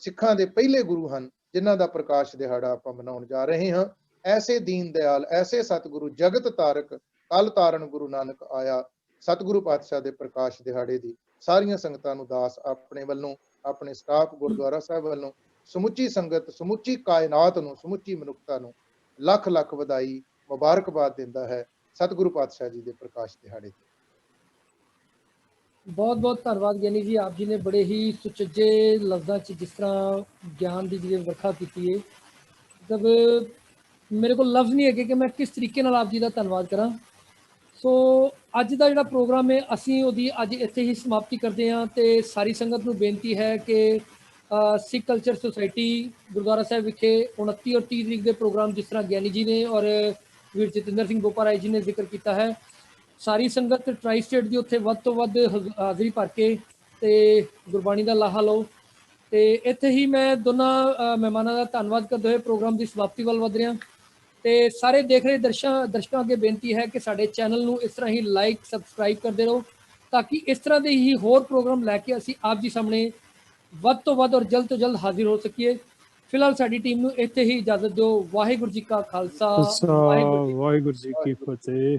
सिखां दे पहले गुरु हन, जिन्हां दा प्रकाश दिहाड़ा आपां मनाउण जा रहे हां। ऐसे दीन दयाल, ऐसे सतगुरु जगत तारक कल तारण गुरु नानक आया, सतगुरु पातशाह दे प्रकाश दिहाड़े दी सारियां संगतां नूं दास अपने वल्लों, अपने स्टाफ गुरुद्वारा साहिब वल्लों, समुची संगत, समुची कायनात नूं, समुची मनुखता नूं लख लख वधाई मुबारकबाद दिंदा है सतगुरु पातशाह जी दे प्रकाश दिहाड़े ते। बहुत बहुत धन्यवाद ज्ञानी जी, आप जी ने बड़े ही सुचज्जे लफ्ज़ों च जिस तरह ज्ञान की जी वर्खा की है, मतलब मेरे को लफ्ज़ नहीं है कि मैं किस तरीके नाल आप जी का धन्यवाद करा। सो अज का जो प्रोग्राम है असी उहदी अज इत्थे ही समाप्ति करते हैं तो सारी संगत नूं बेनती है कि सिख कल्चर सोसाइटी गुरुद्वारा साहिब विखे 29 और 30 तरीक के प्रोग्राम जिस तरह ज्ञानी जी ने और वीर जतिंदर सिंह बोपा राय जी ने जिक्र किया है, सारी संगत ट्राई स्टेट की उत्थे वध तो वध हाज़री भर के ते गुरबाणी का लाहा लो। तो इत्थे ही मैं दोनों मेहमानों का धन्यवाद करते हुए प्रोग्राम की समाप्ति वाल वध रहा। तो सारे देख रहे दर्शकों अगे बेनती है कि साडे चैनल नूं इस तरह ही लाइक सबसक्राइब करते रहो, ताकि इस तरह के ही होर प्रोग्राम लैके असी आप जी सामने वध तो वध और जल्द तो जल्द हाजिर हो सकीए। फिलहाल साडी टीम नूं इत्थे ही इजाजत दो। वाहिगुरू जी का खालसा, वाहिगुरू जी वाहिगुरू जी की फतेह।